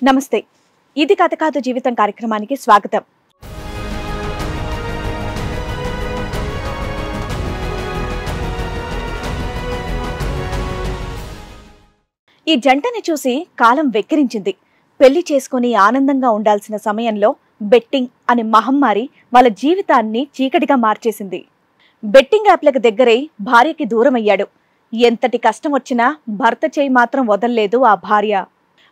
నమస్తే, ఇది కథ కాదు జీవితం కార్యక్రమానికి స్వాగతం. ఈ జంటని చూసి కాలం వెక్కిరించింది. పెళ్లి చేసుకుని ఆనందంగా ఉండాల్సిన సమయంలో బెట్టింగ్ అనే మహమ్మారి వాళ్ళ జీవితాన్ని చీకటిగా మార్చేసింది. బెట్టింగ్ యాప్లకు దగ్గరై భార్యకి దూరమయ్యాడు. ఎంతటి కష్టం వచ్చినా భర్త చేయి మాత్రం వదల్లేదు ఆ భార్య.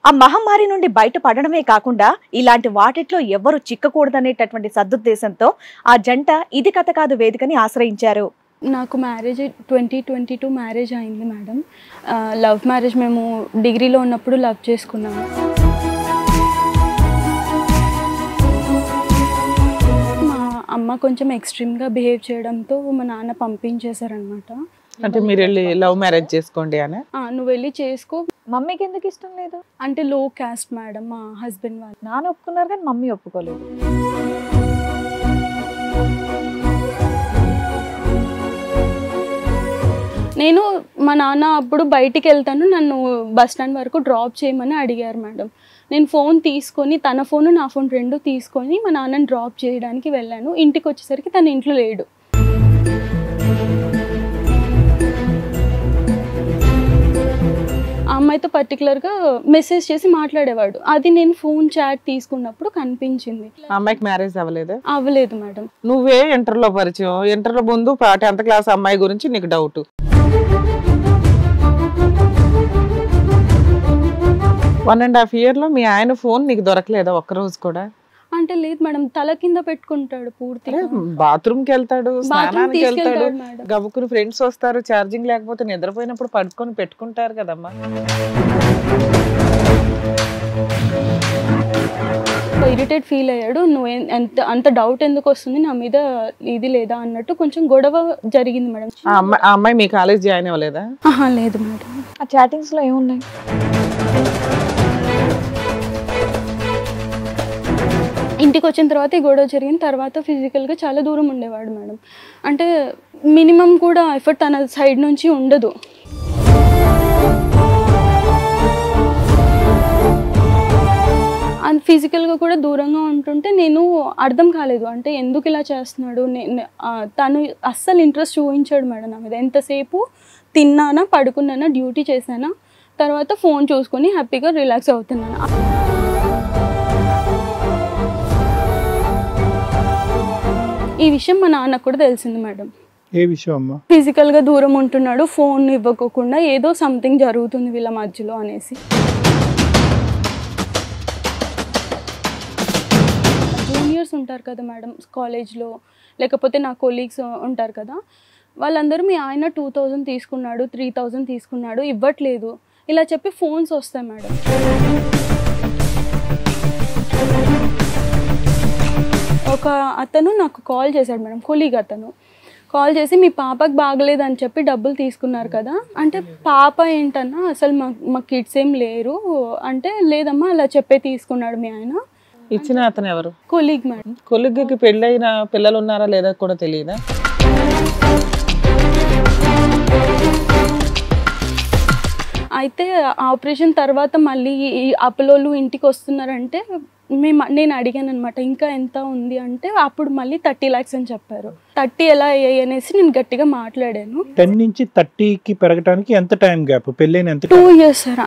ఆ మహమ్మారి నుండి బయటపడడమే కాకుండా ఇలాంటి వాటిట్లో ఎవ్వరూ చిక్కకూడదనేటటువంటి సదుద్దేశంతో ఆ జంట ఇది కథ కాదు వేదికని ఆశ్రయించారు. నాకు మ్యారేజ్ 2022 మ్యారేజ్ అయింది మేడం. Love marriage. మేము డిగ్రీలో ఉన్నప్పుడు లవ్ చేసుకున్నాము. మా అమ్మ కొంచెం ఎక్స్ట్రీమ్గా బిహేవ్ చేయడంతో మా నాన్న పంపించేశారనమాట. అంటే మీరు వెళ్ళి లవ్ మ్యారేజ్ చేసుకోండి అని? నువ్వు వెళ్ళి చేసుకో. మమ్మీకి ఎందుకు ఇష్టం లేదు? అంటే లో క్యాస్ట్ మేడం మా హస్బెండ్ వాళ్ళు. నాన్న ఒప్పుకున్నారు కానీ మమ్మీ ఒప్పుకోలేదు. నేను మా నాన్న అప్పుడు బయటికి వెళ్తాను, నన్ను బస్ స్టాండ్ వరకు డ్రాప్ చేయమని అడిగారు మేడం. నేను ఫోన్ తీసుకొని, తన ఫోను నా ఫోన్ రెండు తీసుకొని మా నాన్నని డ్రాప్ చేయడానికి వెళ్ళాను. ఇంటికి వచ్చేసరికి తన ఇంట్లో లేడు. ఆ అమ్మాయితో పర్టికులర్గా మెసేజ్ చేసి మాట్లాడేవాడు. అది నేను ఫోన్ చాట్ తీసుకున్నప్పుడు కనిపించింది. అమ్మాయికి మ్యారేజ్ అవ్వలేదు? అవ్వలేదు మేడం. నువ్వే ఇంటర్లో పరిచయం, ఇంటర్లో ముందు 10th క్లాస్ అమ్మాయి గురించి నీకు డౌట్. 1.5 year లో మీ ఆయన ఫోన్ నీకు దొరకలేదా ఒక్కరోజు కూడా? అంటే లేదు మేడం, తల కింద పెట్టుకుంటాడు పూర్తిగా. బాత్రూమ్కి వెళ్తాడు, స్నానానికి వెళ్తాడు, మేడం. గబుక్కుని ఫ్రెండ్స్ వస్తారు, ఛార్జింగ్ లేకపోతే నిద్రపోయినప్పుడు పడుకొని పెట్టుకుంటారు కదమ్మా. ఇరిటేట్ ఫీల్ అయ్యాడు. నువ్వు అంత డౌట్ ఎందుకు వస్తుంది నా మీద, ఇది లేదా అన్నట్టు కొంచెం గొడవ జరిగింది మేడం. ఆ అమ్మాయి మీ కాలేజ్ జాయిన్ అవ్వలేదా? లేదు మేడం. ఆ చాటింగ్స్ లో ఏమున్నాయి? ఇంటికి వచ్చిన తర్వాత ఈ గొడవ జరిగిన తర్వాత ఫిజికల్గా చాలా దూరం ఉండేవాడు మేడం. అంటే మినిమం కూడా ఎఫర్ట్ తన సైడ్ నుంచి ఉండదు. అండ్ ఫిజికల్గా కూడా దూరంగా ఉంటుంటే నేను అర్థం కాలేదు, అంటే ఎందుకు ఇలా చేస్తున్నాడు. తను అస్సలు ఇంట్రెస్ట్ చూపించాడు మేడం నా మీద. ఎంతసేపు తిన్నానా, పడుకున్నానా, డ్యూటీ చేశానా, తర్వాత ఫోన్ చూసుకొని హ్యాపీగా రిలాక్స్ అవుతున్నాను. ఈ విషయం మా నాన్నకు కూడా తెలిసింది మేడం. ఏ విషయం అమ్మా? ఫిజికల్గా దూరం ఉంటున్నాడు, ఫోన్ ఇవ్వకోకుండా ఏదో సంథింగ్ జరుగుతుంది వీళ్ళ మధ్యలో అనేసి. జూనియర్స్ ఉంటారు కదా మేడం కాలేజ్లో, లేకపోతే నా కొలీగ్స్ ఉంటారు కదా, వాళ్ళందరూ మీ ఆయన 2000 తీసుకున్నాడు, 3000 తీసుకున్నాడు, ఇవ్వట్లేదు ఇలా చెప్పి ఫోన్స్ వస్తాయి మేడం. ఒక అతను నాకు కాల్ చేశాడు మేడం, కొలీగ్ అతను కాల్ చేసి మీ పాపకు బాగలేదని చెప్పి డబ్బులు తీసుకున్నారు కదా అంటే, పాప ఏంటన్నా అసలు మా కిడ్స్ ఏం లేరు అంటే, లేదమ్మా అలా చెప్పే తీసుకున్నాడు మీ ఆయన. ఇచ్చిన అతను ఎవరు? Colleague madam. కొలీగ్కి పెళ్ళైన పిల్లలు ఉన్నారా లేదా కూడా తెలియదా? అయితే ఆపరేషన్ తర్వాత మళ్ళీ ఈ అపోలోలు ఇంటికి వస్తున్నారంటే నేను అడిగాను అనమాట, ఇంకా ఎంత ఉంది అంటే అప్పుడు మళ్ళీ 30 lakhs అని చెప్పారు. 30 ఎలా అయ్యాయి అనేసి నేను గట్టిగా మాట్లాడాను. 10 నుంచి 30కి పెరగడానికి ఎంత టైం గ్యాప్? పెళ్ళైన ఎంత? 2 years సార్.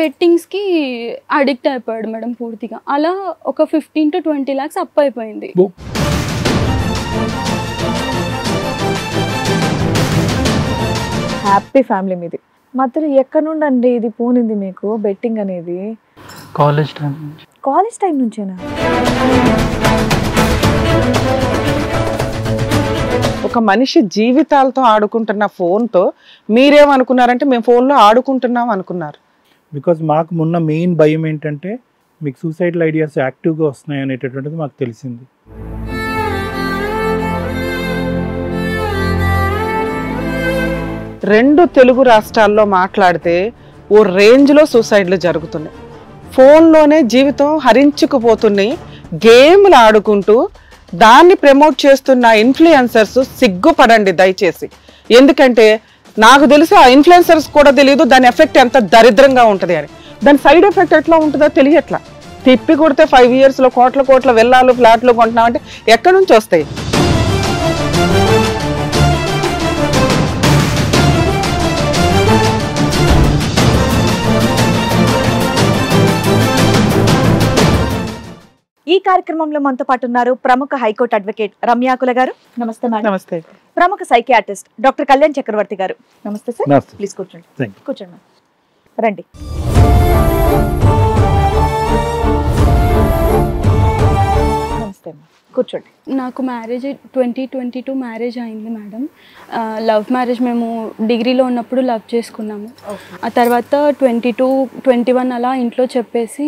బెట్టింగ్స్కి అడిక్ట్ అయిపోయాడు మేడం పూర్తిగా. అలా ఒక 15 to 20 lakhs అప్ అయిపోయింది. హ్యాపీ ఫ్యామిలీ మీది. మధ్యలో ఎక్కడ నుండి అండి ఇది పూనింది మీకు బెట్టింగ్ అనేది? కాలేజ్ టైం నుంచి. కాలేజ్ టైం నుంచేనా? ఒక మనిషి జీవితాలతో ఆడుకుంటున్న ఫోన్తో మీరేమనుకున్నారంటే మేము ఫోన్లో ఆడుకుంటున్నాం అనుకున్నారు. బికాజ్ మాకు మొన్న మెయిన్ భయం ఏంటంటే మీకు సూసైడల్ ఐడియాస్ యాక్టివ్గా వస్తున్నాయి అనేటటువంటిది మాకు తెలిసింది. రెండు తెలుగు రాష్ట్రాల్లో మాట్లాడితే ఓ రేంజ్లో సూసైడ్లు జరుగుతున్నాయి. ఫోన్లోనే జీవితం హరించుకుపోతున్నాయి. గేమ్లు ఆడుకుంటూ దాన్ని ప్రమోట్ చేస్తున్న ఇన్ఫ్లుయెన్సర్స్ సిగ్గుపడండి దయచేసి. ఎందుకంటే నాకు తెలిసి ఆ ఇన్ఫ్లుయెన్సర్స్ కూడా తెలియదు దాని ఎఫెక్ట్ ఎంత దరిద్రంగా ఉంటుంది అని. దాని సైడ్ ఎఫెక్ట్ ఎట్లా ఉంటుందో తెలియట్లా. తిప్పి కొడితే 5 years లో కోట్ల విల్లాలు ఫ్లాట్లు కొంటున్నామంటే ఎక్కడి నుంచి వస్తాయి? ఈ కార్యక్రమంలో మనతో పాటు ఉన్నారు ప్రముఖ హైకోర్టు అడ్వకేట్ రమ్యాకుల గారు. నమస్తే మేడం. నమస్తే. ప్రముఖ సైకియాట్రిస్ట్ డాక్టర్ కళ్యాణ్ చక్రవర్తి గారు. నమస్తే సార్. నమస్తే. ప్లీజ్ కూర్చోండి. Thank you. కూర్చోండి మేడం. రండి. నమస్తే మేడం. కూర్చోండి. నాకు మ్యారేజ్ 2022 మ్యారేజ్ అయింది మేడం. Love marriage. మేము డిగ్రీలో ఉన్నప్పుడు లవ్ చేసుకున్నాము. ఆ తర్వాత 22-21 అలా ఇంట్లో చెప్పేసి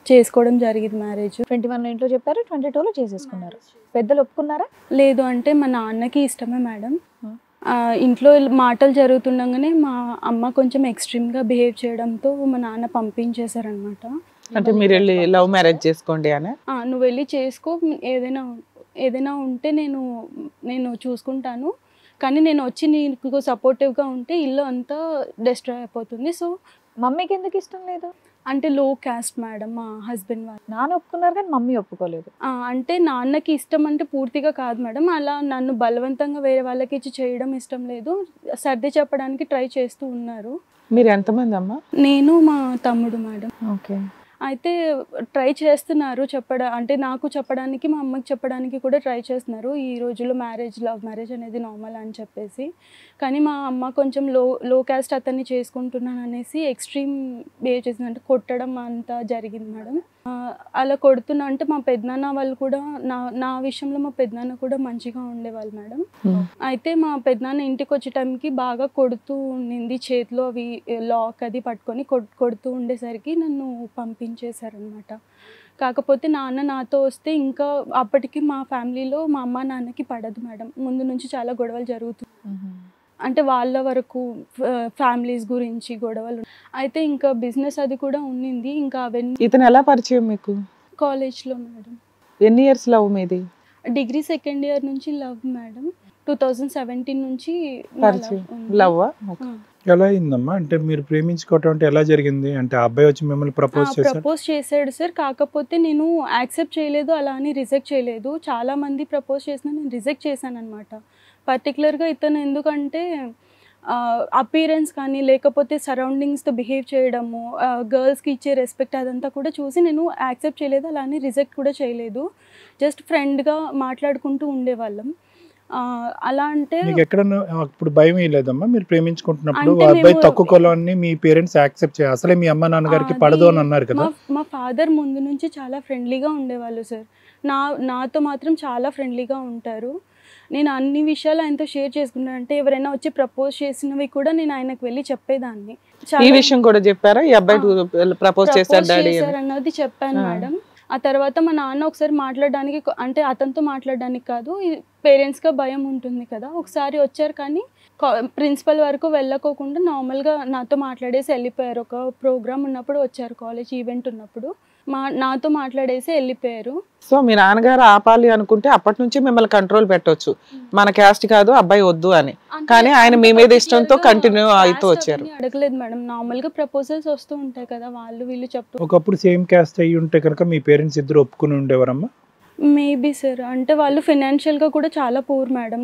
చేసుకోవడం జరిగింది మ్యారేజ్. 21 ఇంట్లో చెప్పారు, 22లో చేసేసుకున్నారు. పెద్దలు ఒప్పుకున్నారా? లేదు, అంటే మా నాన్నకి ఇష్టమే మేడం. ఇంట్లో మాటలు జరుగుతుండగానే మా అమ్మ కొంచెం ఎక్స్ట్రీమ్గా బిహేవ్ చేయడంతో మా నాన్న పంపించేశారనమాట. అంటే మీరు వెళ్ళి లవ్ మ్యారేజ్ చేసుకోండి అని? నువ్వు వెళ్ళి చేసుకో, ఏదైనా ఉంటే నేను చూసుకుంటాను, కానీ నేను వచ్చి నీకు సపోర్టివ్గా ఉంటే ఇల్లు అంతా డిస్ట్రాయ్ అయిపోతుంది. సో మమ్మీకి ఎందుకు ఇష్టం లేదు? అంటే లో క్యాస్ట్ మేడం మా హస్బెండ్ వాళ్ళు. నాన్న ఒప్పుకున్నారు కానీ మమ్మీ ఒప్పుకోలేదు. అంటే నాన్నకి ఇష్టం అంటే పూర్తిగా కాదు మేడం, అలా నన్ను బలవంతంగా వేరే వాళ్ళకి ఇచ్చి చేయడం ఇష్టం లేదు. సర్ది చెప్పడానికి ట్రై చేస్తూ ఉన్నారు. మీరు ఎంతమంది అమ్మా? నేను మా తమ్ముడు మేడం. ఓకే. అయితే ట్రై చేస్తున్నారు అంటే నాకు చెప్పడానికి, మా అమ్మకి చెప్పడానికి కూడా ట్రై చేస్తున్నారు ఈ రోజుల్లో లవ్ మ్యారేజ్ అనేది నార్మల్ అని చెప్పేసి. కానీ మా అమ్మ కొంచెం లో క్యాస్ట్ అతన్ని చేసుకుంటున్నాను అనేసి ఎక్స్ట్రీమ్ బిహేవ్ చేసింది, అంటే కొట్టడం అంతా జరిగింది మేడం. అలా కొడుతున్నా అంటే మా పెద్దనాన్న వాళ్ళు కూడా నా విషయంలో మా పెద్దనాన్న కూడా మంచిగా ఉండేవాళ్ళు మేడం. అయితే మా పెద్దనాన్న ఇంటికి వచ్చే టైంకి బాగా కొడుతూ ఉండింది, చేతిలో అవి లాక్ అది పట్టుకొని కొడుతూ ఉండేసరికి నన్ను పంపించేశారనమాట. కాకపోతే నాన్న నాతో వస్తే ఇంకా అప్పటికి మా ఫ్యామిలీలో మా అమ్మ నాన్నకి పడదు మేడం. ముందు నుంచి చాలా గొడవలు జరుగుతుంది, అంటే వాళ్ళ వరకు ఫ్యామిలీస్ గురించి గొడవలు. అయితే ఇంకా బిజినెస్ అది కూడా ఉన్నింది. ఇంకా అవన్నీ. ఇతను ఎలా పరిచయం మీకు? కాలేజ్లో మేడం. ఎన్ని ఇయర్స్ లవ్ మీది? డిగ్రీ 2nd year నుంచి లవ్ మేడం. 2017 నుంచి పరిచయం. లవ్ ఎలా అయిందమ్మా? అంటే మీరు ప్రేమించుకోవటం అంటే ఎలా జరిగింది? అంటే ఆ అబ్బాయి వచ్చి మిమ్మల్ని ప్రపోజ్ చేశాడు సార్. కాకపోతే నేను యాక్సెప్ట్ చేయలేదు, అలా అని రిజెక్ట్ చేయలేదు. చాలా మంది ప్రపోజ్ చేసినా నేను రిజెక్ట్ చేశాను అనమాట. పర్టికులర్గా ఇతను ఎందుకంటే అపీరెన్స్ కానీ లేకపోతే సరౌండింగ్స్తో బిహేవ్ చేయడము, గర్ల్స్కి ఇచ్చే రెస్పెక్ట్ అదంతా కూడా చూసి నేను యాక్సెప్ట్ చేయలేదు, అలా అని రిజెక్ట్ కూడా చేయలేదు. జస్ట్ ఫ్రెండ్గా మాట్లాడుకుంటూ ఉండేవాళ్ళం. అలా అంటే ఎక్కడన్నా అప్పుడు భయం లేదమ్మా? మీరు ప్రేమించుకుంటున్నప్పుడు అబ్బాయి తక్కువ కులాన్ని మీ పేరెంట్స్ యాక్సెప్ట్ చేయాలి, అసలే మీ అమ్మ నాన్నగారికి పడదు అని అన్నారు కదా? మా ఫాదర్ ముందు నుంచి చాలా ఫ్రెండ్లీగా ఉండేవాళ్ళు సార్. నాతో మాత్రం చాలా ఫ్రెండ్లీగా ఉంటారు. నేను అన్ని విషయాలు ఆయనతో షేర్ చేసుకున్నాను. అంటే ఎవరైనా వచ్చి ప్రపోజ్ చేసినవి కూడా నేను ఆయనకు వెళ్ళి చెప్పేదాన్ని. ఈ విషయం కూడా చెప్పారా? ఈ అబ్బాయి ప్రపోజ్ చేశారు డాడీ అన్నది చెప్పాను మేడం. ఆ తర్వాత మా నాన్న ఒకసారి మాట్లాడడానికి, అంటే అతనితో మాట్లాడడానికి కాదు, పేరెంట్స్గా భయం ఉంటుంది కదా, ఒకసారి వచ్చారు కానీ ప్రిన్సిపల్ వరకు వెళ్ళకోకుండా నార్మల్గా నాతో మాట్లాడేసి వెళ్ళిపోయారు. ఒక ప్రోగ్రామ్ ఉన్నప్పుడు వచ్చారు, కాలేజ్ ఈవెంట్ ఉన్నప్పుడు నాతో మాట్లాడేసి వెళ్ళిపోయారు. సో మీ నాన్నగారు ఆపాలి అనుకుంటే అప్పటి నుంచి మిమ్మల్ని కంట్రోల్ పెట్టవచ్చు, మన క్యాస్ట్ కాదు అబ్బాయి వద్దు అని. కానీ ఆయన మీ మీద ఇష్టంతో కంటిన్యూ అవుతూ వచ్చారు. అడగలేదు మేడం, నార్మల్ గా ప్రపోజల్స్ వస్తూ ఉంటాయి కదా, వీళ్ళు చెప్తూ. ఒకప్పుడు సేమ్ క్యాస్ట్ అయ్యి ఉంటే కనుక మీ పేరెంట్స్ ఇద్దరు ఒప్పుకుని ఉండేవారమ్మా? మేబీ సార్, అంటే వాళ్ళు ఫైనాన్షియల్ గా కూడా చాలా పూర్ మేడం.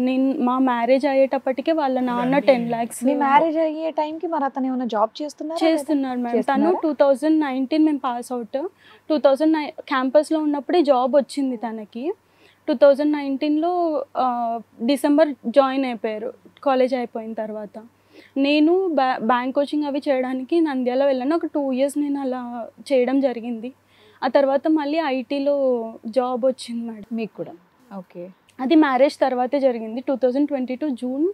మా మ్యారేజ్ అయ్యేటప్పటికే వాళ్ళ నాన్న 10 lakhs. మీ మ్యారేజ్ అయ్యే టైంకి మరి అతను ఏమైనా జాబ్ చేస్తున్నారు మేడం. తను 2019 మేము పాస్ అవుట్. 2009 క్యాంపస్లో ఉన్నప్పుడే జాబ్ వచ్చింది తనకి. 2019లో డిసెంబర్ జాయిన్ అయిపోయారు కాలేజ్ అయిపోయిన తర్వాత. నేను బ్యాంక్ కోచింగ్ అవి చేయడానికి నంద్యాల వెళ్ళాను. ఒక 2 years నేను అలా చేయడం జరిగింది. ఆ తర్వాత మళ్ళీ ఐటీలో జాబ్ వచ్చింది మేడం. మీకు కూడా? ఓకే. అది మ్యారేజ్ తర్వాతే జరిగింది. 2022 జూన్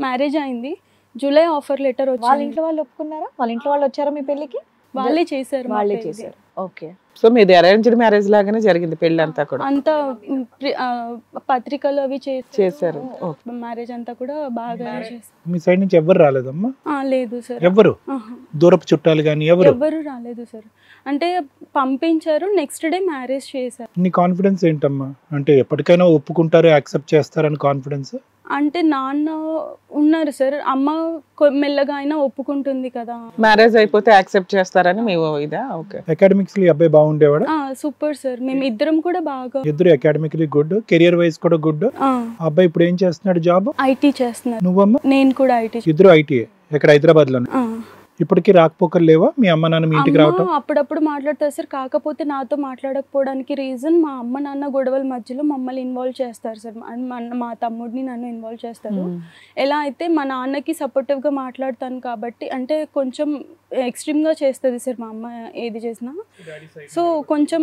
మ్యారేజ్ అయింది. జూలై ఆఫర్ లెటర్ వచ్చింది. వాళ్ళ ఇంట్లో వాళ్ళు ఒప్పుకున్నారా? వాళ్ళ ఇంట్లో వాళ్ళు వచ్చారా మీ పెళ్ళికి? వాళ్ళే చేశారు. ఓకే. సో మీది అరేంజ్డ్ మ్యారేజ్ లాగానే జరిగింది పెళ్లి అంతా కూడా? అంతా పత్రికలు అవి చేశారు. మ్యారేజ్ అంతా కూడా బాగా. మీ సైడ్ నుంచి ఎవరు రాలేదమ్మా? లేదు సార్. ఎవరు దూరపు చుట్టాలు కానీ ఎవరు రాలేదు సార్. అంటే పంపించారు, నెక్స్ట్ డే మ్యారేజ్ చేశారు. నీ కాన్ఫిడెన్స్ ఏంటమ్మా? అంటే ఎప్పటికైనా ఒప్పుకుంటారు, యాక్సెప్ట్ చేస్తారని కాన్ఫిడెన్స్? అంటే నాన్న ఉన్నారు సార్, అమ్మ మెల్లగా అయినా ఒప్పుకుంటుంది కదా. మ్యారేజ్ అయిపోతే యాక్సెప్ట్ చేస్తారని మీ ఇదా? ఓకే. అకాడమిక్స్లీ అబ్బాయి బాగుండేవాడు? సూపర్ సార్, మేము ఇద్దరం కూడా బాగా. ఇద్దరు అకాడమిక్లీ గుడ్, కెరియర్ వైజ్ కూడా గుడ్. అబ్బాయి ఇప్పుడు ఏం చేస్తున్నాడు జాబ్? ఐటీ చేస్తున్నారు. నువ్వమ్మా? నేను కూడా ఐటీ. ఇద్దరు ఐటీ. ఎక్కడ? హైదరాబాద్ లోనే. ఇప్పటికీ రాకపోకలు లేవా మీ అమ్మ నాన్న మీ ఇంటికి రావటం? అప్పుడప్పుడు మాట్లాడతారు సార్, కాకపోతే నాతో మాట్లాడకపోవడానికి రీజన్ మా అమ్మ నాన్న గొడవల మధ్యలో మమ్మల్ని ఇన్వాల్వ్ చేస్తారు సార్. మా తమ్ముడిని నన్ను ఇన్వాల్వ్ చేస్తారు. ఎలా అయితే మా నాన్నకి సపోర్టివ్గా మాట్లాడతాను కాబట్టి, అంటే కొంచెం ఎక్స్ట్రీమ్గా చేస్తుంది సార్ మా అమ్మ ఏది చేసినా. సో కొంచెం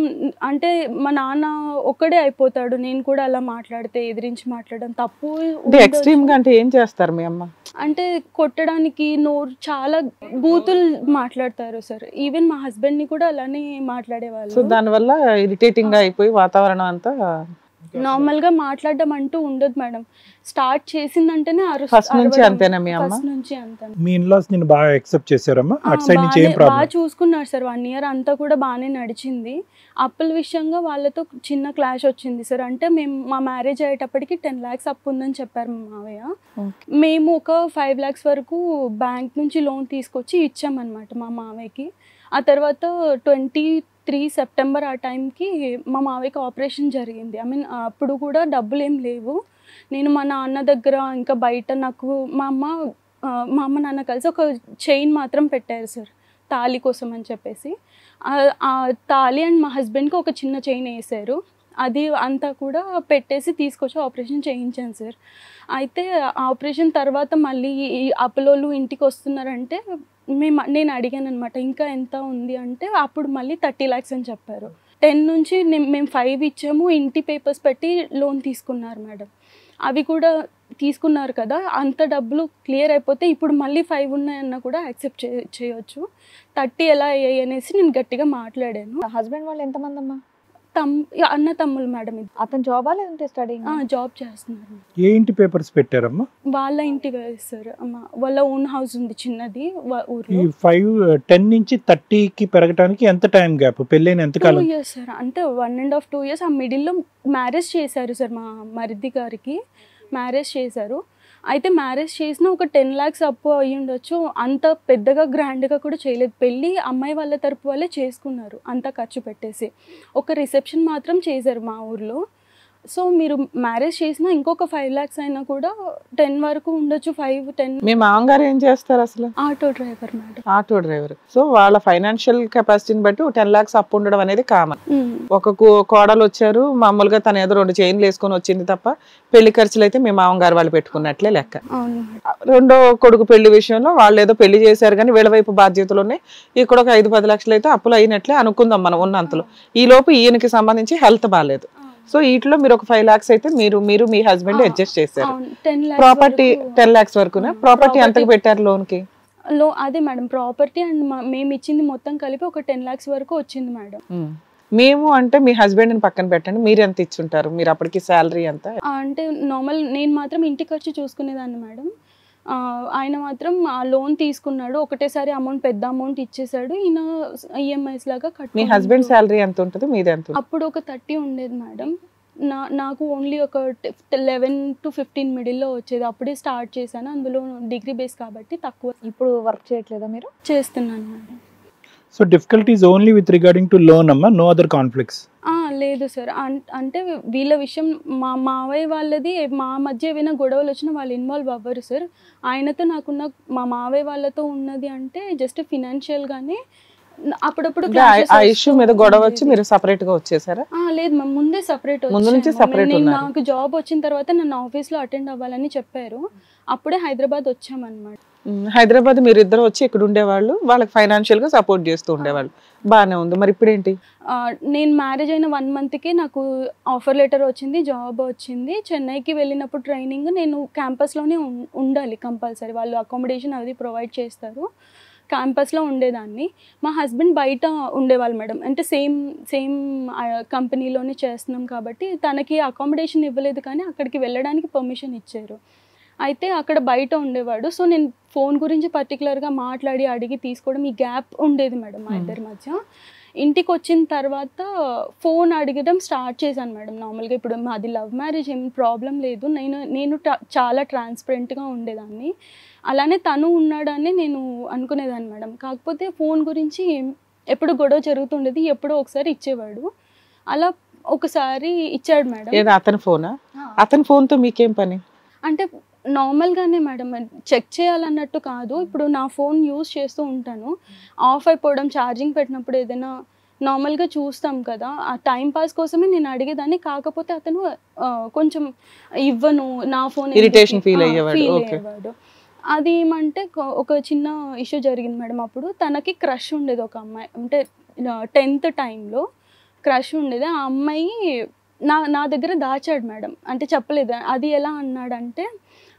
అంటే మా నాన్న ఒక్కడే అయిపోతాడు, నేను కూడా అలా మాట్లాడితే ఎదిరించి మాట్లాడడం తప్పు. ఎక్స్ట్రీమ్గా అంటే ఏం చేస్తారు మీ అమ్మ? అంటే కొట్టడానికి నోరు చాలా బూతులు మాట్లాడతారు సార్. ఈవెన్ మా హస్బెండ్ ని కూడా అలానే మాట్లాడేవాళ్ళు. సో దానివల్ల ఇరిటేటింగ్ గా అయిపోయి వాతావరణం అంతా నార్మల్ గా మాట్లాడడం అంటూ ఉండదు మేడం. స్టార్ట్ చేసిందంటేనే ఫస్ట్ నుంచి అంతేనా మీ అమ్మ? ఫస్ట్ నుంచి అంతే. మీ ఇన్లాస్ నిన్ను బాగా యాక్సెప్ట్ చేశారమ్మా? అట్ సైడ్ నుంచి ఏం ప్రాబ్లం? బాగా చూసుకున్నారు సార్. 1 year అంతా కూడా బాగానే నడిచింది. అప్పుల విషయంగా వాళ్ళతో చిన్న క్లాష్ వచ్చింది సార్. అంటే మా మ్యారేజ్ అయ్యేటప్పటికి 10 lakhs అప్పు ఉందని చెప్పారు మా మావయ్య. మేము ఒక 5 lakhs వరకు బ్యాంక్ నుంచి లోన్ తీసుకొచ్చి ఇచ్చామన్నమాట మా మావయ్యకి. ఆ తర్వాత 23 September ఆ టైంకి మా మావయ్యకి ఆపరేషన్ జరిగింది. ఐ మీన్ అప్పుడు కూడా డబ్బులు ఏం లేవు. నేను మా నాన్న దగ్గర ఇంకా బయట నాకు మా అమ్మ నాన్న కలిసి ఒక చైన్ మాత్రం పెట్టారు సార్, తాళి కోసం అని చెప్పేసి. ఆ తాళి అండ్ మా హస్బెండ్కి ఒక చిన్న చైన్ వేసారు. అది అంతా కూడా పెట్టేసి తీసుకొచ్చి ఆపరేషన్ చేయించాను సార్. అయితే ఆపరేషన్ తర్వాత మళ్ళీ ఈ అపోలోలు ఇంటికి వస్తున్నారంటే నేను అడిగాను అనమాట, ఇంకా ఎంత ఉంది అంటే అప్పుడు మళ్ళీ 30 lakhs అని చెప్పారు. 10 నుంచి మేము 5 ఇచ్చాము. ఇంటి పేపర్స్ పెట్టి లోన్ తీసుకున్నారు మేడం. అవి కూడా తీసుకున్నారు కదా, అంత డబ్బులు క్లియర్ అయిపోతే ఇప్పుడు మళ్ళీ 5 ఉన్నాయన్నా కూడా యాక్సెప్ట్ చేయొచ్చు. 30 ఎలా అయ్యాయి అనేసి నేను గట్టిగా మాట్లాడాను. హస్బెండ్ వాళ్ళు ఎంతమంది అమ్మా? అన్న తమ్ముళ్ళు మేడం. అతను జాబా లేదంటే స్టడీ? జాబ్ చేస్తున్నారు. ఏ ఇంటి పేపర్స్ పెట్టారమ్మా? వాళ్ళ ఇంటి సార్, వాళ్ళ ఓన్ హౌస్ ఉంది చిన్నది ఊర్లో. 10 నుంచి 30కి పెరగడానికి ఎంత టైం గ్యాప్? పెళ్ళైన ఎంత కాలం? 2 years సార్. అంటే 1.5 2 years. ఆ మిడిల్లో మ్యారేజ్ చేశారు సార్, మా మరిది గారికి మ్యారేజ్ చేశారు. అయితే మ్యారేజ్ చేసిన ఒక 10 lakhs అప్పు అయ్యి ఉండొచ్చు. అంత పెద్దగా గ్రాండ్గా కూడా చేయలేదు. పెళ్ళి అమ్మాయి వాళ్ళ తరపు వాళ్ళే చేసుకున్నారు అంత ఖర్చు పెట్టేసి. ఒక రిసెప్షన్ మాత్రం చేశారు మా ఊర్లో. సో మీరు మ్యారేజ్ చేసినా ఇంకొక 5 lakhs అయినా కూడా 10 వరకు ఉండొచ్చు. 5 10. మీ మామగారు ఏం చేస్తారు అసలు? Auto driver madam. Auto driver. So వాళ్ళ ఫైనాన్షియల్ కెపాసిటీని బట్టి 10 lakhs అప్పు ఉండడం అనేది కామన్. ఒక కోడలు వచ్చారు, మామూలుగా తన ఏదో 2 చైన్లు వేసుకొని వచ్చింది తప్ప పెళ్లి ఖర్చులు అయితే మీ మామగారు వాళ్ళు పెట్టుకున్నట్లే లెక్క. రెండో కొడుకు పెళ్లి విషయంలో వాళ్ళు ఏదో పెళ్లి చేశారు కానీ వీళ్ళ వైపు బాధ్యతలు ఉన్నాయి. ఇక్కడ ఒక 5-10 లక్షలు అయితే అప్పులు అయినట్లే అనుకుందాం మనం ఉన్నంతలో. ఈ లోపు ఈయనకి సంబంధించి హెల్త్ బాగాలేదు. సో వీటిలో మీరు ఒక 5 lakhs అయితే మీరు మీ హస్బెండ్ అడ్జస్ట్ చేశారు. Property 10 lakhs వరకునే. ప్రాపర్టీ ఎంతకు పెట్టారు లోన్ కి? అదే మేడం, ప్రాపర్టీ అండ్ మేము ఇచ్చింది మొత్తం కలిపి ఒక 10 lakhs వరకు వచ్చింది మేడం. మేము అంటే మీ హస్బెండ్ పక్కన పెట్టండి, మీరు ఎంత ఇచ్చుంటారు? మీరు అప్పటికి శాలరీ ఎంత? అంటే నార్మల్ నేను మాత్రం ఇంటి ఖర్చు చూసుకునేదాన్ని మేడం. ఆయన మాత్రం ఆ లోన్ తీసుకున్నాడు, ఒకటేసారి అమౌంట్ పెద్ద అమౌంట్ ఇచ్చేసాడు. ఈయన ఈఎంఐస్ లాగా కట్టాడు. మీ హస్బెండ్ శాలరీ ఎంత ఉంటుంది, మీది ఎంత? అప్పుడు ఒక 30 ఉండేది మేడం. నాకు ఓన్లీ ఒక 11 to 15 మిడిల్లో వచ్చేది. అప్పుడే స్టార్ట్ చేశాను, అందులో డిగ్రీ బేస్ కాబట్టి తక్కువ. ఇప్పుడు వర్క్ చేయట్లేదా మీరు? చేస్తున్నాను madam. So difficulties only with regarding to loan అమ్మా, నో అదర్ కాన్ఫ్లిక్ట్స్? లేదు సార్. అంటే వీళ్ళ విషయం మా మావయ్య వాళ్ళది, మా మధ్య ఏమైనా గొడవలు వచ్చినా వాళ్ళు ఇన్వాల్వ్ అవ్వరు సార్. ఆయనతో నాకున్న మా మావయ్య వాళ్ళతో ఉన్నది అంటే జస్ట్ ఫినాన్షియల్గానే. అప్పుడప్పుడు ఆ ఇష్యూ మీద గొడవ వచ్చి మీరు సపరేట్ గా వచ్చేసారా? లేదు మ్యామ్, ముందే సపరేట్. నాకు జాబ్ వచ్చిన తర్వాత నన్ను ఆఫీస్ లో అటెండ్ అవ్వాలని చెప్పారు. అప్పుడే హైదరాబాద్ వచ్చామన్నమాట. హైదరాబాద్ మీరు ఇద్దరు వచ్చి ఇక్కడ ఉండేవాళ్ళు, వాళ్ళకి ఫైనాన్షియల్ గా సపోర్ట్ చేస్తూ ఉండేవాళ్ళు. బాగానే ఉంది. మరి ఇప్పుడు ఏంటి? నేను మ్యారేజ్ అయిన 1 monthకి నాకు ఆఫర్ లెటర్ వచ్చింది, జాబ్ వచ్చింది. చెన్నైకి వెళ్ళినప్పుడు ట్రైనింగ్ నేను క్యాంపస్లోనే ఉండాలి కంపల్సరీ. వాళ్ళు అకామిడేషన్ అది ప్రొవైడ్ చేస్తారు. క్యాంపస్లో ఉండేదాన్ని. మా హస్బెండ్ బయట ఉండేవాళ్ళు మేడం. అంటే సేమ్ కంపెనీలోనే చేస్తున్నాం కాబట్టి తనకి అకామిడేషన్ ఇవ్వలేదు, కానీ అక్కడికి వెళ్ళడానికి పర్మిషన్ ఇచ్చారు. అయితే అక్కడ బయట ఉండేవాడు. సో నేను ఫోన్ గురించి పర్టికులర్గా మాట్లాడి అడిగి తీసుకోవడం, ఈ గ్యాప్ ఉండేది మేడం మా ఇద్దరి మధ్య. ఇంటికి వచ్చిన తర్వాత ఫోన్ అడగడం స్టార్ట్ చేశాను మేడం. నార్మల్గా ఇప్పుడు మాది లవ్ మ్యారేజ్, ఏం ప్రాబ్లం లేదు. నేను చాలా ట్రాన్స్పరెంట్గా ఉండేదాన్ని. అలానే తను ఉన్నాడని నేను అనుకునేదాన్ని మేడం. కాకపోతే ఫోన్ గురించి ఎప్పుడు గొడవ జరుగుతుండేది, ఎప్పుడో ఒకసారి ఇచ్చేవాడు. అలా ఒకసారి ఇచ్చాడు మేడం. ఏదో అతని ఫోనా? అతని ఫోన్తో మీకేం పని? అంటే నార్మల్గానే మేడం, చెక్ చేయాలన్నట్టు కాదు. ఇప్పుడు నా ఫోన్ యూజ్ చేస్తూ ఉంటాను, ఆఫ్ అయిపోవడం, ఛార్జింగ్ పెట్టినప్పుడు ఏదైనా నార్మల్గా చూస్తాం కదా, ఆ టైం పాస్ కోసమే నేను అడిగేదాన్ని. కాకపోతే అతను కొంచెం ఇవ్వను, నా ఫోన్ ఇరిటేషన్ ఫీల్ అయ్యేవాడు. అది ఏమంటే ఒక చిన్న ఇష్యూ జరిగింది మేడం. అప్పుడు తనకి క్రష్ ఉండేది ఒక అమ్మాయి, అంటే 10th టైంలో క్రష్ ఉండేది. ఆ అమ్మాయి నా దగ్గర దాచాడు మేడం, అంటే చెప్పలేదు. అది ఎలా అన్నాడంటే,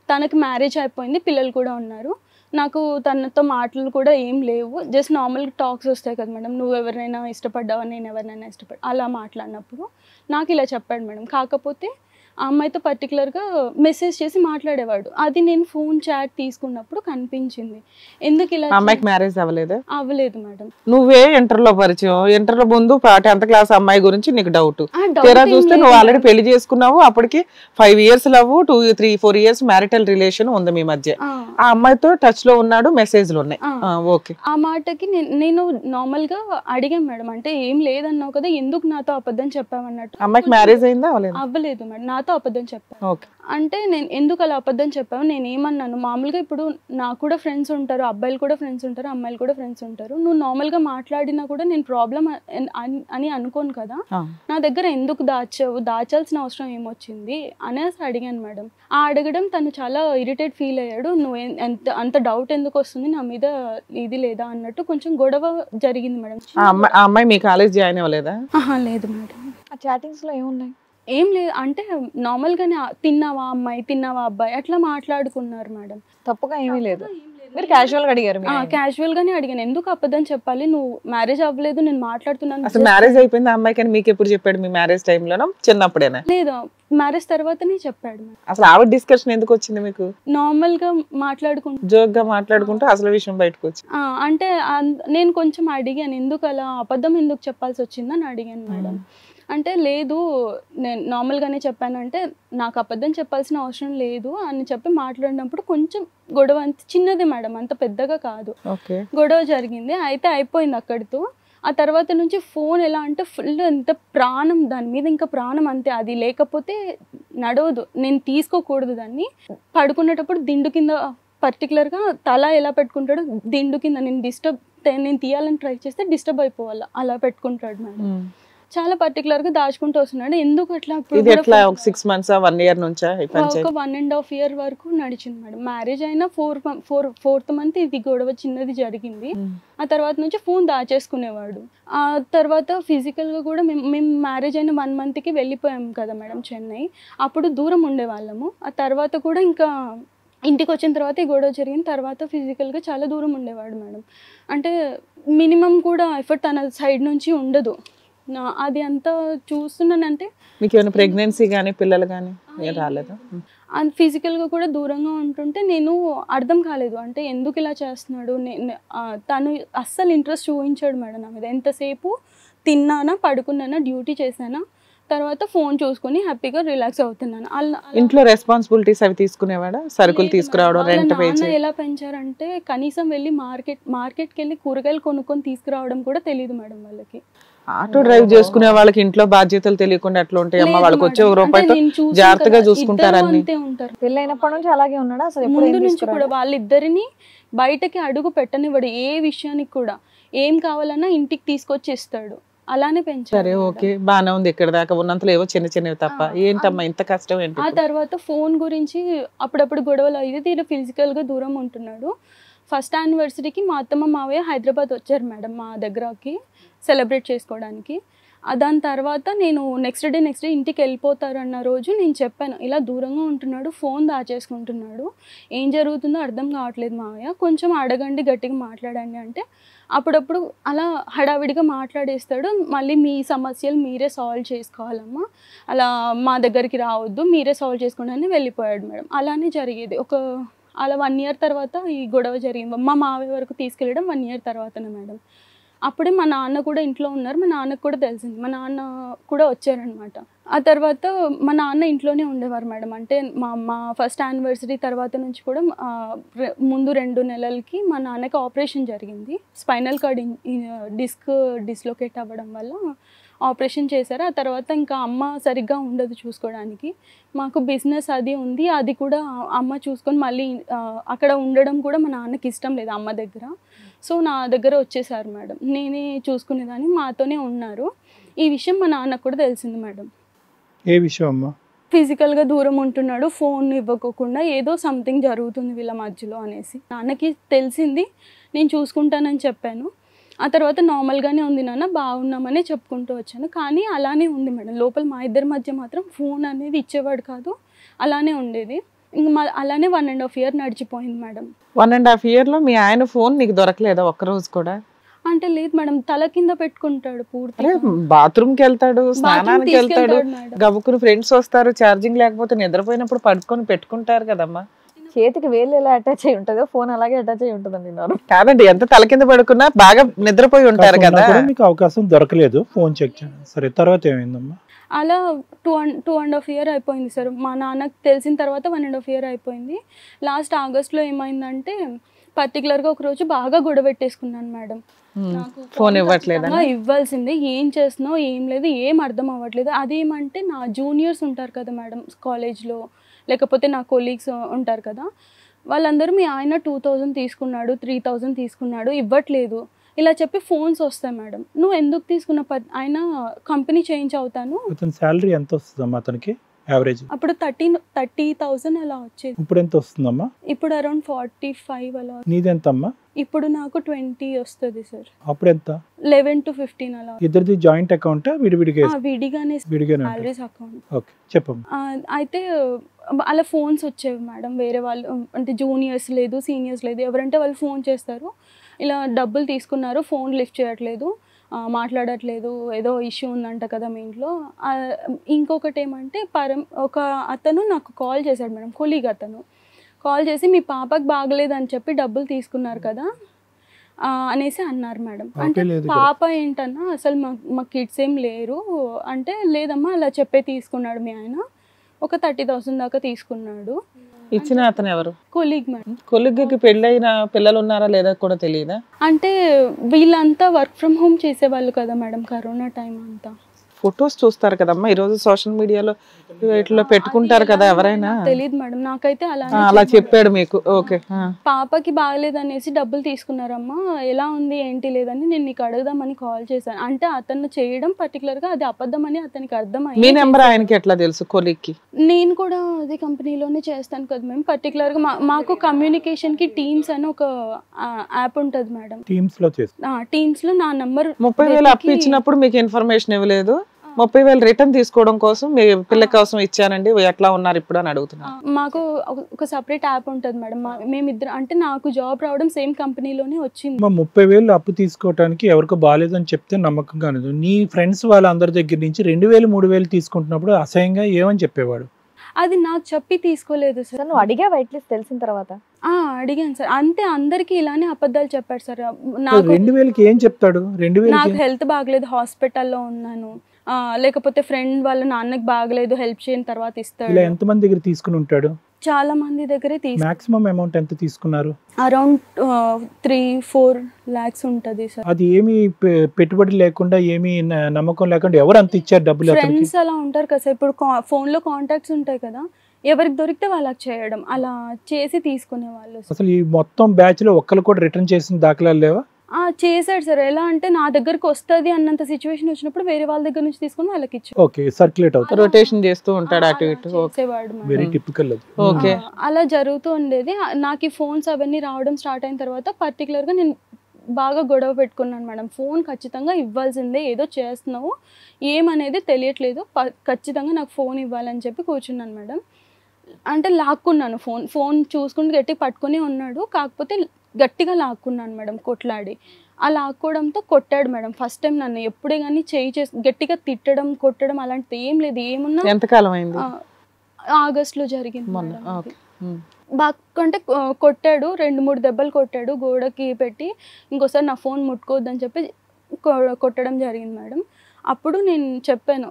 తనకి మ్యారేజ్ అయిపోయింది, పిల్లలు కూడా ఉన్నారు, నాకు తనతో మాటలు కూడా ఏం లేవు, జస్ట్ నార్మల్ టాక్స్ వస్తాయి కదా మేడం, నువ్వు ఎవరినైనా ఇష్టపడ్డావా, నేను ఎవరినైనా అలా మాట్లాడినప్పుడు నాకు ఇలా చెప్పాడు మేడం. కాకపోతే ఆ అమ్మాయితో పర్టికులర్గా మెసేజ్ చేసి మాట్లాడేవాడు. అది నేను ఫోన్ చాట్ తీసుకున్నప్పుడు కనిపించింది. ఎందుకు ఇలా? అమ్మాయికి మ్యారేజ్ అవ్వలేదు? అవ్వలేదు మేడం. నువ్వే ఇంటర్లో పరిచయం, ఇంటర్లో ముందు 10th క్లాస్ అమ్మాయి గురించి నీకు డౌట్, తీరా చూస్తే నువ్వు ఆల్రెడీ పెళ్లి చేసుకున్నావు, అప్పటికి 5 years love, 2-3-4 years marital relation ఉంది మీ మధ్య. ఆ అమ్మాయితో టచ్ లో ఉన్నాడు, మెసేజ్లు ఉన్నాయి. ఓకే. ఆ మాటకి నేను నార్మల్ గా అడిగాను మేడం, అంటే ఏం లేదన్నావు కదా, ఎందుకు నాతో అబద్ధం చెప్పావన్నట్టు. అమ్మాయికి మ్యారేజ్ అయిందా? అవ్వలేదు మేడం, నాతో అబద్ధం చెప్పాను. ఓకే. అంటే నేను ఎందుకు అలా అబద్ధం చెప్పావు, నేను ఏమన్నాను, మామూలుగా ఇప్పుడు నాకు కూడా ఫ్రెండ్స్ ఉంటారు, అబ్బాయిలు కూడా ఫ్రెండ్స్ ఉంటారు, అమ్మాయిలు కూడా ఫ్రెండ్స్ ఉంటారు, నువ్వు నార్మల్గా మాట్లాడినా కూడా నేను ప్రాబ్లం అని అనుకోను కదా, నా దగ్గర ఎందుకు దాచాల్సిన అవసరం ఏమొచ్చింది అనేసి అడిగాను మేడం. ఆ అడగడం తను చాలా ఇరిటేట్ ఫీల్ అయ్యాడు. నువ్వు అంత డౌట్ ఎందుకు వస్తుంది నా మీద, ఇది లేదా అన్నట్టు కొంచెం గొడవ జరిగింది మేడం. ఆ అమ్మాయి మీ కాలేజ్ జాయిన్ అవ్వలేదా? లేదు మేడం. ఆ చాటింగ్స్ లో ఏమున్నాయి? ఏం లేదు, అంటే నార్మల్గానే తిన్నావా అమ్మాయి, తిన్నావా అబ్బాయి, అట్లా మాట్లాడుకున్నారు మేడం. తప్పుగా ఏమీ లేదు, మీరు క్యాజువల్ గా అడిగారు? క్యాజువల్ గానే అడిగాను, ఎందుకు అబద్ధం చెప్పాలి, నువ్వు మ్యారేజ్ అవ్వలేదు, నేను మాట్లాడుతున్నాను. అసలు మ్యారేజ్ అయిపోయింది ఆ అమ్మాయికి అని మీకు ఎప్పుడు చెప్పాడు? మీ మ్యారేజ్ టైంలోనా, చిన్నప్పుడేనా? లేదు, మ్యారేజ్ తర్వాతనే చెప్పాడు. అసలు ఆవిడ డిస్కషన్ ఎందుకు వచ్చింది మీకు? నార్మల్ గా మాట్లాడుకుంటూ, జోక్ గా మాట్లాడుకుంటూ అసలు విషయం బయటకు వచ్చి, అంటే నేను కొంచెం అడిగాను, ఎందుకు అలా అబద్ధం ఎందుకు చెప్పాల్సి వచ్చిందని అడిగాను మేడం. అంటే లేదు, నేను నార్మల్గానే చెప్పాను, అంటే నాకు అబద్ధం చెప్పాల్సిన అవసరం లేదు అని చెప్పి మాట్లాడినప్పుడు కొంచెం గొడవ, అంత చిన్నది మేడం, అంత పెద్దగా కాదు, గొడవ జరిగింది. అయితే అయిపోయింది అక్కడితో. ఆ తర్వాత నుంచి ఫోన్ ఎలా అంటే ఫుల్ ఎంత ప్రాణం, దాని మీద ఇంకా ప్రాణం అంతే, అది లేకపోతే నడవదు, నేను తీసుకోకూడదు దాన్ని. పడుకునేటప్పుడు దిండు కింద, పర్టికులర్గా తల ఎలా పెట్టుకుంటాడో దిండు కింద, నేను తీయాలని ట్రై చేస్తే డిస్టర్బ్ అయిపోవాలి, అలా పెట్టుకుంటాడు మేడం. చాలా పర్టికులర్గా దాచుకుంటూ వస్తున్నాడు. ఎందుకు అట్లా? ఇది ఎట్లా 6 months 1 year నుంచా? ఒక 1.5 year వరకు నడిచింది మేడం. మ్యారేజ్ అయిన 4th month ఇది గొడవ చిన్నది జరిగింది. ఆ తర్వాత నుంచి ఫోన్ దాచేసుకునేవాడు. ఆ తర్వాత ఫిజికల్గా కూడా మేము మ్యారేజ్ అయిన 1 monthకి వెళ్ళిపోయాం కదా మేడం చెన్నై, అప్పుడు దూరం ఉండేవాళ్ళము. ఆ తర్వాత కూడా ఇంకా ఇంటికి వచ్చిన తర్వాత ఈ గొడవ జరిగిన తర్వాత ఫిజికల్గా చాలా దూరం ఉండేవాడు మేడం. అంటే మినిమం కూడా ఎఫర్ట్ తన సైడ్ నుంచి ఉండదు. అది అంతా చూస్తున్నానంటే, మీకు ఏమైనా ప్రెగ్నెన్సీ కానీ పిల్లలు కానీ రాలేదా? అది ఫిజికల్గా కూడా దూరంగా ఉంటుంటే నేను అర్థం కాలేదు, అంటే ఎందుకు ఇలా చేస్తున్నాడు. తను అస్సలు ఇంట్రెస్ట్ చూపించాడు మేడం నా మీద. ఎంతసేపు తిన్నానా, పడుకున్నానా, డ్యూటీ చేశానా, తర్వాత ఫోన్ చూసుకుని హ్యాపీగా రిలాక్స్ అవుతున్నాను. ఇంట్లో రెస్పాన్సిబిలిటీస్ అవి తీసుకునేవాడా? సరుకులు తీసుకురావడం, రెంట్ పే చేయడం. ఎలా పెంచారంటే కనీసం వెళ్ళి మార్కెట్కి వెళ్ళి కూరగాయలు కొనుక్కొని తీసుకురావడం కూడా తెలియదు మేడం వాళ్ళకి. ఆటో డ్రైవ్ చేసుకునే వాళ్ళకి ఇంట్లో బాధ్యతలు తెలియకుండా ఎట్లా ఉంటాయి అమ్మా? వాళ్ళకి వచ్చే రూపాయితో జాగ్రత్తగా చూసుకుంటారని. పెళ్ళైనప్పటి నుంచి అలాగే ఉన్నాడా? అసలు ముందు నుంచి కూడా వాళ్ళిద్దరిని బయటకి అడుగు పెట్టనివ్వడు. ఏ విషయానికి కూడా ఏం కావాలన్నా ఇంటికి తీసుకొచ్చి ఇస్తాడు. అలానే పెంచారు. సరే, ఓకే, బాగానే ఉంది. ఇక్కడ దాకా ఉన్నంతలో ఏవో చిన్న చిన్నవి తప్ప ఏంటమ్మా ఇంత కష్టం ఏంటి? ఆ తర్వాత ఫోన్ గురించి అప్పుడప్పుడు గొడవలు అయితే తీరు ఫిజికల్గా దూరం ఉంటున్నాడు. ఫస్ట్ యానివర్సరీకి మా అత్తమ్మ మావయ్య హైదరాబాద్ వచ్చారు మేడం మా దగ్గరకి సెలబ్రేట్ చేసుకోవడానికి. దాని తర్వాత నేను నెక్స్ట్ డే ఇంటికి వెళ్ళిపోతారన్న రోజు నేను చెప్పాను, ఇలా దూరంగా ఉంటున్నాడు, ఫోన్ దాచేసుకుంటున్నాడు, ఏం జరుగుతుందో అర్థం కావట్లేదు మావయ్య, కొంచెం అడగండి, గట్టిగా మాట్లాడండి అంటే అప్పుడప్పుడు అలా హడావిడిగా మాట్లాడేస్తాడు. మళ్ళీ మీ సమస్యలు మీరే సాల్వ్ చేసుకోవాలమ్మా, అలా మా దగ్గరికి రావద్దు, మీరే సాల్వ్ చేసుకోండి అని వెళ్ళిపోయాడు మేడం. అలానే జరిగేది. అలా 1 year తర్వాత ఈ గొడవ జరిగింది. మా మావయ్య వరకు తీసుకెళ్ళడం 1 year తర్వాతనే మేడం. అప్పుడే మా నాన్న కూడా ఇంట్లో ఉన్నారు. మా నాన్నకు కూడా తెలిసింది. మా నాన్న కూడా వచ్చారనమాట. ఆ తర్వాత మా నాన్న ఇంట్లోనే ఉండేవారు మేడం. అంటే మా ఫస్ట్ యానివర్సరీ తర్వాత నుంచి కూడా ముందు 2 నెలలకి మా నాన్నకి ఆపరేషన్ జరిగింది. స్పైనల్ కార్డ్ డిస్క్ డిస్లొకేట్ అవ్వడం వల్ల ఆపరేషన్ చేశారు. ఆ తర్వాత ఇంకా అమ్మ సరిగ్గా ఉండదు చూసుకోవడానికి. మాకు బిజినెస్ అది ఉంది. అది కూడా అమ్మ చూసుకొని మళ్ళీ అక్కడ ఉండడం కూడా మా నాన్నకి ఇష్టం లేదు అమ్మ దగ్గర. సో నా దగ్గర వచ్చేసారు మేడం. నేనే చూసుకునేదాన్ని, మాతోనే ఉన్నారు. ఈ విషయం మా నాన్నకు కూడా తెలిసింది మేడం. ఏ విషయం అమ్మా? ఫిజికల్గా దూరం ఉంటున్నాడు, ఫోన్ ఇవ్వకోకుండా ఏదో సంథింగ్ జరుగుతుంది వీళ్ళ మధ్యలో అనేసి నాన్నకి తెలిసింది. నేను చూసుకుంటానని చెప్పాను. ఆ తర్వాత నార్మల్గానే ఉంది నాన్న, బాగున్నామని చెప్పుకుంటూ వచ్చాను. కానీ అలానే ఉంది మేడం. లోపల మా ఇద్దరి మధ్య మాత్రం ఫోన్ అనేది ఇచ్చేవాడు కాదు, అలానే ఉండేది. ఇంక అలానే 1.5 year నడిచిపోయింది మేడం. 1.5 yearలో మీ ఆయన ఫోన్ నీకు దొరకలేదా ఒక్కరోజు కూడా? అంటే లేదు మేడం, తల కింద పెట్టుకుంటాడు పూర్తిగా. బాత్రూమ్కి వెళ్తాడు, స్నానానికి వెళ్తాడు, మేడం. గబుక్కుని ఫ్రెండ్స్ వస్తారు, ఛార్జింగ్ లేకపోతే నిద్రపోయినప్పుడు పడుకొని పెట్టుకుంటారు కదమ్మా. చేతికి వేలు ఎలా అటాచ్ అయి ఉంటుందో ఫోన్ అలాగే అటాచ్ అయి ఉంటుందండి. కాదండి, ఎంత తల కింద పడుకున్నా బాగా నిద్రపోయి ఉంటారు కదా. మీకు అవకాశం దొరకలేదు ఫోన్ చెక్ చేయడం. సరే, తర్వాత ఏమైందమ్మా? అలా 2.5 year అయిపోయింది సార్. మా నాన్నకు తెలిసిన తర్వాత 1.5 year అయిపోయింది. లాస్ట్ ఆగస్ట్లో ఏమైందంటే పర్టికులర్గా ఒకరోజు బాగా గొడవ పెట్టేసుకున్నాను మేడం. నాకు ఫోన్ ఇవ్వట్లేదా? ఇవ్వాల్సిందే, ఏం చేస్తున్నావు ఏం లేదు, ఏం అర్థం అవ్వట్లేదు. అదేమంటే నా జూనియర్స్ ఉంటారు కదా మేడం కాలేజ్లో, లేకపోతే నా కొలీగ్స్ ఉంటారు కదా, వాళ్ళందరూ మీ ఆయన 2000 తీసుకున్నాడు, 3000 తీసుకున్నాడు, ఇవ్వట్లేదు ఇలా చెప్పి ఫోన్స్ వస్తాయి మేడం. నువ్వు ఎందుకు తీసుకున్న ఆయన కంపెనీ చేంజ్ అవుతాను. అతని శాలరీ ఎంత వస్తుందమ్మా అతనికి యావరేజ్? అప్పుడు 30,000 అలా వచ్చేది. ఇప్పుడు ఎంత వస్తుందమ్మా? ఇప్పుడు అరౌండ్ 45 అలా. నీదెంతమ్మా? ఇప్పుడు నాకు 20 వస్తుంది సార్. అప్పుడు ఎంత? 11 to 15 అలా. ఇద్దరిది జాయింట్ అకౌంటా విడివిడిగా? విడిగానే సాలరీస్ అకౌంట్. ఓకే, చెప్పమ్మా. అయితే అలా ఫోన్స్ వచ్చేవి మేడం. వేరే వాళ్ళు అంటే జూనియర్స్ లేదు, సీనియర్స్ లేదు, ఎవరంటే వాళ్ళు ఫోన్ చేస్తారు, ఇలా డబ్బులు తీసుకున్నారు, ఫోన్ లిఫ్ట్ చేయట్లేదు, మాట్లాడట్లేదు, ఏదో ఇష్యూ ఉందంట కదా మీ ఇంట్లో. ఇంకొకటి ఏమంటే ఒక అతను నాకు కాల్ చేశాడు మేడం, కొలీగ్ అతను కాల్ చేసి మీ పాపకి బాగలేదని చెప్పి డబ్బులు తీసుకున్నారు కదా అనేసి అన్నారు మేడం. అంటే పాప ఏంటన్నా అసలు మా కిడ్స్ ఏం లేరు అంటే, లేదమ్మా అలా చెప్పే తీసుకున్నాడు మీ ఆయన, ఒక 30,000 దాకా తీసుకున్నాడు. ఇచ్చిన అతను ఎవరు? Colleague madam. కొలీగ్కి పెళ్ళైన పిల్లలు ఉన్నారా లేదా కూడా తెలియదా? అంటే వీళ్ళంతా వర్క్ ఫ్రమ్ హోమ్ చేసేవాళ్ళు కదా మేడం, కరోనా టైం అంతా. ఫొటోస్ చూస్తారు కదమ్మా, ఈరోజు సోషల్ మీడియాలో వీటిలో పెట్టుకుంటారు కదా ఎవరైనా. తెలియదు మేడం, నాకైతే అలా చెప్పాడు మీకు. ఓకే, పాపకి బాగలేదనేసి డబ్బులు తీసుకున్నారమ్మా, ఎలా ఉంది ఏంటి లేదని నేను నీకు అడుగుదామని కాల్ చేశాను. అంటే అతను చేయడం పర్టికులర్ గా అది అబద్ధం అని అతనికి అర్థమైంది. మీ నెంబర్ ఆయనకి ఎట్లా తెలుసు కొలీగ్కి? నేను కూడా అదే కంపెనీలోనే చేస్తాను కదా మేము. పర్టికులర్ గా మాకు కమ్యూనికేషన్ కి టీమ్స్ అని ఒక యాప్ ఉంటుంది మేడం. టీమ్స్ లో నా నంబర్ 30,000 అప్పు ఇచ్చినప్పుడు మీకు ఇన్ఫర్మేషన్ ఇవ్వలేదు. 30,000 రిటర్న్ తీసుకోవడం కోసం మీ పిల్ల కోసం ఇచ్చానండి, ఎట్లా ఉన్నారు ఇప్పుడు అని అడుగుతున్నా. మాకు ఒక సెపరేట్ యాప్ ఉంటుంది మేడం. మేమిద్దరు అంటే నాకు జాబ్ రావడం సేమ్ కంపెనీలోనే వచ్చింది. 30,000 అప్పు తీసుకోవడానికి ఎవరికో బాగాలేదని చెప్తే నమ్మకం కాదు. నీ ఫ్రెండ్స్ వాళ్ళందరి దగ్గర నుంచి 2,000 3,000 తీసుకుంటున్నప్పుడు అసహ్యంగా ఏమని చెప్పేవాడు? అది నాకు చెప్పి తీసుకోలేదు సార్. నువ్వు అడిగా అట్లీస్ట్ తెలిసిన తర్వాత? అడిగాను సార్, అంతే. అందరికి ఇలానే అబద్ధాలు చెప్పాడు సార్. నాకు 2,000కి ఏం చెప్తాడు? 2,000 నాకు హెల్త్ బాగలేదు, హాస్పిటల్లో ఉన్నాను, లేకపోతే ఫ్రెండ్ వాళ్ళ నాన్నకి బాగలేదు, హెల్ప్ చేయని తర్వాత ఇస్తాడు. ఇలా ఎంత మంది దగ్గర తీసుకుని ఉంటాడు? చాలా మంది దగ్గరే మాక్సిమం అమౌంట్ ఎంత తీసుకున్నారు? అరౌండ్ 3-4 lakhs ఉంటది సార్. అది ఏమి పెట్టుబడి లేకుండా, ఏమి నమ్మకం లేకుండా ఎవరు అంత ఇచ్చారు డబ్బులు? ఫ్రెండ్స్ అలా ఉంటారు కదా సార్, ఇప్పుడు ఫోన్ లో కాంటాక్ట్స్ ఉంటాయి కదా, ఎవరికి దొరికితే వాళ్ళకి చేయడం, అలా చేసి తీసుకునే వాళ్ళు. అసలు ఈ మొత్తం బ్యాచ్ లో ఒక్కరు కూడా రిటర్న్ చేసిన దాఖలాలు లేవా? చేశాడు సార్. ఎలా అంటే నా దగ్గరకు వస్తుంది అన్నంత సిచ్యువేషన్ వచ్చినప్పుడు వేరే వాళ్ళ దగ్గర నుంచి తీసుకుని వాళ్ళకి ఇచ్చాడు. ఓకే, సర్క్యులేట్ అవుతుంది, రొటేషన్ చేస్తూ ఉంటాడు అటు ఇటు. Very typical. ఓకే, అలా జరుగుతూ ఉండేది. నాకు ఈ ఫోన్స్ అవన్నీ రావడం స్టార్ట్ అయిన తర్వాత పర్టికులర్ గా నేను బాగా గొడవ పెట్టుకున్నాను మేడం. ఫోన్ ఖచ్చితంగా ఇవ్వాల్సిందే, ఏదో చేస్తున్నావు ఏమనేది తెలియట్లేదు, ఖచ్చితంగా నాకు ఫోన్ ఇవ్వాలని చెప్పి కూర్చున్నాను మేడం. అంటే లాక్కున్నాను ఫోన్ చూసుకుంటూ గట్టి పట్టుకుని ఉన్నాడు, కాకపోతే గట్టిగా లాక్కున్నాను మేడం, కొట్లాడి. ఆ లాక్కోవడంతో కొట్టాడు మేడం. ఫస్ట్ టైం నన్ను ఎప్పుడే కానీ గట్టిగా తిట్టడం కొట్టడం అలాంటిది ఏం లేదు. ఏమున్నా ఎంతకాలం అయింది? ఆగస్టులో జరిగింది బాగా. అంటే కొట్టాడు, 2-3 దెబ్బలు కొట్టాడు, గోడకి పెట్టి ఇంకోసారి నా ఫోన్ ముట్టుకోవద్దని చెప్పి కొట్టడం జరిగింది మేడం. అప్పుడు నేను చెప్పాను.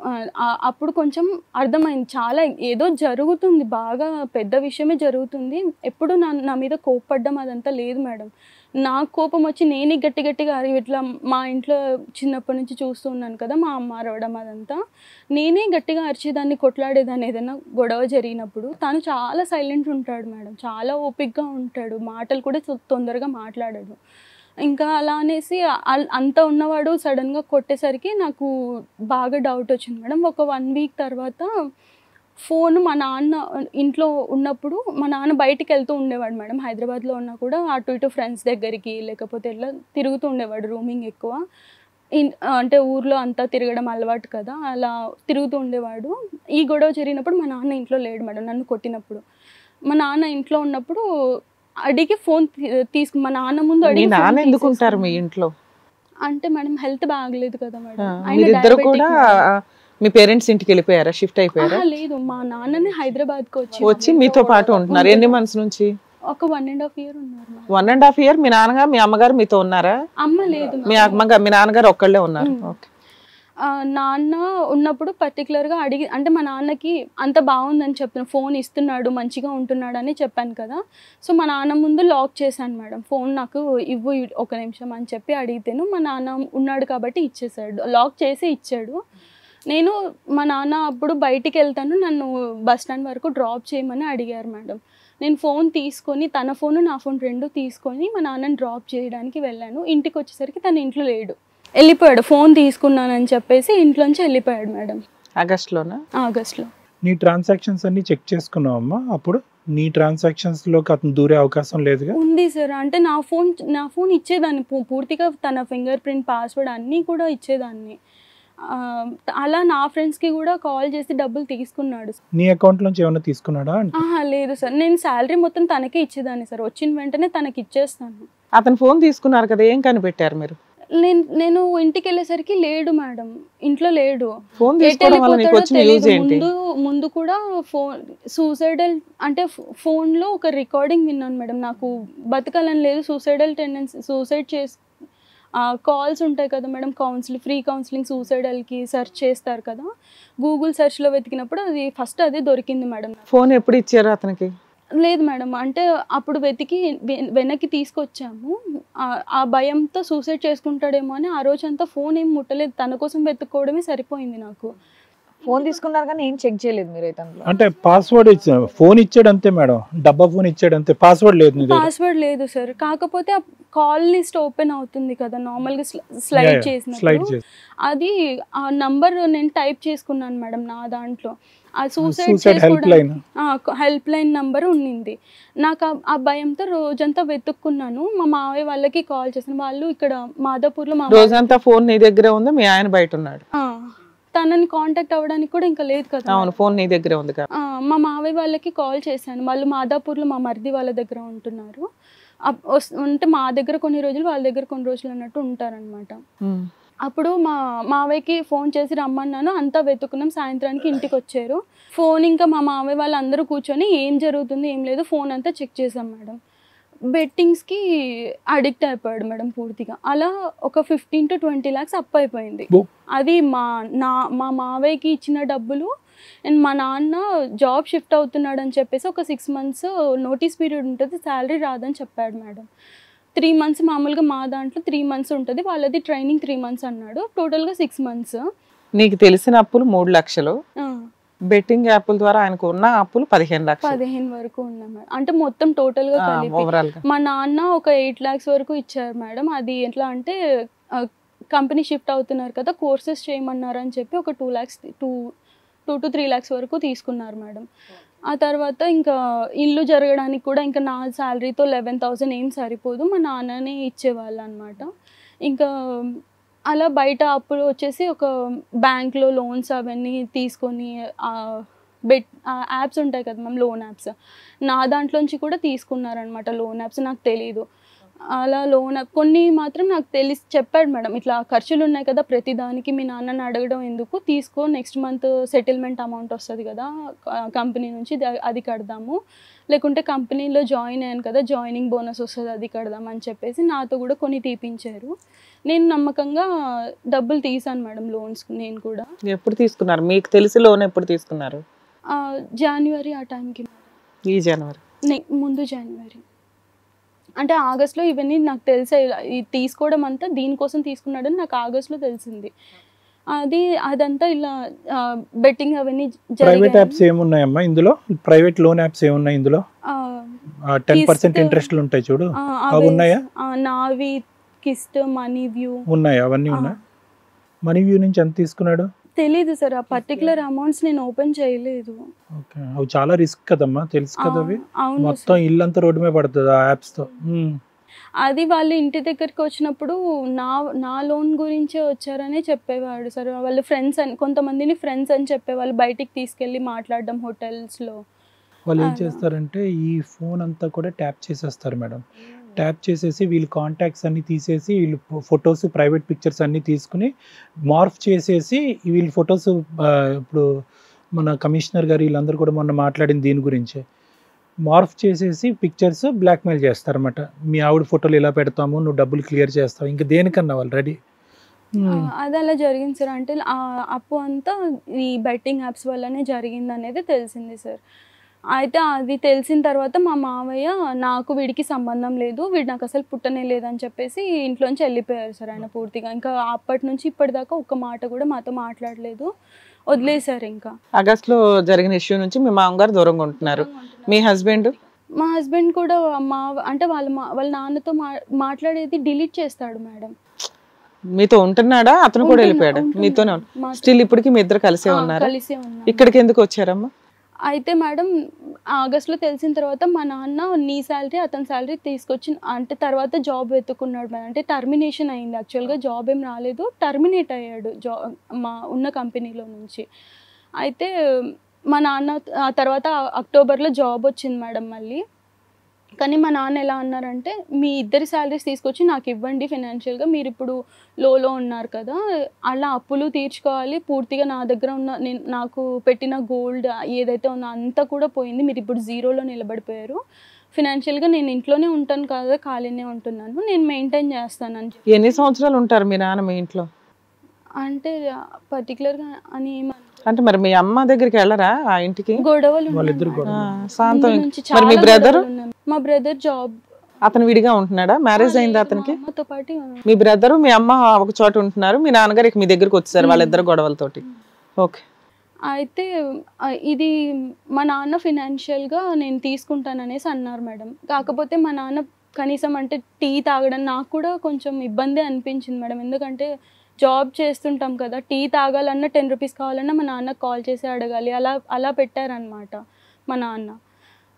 అప్పుడు కొంచెం అర్థమైంది, చాలా ఏదో జరుగుతుంది, బాగా పెద్ద విషయమే జరుగుతుంది. ఎప్పుడు నా మీద కోప్పడ్డం అదంతా లేదు మేడం. నాకు కోపం వచ్చి నేనే గట్టిగా ఇట్లా మా ఇంట్లో చిన్నప్పటి నుంచి చూస్తూ ఉన్నాను కదా, మా అమ్మ అరవడం అదంతా, నేనే గట్టిగా అరిచేదాన్ని, కొట్లాడేదాన్ని ఏదైనా గొడవ జరిగినప్పుడు. తను చాలా సైలెంట్ ఉంటాడు మేడం, చాలా ఓపిక్గా ఉంటాడు, మాటలు కూడా తొందరగా మాట్లాడాడు. ఇంకా అలా అనేసి అంత ఉన్నవాడు సడన్గా కొట్టేసరికి నాకు బాగా డౌట్ వచ్చింది మేడం. ఒక 1 వీక్ తర్వాత ఫోన్ మా నాన్న ఇంట్లో ఉన్నప్పుడు, మా నాన్న బయటికి వెళ్తూ ఉండేవాడు మేడం. హైదరాబాద్లో ఉన్నా కూడా అటు ఇటు ఫ్రెండ్స్ దగ్గరికి లేకపోతే ఇలా తిరుగుతూ ఉండేవాడు, రూమింగ్ ఎక్కువ. అంటే ఊర్లో అంతా తిరగడం అలవాటు కదా, అలా తిరుగుతూ ఉండేవాడు. ఈ గొడవ జరిగినప్పుడు మా నాన్న ఇంట్లో లేడు మేడం, నన్ను కొట్టినప్పుడు. మా నాన్న ఇంట్లో ఉన్నప్పుడు అడిగి ఫోన్ తీసుకు మా నాన్న ముందు అడిగి, నాన్న ఎందుకుంటారు మీ ఇంట్లో అంటే మేడం హెల్త్ బాగలేదు కదా మేడం. మీరిద్దరు కూడా మీ పేరెంట్స్ ఇంటికి వెళ్ళిపోయారా, షిఫ్ట్ అయిపోయారా? లేదు, మా నాన్నని హైదరాబాద్ కి వచ్చి మీతో పాటు ఉంటున్నారు. ఎన్ని మంత్స్ నుంచి? ఒక 1.5 year ఉన్నారు. 1.5 year మీ నాన్నగారు మీ అమ్మగారు మీతో ఉన్నారా? అమ్మ లేదు, మీ నాన్నగారు ఒక్కళ్ళే ఉన్నారు. ఓకే. నాన్న ఉన్నప్పుడు పర్టికులర్గా అడిగి, అంటే మా నాన్నకి అంత బాగుందని చెప్పిన, ఫోన్ ఇస్తున్నాడు మంచిగా ఉంటున్నాడు అని చెప్పాను కదా. సో మా నాన్న ముందు లాక్ చేశాను మేడం, ఫోన్ నాకు ఇవ్వు 1 నిమిషం అని చెప్పి అడిగితేను మా నాన్న ఉన్నాడు కాబట్టి ఇచ్చేసాడు, లాక్ చేసి ఇచ్చాడు. నేను మా నాన్న అప్పుడు బయటికి వెళ్తాను, నన్ను బస్ స్టాండ్ వరకు డ్రాప్ చేయమని అడిగారు మేడం. నేను ఫోన్ తీసుకొని, తన ఫోను నా ఫోన్ 2 తీసుకొని మా నాన్నని డ్రాప్ చేయడానికి వెళ్ళాను. ఇంటికి వచ్చేసరికి తను ఇంట్లో లేడు, వెళ్ళిపోయాడు. ఫోన్ తీసుకున్నానని చెప్పేసి ఇంట్లోంచి వెళ్ళిపోయాడు మేడం. ఆగస్ట్లో. నీ ట్రాన్సాక్షన్స్ అన్ని చెక్ చేసుకున్నావమ్మా? అప్పుడు నీ ట్రాన్సాక్షన్స్ లోకి అతను దూరే అవకాశం లేదుగా? ఉంది సార్, అంటే నా ఫోన్ ఇచ్చేదాన్ని పూర్తిగా, తన ఫింగర్ ప్రింట్, పాస్వర్డ్ అన్నీ కూడా ఇచ్చేదాన్ని. అలా నా ఫ్రెండ్స్కి కూడా కాల్ చేసి డబ్బులు తీసుకున్నాడు. నీ అకౌంట్ నుంచి ఏమైనా తీసుకున్నాడా? లేదు సార్, నేను శాలరీ మొత్తం తనకే ఇచ్చేదాన్ని సార్, వచ్చిన వెంటనే తనకి ఇచ్చేస్తాను. అతను ఫోన్ తీసుకున్నారు కదా, ఏం కనిపెట్టారు మీరు? నేను ఇంటికి వెళ్ళేసరికి లేడు మేడం, ఇంట్లో లేడు. ఫోన్ తీసుకోవడం వల్ల నీకు వచ్చిన యూజ్ ఏంటి? ముందు కూడా సూసైడల్, అంటే ఫోన్లో ఒక రికార్డింగ్ విన్నాను మేడం, నాకు బతకాలని లేదు, సూసైడల్ టెండెన్సీ, సూసైడ్ చేసి కాల్స్ ఉంటాయి కదా మేడం, ఫ్రీ కౌన్సిలింగ్ సూసైడల్కి సెర్చ్ చేస్తారు కదా, గూగుల్ సెర్చ్లో వెతికినప్పుడు అది ఫస్ట్ అదే దొరికింది మేడం. ఫోన్ ఎప్పుడు ఇచ్చారు అతనికి? లేదు మేడం, అంటే అప్పుడు వెతికి వెనక్కి తీసుకొచ్చాము. ఆ భయంతో సూసైడ్ చేసుకుంటాడేమో అని ఆ రోజంతా ఫోన్ ఏం ముట్టలేదు, తన కోసం వెతుక్కోవడమే సరిపోయింది నాకు. ఫోన్ తీసుకున్నారు కానీ ఏం చెక్ చేయలేదు మీరు అయితే? అంటే పాస్వర్డ్ ఇచ్చాడు, ఫోన్ ఇచ్చాడు అంతే మేడం, డబ్బా ఫోన్ ఇచ్చాడు అంతే, పాస్వర్డ్ లేదు. పాస్వర్డ్ లేదు సార్, కాకపోతే ఆ కాల్ లిస్ట్ ఓపెన్ అవుతుంది కదా నార్మల్గా స్లైడ్ చేసినప్పుడు, అది ఆ నంబర్ నేను టైప్ చేసుకున్నాను మేడం నా దాంట్లో. ఆ సూసైడ్ హెల్ప్ లైన్ నంబర్ ఉండింది. నాకు ఆ భయంతో రోజంతా వెతుక్కున్నాను. మా మావయ్య వాళ్ళకి కాల్ చేశాను, వాళ్ళు ఇక్కడ మాదాపూర్లో. రోజంతా ఫోన్ నీ దగ్గర ఉంది, మీ ఆయన బయట ఉన్నాడు, తనని కాంటాక్ట్ అవ్వడానికి కూడా ఇంకా లేదు కదా. అవును, ఫోన్ నీ దగ్గర ఉంది. మా మావయ్య వాళ్ళకి కాల్ చేశాను, వాళ్ళు మాదాపూర్లో మా మరిది వాళ్ళ దగ్గర ఉంటున్నారు. అంటే మా దగ్గర కొన్ని రోజులు, వాళ్ళ దగ్గర కొన్ని రోజులు అన్నట్టు ఉంటారనమాట. అప్పుడు మా మావయ్యకి ఫోన్ చేసి రమ్మన్నాను, అంతా వెతుకున్నాం, సాయంత్రానికి ఇంటికి వచ్చారు. ఫోన్ ఇంకా మా మావయ్య వాళ్ళు అందరూ కూర్చొని ఏం జరుగుతుంది ఏం లేదు ఫోన్ అంతా చెక్ చేసాం మేడం. బెట్టింగ్స్కి అడిక్ట్ అయిపోయాడు మేడం పూర్తిగా. అలా ఒక 15 to 20 lakhs అప్ అయిపోయింది. అది మా మావయ్యకి ఇచ్చిన డబ్బులు. అండ్ మా నాన్న జాబ్ షిఫ్ట్ అవుతున్నాడు అని చెప్పేసి ఒక 6 months నోటీస్ పీరియడ్ ఉంటుంది, శాలరీ రాదని చెప్పాడు మేడం. 3 months మామూలుగా మా దాంట్లో 3 months ఉంటుంది, వాళ్ళది ట్రైనింగ్ 3 months అన్నాడు, టోటల్గా 6 months. నీకు తెలిసిన అప్పులు 3 లక్షలు, బెట్టింగ్ యాప్ల ద్వారా ఆయనకు ఉన్న అప్పులు 15 లక్షలు. 15 వరకు ఉన్నాయి మేడం, అంటే మొత్తం టోటల్గా కలిపి. మా నాన్న ఒక 8 lakhs వరకు ఇచ్చారు మేడం. అది ఎట్లా అంటే కంపెనీ షిఫ్ట్ అవుతున్నారు కదా, కోర్సెస్ చేయమన్నారు అని చెప్పి ఒక 2 to 3 lakhs వరకు తీసుకున్నారు మేడం. ఆ తర్వాత ఇంకా ఇల్లు జరగడానికి కూడా ఇంకా నా శాలరీతో 11,000 ఏం సరిపోదు, మా నాన్ననే ఇచ్చేవాళ్ళు అనమాట. ఇంకా అలా బయట అప్పులు వచ్చేసి ఒక బ్యాంక్లో లోన్స్ అవన్నీ తీసుకొని, యాప్స్ ఉంటాయి కదా మ్యామ్, లోన్ యాప్స్, నా దాంట్లోంచి కూడా తీసుకున్నారనమాట లోన్ యాప్స్, నాకు తెలీదు. అలా లోన్ కొన్ని మాత్రం నాకు తెలిసి చెప్పాడు మేడం, ఇట్లా ఖర్చులు ఉన్నాయి కదా ప్రతి దానికి మీ నాన్నని అడగడం ఎందుకు, తీసుకో నెక్స్ట్ మంత్ సెటిల్మెంట్ అమౌంట్ వస్తుంది కదా కంపెనీ నుంచి, అది కడదాము, లేకుంటే కంపెనీలో జాయిన్ అయ్యాను కదా జాయినింగ్ బోనస్ వస్తుంది అది కడదాం అని చెప్పేసి నాతో కూడా కొన్ని తీపించారు. నేను నమ్మకంగా డబ్బులు తీసాను మేడం లోన్స్. నేను కూడా. ఎప్పుడు తీసుకున్నారు మీకు తెలిసి లోన్ ఎప్పుడు తీసుకున్నారు? జనవరి ఆ టైంకి. ఈ జనవరి ముందు జనవరి అంటే ఆగస్ట్లో ఇవన్నీ నాకు తెలిసే, తీసుకోవడం అంతా దీనికోసం తీసుకున్నాడని నాకు ఆగస్ట్లో తెలిసింది. అదంతా ఇలా బెట్టింగ్ అవన్నీ. ప్రైవేట్ యాప్స్ ఏమున్నాయమ్మా ఇందులో? ప్రైవేట్ లోన్ యాప్స్ ఏమున్నాయి ఇందులో? 10% ఇంట్రెస్ట్లు ఉంటాయి చూడు, అవి ఉన్నాయా? నావి, కిస్ట్, మనీ వ్యూ ఉన్నాయి, అవన్నీ ఉన్నాయి. మనీ వ్యూ నుంచి ఎంత తీసుకున్నాడు తెలీదు సార్, ఆ పర్టికులర్ అమౌంట్స్ నేను ఓపెన్ చేయలేదు. ఓకే, అవి చాలా రిస్క్ కదమ్మా, తెలుసు కదా అవి. మొత్తం ఇల్లంతా రోడ్డు మీద పడుతుంది ఆ యాప్స్ తో. అది వాళ్ళు ఇంటి దగ్గరికి వచ్చినప్పుడు నా లోన్ గురించే వచ్చారనే చెప్పేవాడు సార్. వాళ్ళు ఫ్రెండ్స్ అని, కొంతమందిని ఫ్రెండ్స్ అని చెప్పేవాళ్ళు, బయటికి తీసుకెళ్ళి మాట్లాడడం హోటల్స్లో. వాళ్ళు ఏం చేస్తారంటే ఈ ఫోన్ అంతా కూడా ట్యాప్ చేసేస్తారు మేడం. ట్యాప్ చేసేసి వీళ్ళు కాంటాక్ట్స్ అన్ని తీసేసి వీళ్ళు ఫొటోస్, ప్రైవేట్ పిక్చర్స్ అన్ని తీసుకుని మార్ఫ్ చేసేసి వీళ్ళు ఫొటోస్, ఇప్పుడు మన కమిషనర్ గారు వీళ్ళందరూ కూడా మొన్న మాట్లాడిన దీని గురించే, మార్ఫ్ చేసేసి పిక్చర్స్ బ్లాక్మెయిల్ చేస్తారన్నమాట. మీ ఆవిడ ఫోటోలు ఇలా పెడతాము, నువ్వు డబ్బులు క్లియర్ చేస్తావు, ఇంకా దేనికన్నా వాళ్ళు రెడీ. అది అలా జరిగింది సార్. అంటే అప్పు అంతా ఈ బెట్టింగ్ యాప్స్ వల్లనే జరిగింది అనేది తెలిసింది సార్. అయితే అది తెలిసిన తర్వాత మా మావయ్య నాకు వీడికి సంబంధం లేదు, వీడు నాకు అసలు పుట్టనే లేదని చెప్పేసి ఇంట్లోంచి వెళ్ళిపోయారు సార్ ఆయన పూర్తిగా. ఇంకా అప్పటి నుంచి ఇప్పటిదాకా ఒక్క మాట కూడా మాతో మాట్లాడలేదు, వదిలేశారు. ఇంకా ఆగస్ట్లో జరిగిన ఇష్యూ నుంచి మీ మామగారు దూరంగా ఉంటున్నారు. మీ హస్బెండ్? మా హస్బెండ్ కూడా అంటే వాళ్ళ నాన్నతో మాట్లాడేది డిలీట్ చేస్తాడు మేడం. మీతో ఉంటున్నాడా? అతను కూడా వెళ్ళిపోయాడు మీతోనే? స్టిల్ ఇప్పటికి మీ ఇద్దరు కలిసే ఉన్నారు? ఇక్కడికి ఎందుకు వచ్చారమ్మా? అయితే మేడం ఆగస్ట్లో తెలిసిన తర్వాత మా నాన్న నీ శాలరీ అతని శాలరీ తీసుకొచ్చి, అంటే తర్వాత జాబ్ వెతుకున్నాడు మేడం. అంటే టర్మినేషన్ అయింది యాక్చువల్గా, జాబ్ ఏం రాలేదు, టర్మినేట్ అయ్యాడు మా ఉన్న కంపెనీలో నుంచి. అయితే మా నాన్న ఆ తర్వాత అక్టోబర్లో జాబ్ వచ్చింది మేడం మళ్ళీ. కానీ మా నాన్న ఎలా అన్నారంటే, మీ ఇద్దరి శాలరీస్ తీసుకొచ్చి నాకు ఇవ్వండి ఫైనాన్షియల్గా, మీరు ఇప్పుడు లోలో ఉన్నారు కదా, అలా అప్పులు తీర్చుకోవాలి, పూర్తిగా నా దగ్గర ఉన్న నాకు పెట్టిన గోల్డ్ ఏదైతే ఉందో అంతా కూడా పోయింది, మీరు ఇప్పుడు జీరోలో నిలబడిపోయారు, ఫైనాన్షియల్గా నేను ఇంట్లోనే ఉంటాను కదా, ఖాళీనే ఉంటున్నాను, నేను మెయింటైన్ చేస్తానని చెప్పి. ఎన్ని సంవత్సరాలు ఉంటారు మీ నాన్న మీ ఇంట్లో? అంటే పర్టికులర్గా అని అంటే మరి మీ అమ్మ దగ్గరికి వెళ్ళరా ఆ ఇంటికి? గొడవలు. మీ బ్రదర్? మా బ్రదర్ జాబ్, అతను విడిగా ఉంటున్నాడా? మ్యారేజ్ అయింది అతనికి? అమ్మతో పాటు. మీ బ్రదరు మీ అమ్మ ఒక చోట ఉంటున్నారు, మీ నాన్నగారు మీ దగ్గరకు వచ్చారు వాళ్ళిద్దరు గొడవలతోటి. ఓకే. అయితే ఇది మా నాన్న ఫినాన్షియల్గా నేను తీసుకుంటాననేసి అన్నారు మేడం. కాకపోతే మా నాన్న కనీసం అంటే టీ తాగడం నాకు కూడా కొంచెం ఇబ్బంది అనిపించింది మేడం. ఎందుకంటే జాబ్ చేస్తుంటాం కదా, టీ తాగాలన్నా 10 రూపీస్ కావాలన్నా మా నాన్నకు కాల్ చేసి అడగాలి, అలా పెట్టారనమాట మా నాన్న.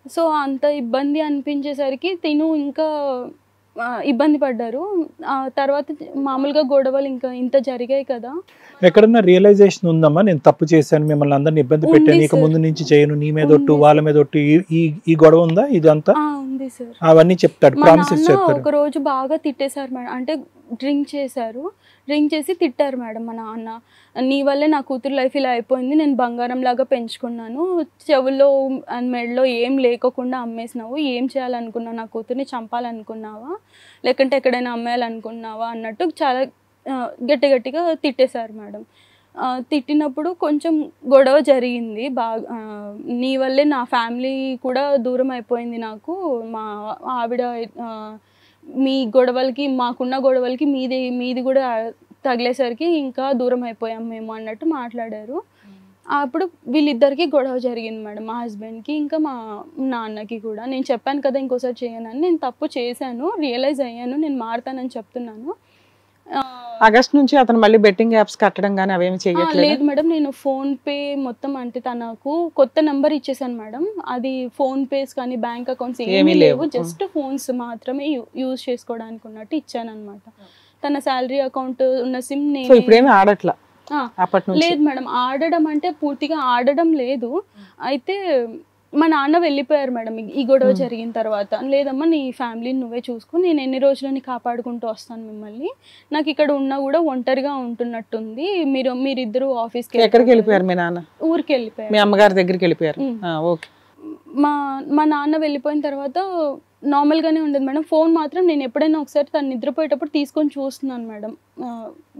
సో అంత ఇబ్బంది అనిపించేసరికి తిను ఇంకా ఇబ్బంది పడ్డారు. తర్వాత మామూలుగా గొడవలు ఇంకా ఇంత జరిగాయి కదా. ఎక్కడన్నా రియలైజేషన్ ఉందమ్మా, నేను తప్పు చేశాను, మిమ్మల్ని అందరిని ఇబ్బంది పెట్టాను, ఇక ముందు నుంచి చేయను, నీ మీద ఒట్టు వాళ్ళ మీద ఒట్టు, ఈ గొడవ ఉందా? ఇదంతా ఉంది సార్. అవన్నీ చెప్తాడు, ప్రామిసెస్ చెప్తాడు. ఒక రోజు బాగా తిట్టేశారు మేడం, అంటే డ్రింక్ చేసి తిట్టారు మేడం మా నాన్న. నీ వల్లే నా కూతురు లైఫ్ ఇలా అయిపోయింది, నేను బంగారం లాగా పెంచుకున్నాను, చెవుల్లో మెడలో ఏం లేకోకుండా అమ్మేసినావు, ఏం చేయాలనుకున్నావు, నా కూతుర్ని చంపాలనుకున్నావా లేకుంటే ఎక్కడైనా అమ్మేయాలనుకున్నావా అన్నట్టు చాలా గట్టిగా తిట్టేశారు మేడం. తిట్టినప్పుడు కొంచెం గొడవ జరిగింది బాగా. నీ వల్లే నా ఫ్యామిలీ కూడా దూరం అయిపోయింది నాకు, మా ఆవిడ మీ గొడవలకి మాకున్న గొడవలకి మీది కూడా తగిలేసరికి ఇంకా దూరం అయిపోయాం మేము అన్నట్టు మాట్లాడారు. అప్పుడు వీళ్ళిద్దరికి గొడవ జరిగింది మేడం, మా హస్బెండ్కి ఇంకా మా నాన్నకి కూడా. నేను చెప్పాను కదా ఇంకోసారి చేయనని, నేను తప్పు చేశాను, రియలైజ్ అయ్యాను, నేను మారుతానని చెప్తున్నాను. ఆగస్ట్ నుంచి అతను మళ్ళీ బెట్టింగ్ యాప్స్ కట్టడం కానీ అవేమి చేయట్లేదు? లేదు మేడం, నేను ఫోన్పే మొత్తం, అంటే తనకు కొత్త నెంబర్ ఇచ్చేసాను మేడం, అది ఫోన్పేస్ కానీ బ్యాంక్ అకౌంట్స్ ఏమీ లేవు, జస్ట్ ఫోన్స్ మాత్రమే యూజ్ చేసుకోవడానికి ఉన్నట్టు ఇచ్చాను అనమాట. తన శాలరీ అకౌంట్ ఉన్న సిమ్ ఇప్పుడేమీ ఆడట్లా? లేదు మేడం, ఆడడం అంటే పూర్తిగా ఆడడం లేదు. అయితే మా నాన్న వెళ్ళిపోయారు మేడం ఈ గొడవ జరిగిన తర్వాత. లేదమ్మా నీ ఫ్యామిలీని నువ్వే చూసుకో, నేను ఎన్ని రోజులని కాపాడుకుంటూ వస్తాను మిమ్మల్ని, నాకు ఇక్కడ ఉన్నా కూడా ఒంటరిగా ఉంటున్నట్టుంది, మీరిద్దరు ఆఫీస్కి. ఎక్కడికి వెళ్ళిపోయారు మీ నాన్న? ఊరికి వెళ్ళిపోయారు. మీ అమ్మగారి దగ్గరికి వెళ్ళిపోయారు. ఓకే. మా నాన్న వెళ్ళిపోయిన తర్వాత నార్మల్గానే ఉండదు మేడం. ఫోన్ మాత్రం నేను ఎప్పుడైనా ఒకసారి తను నిద్రపోయేటప్పుడు తీసుకొని చూస్తున్నాను మేడం,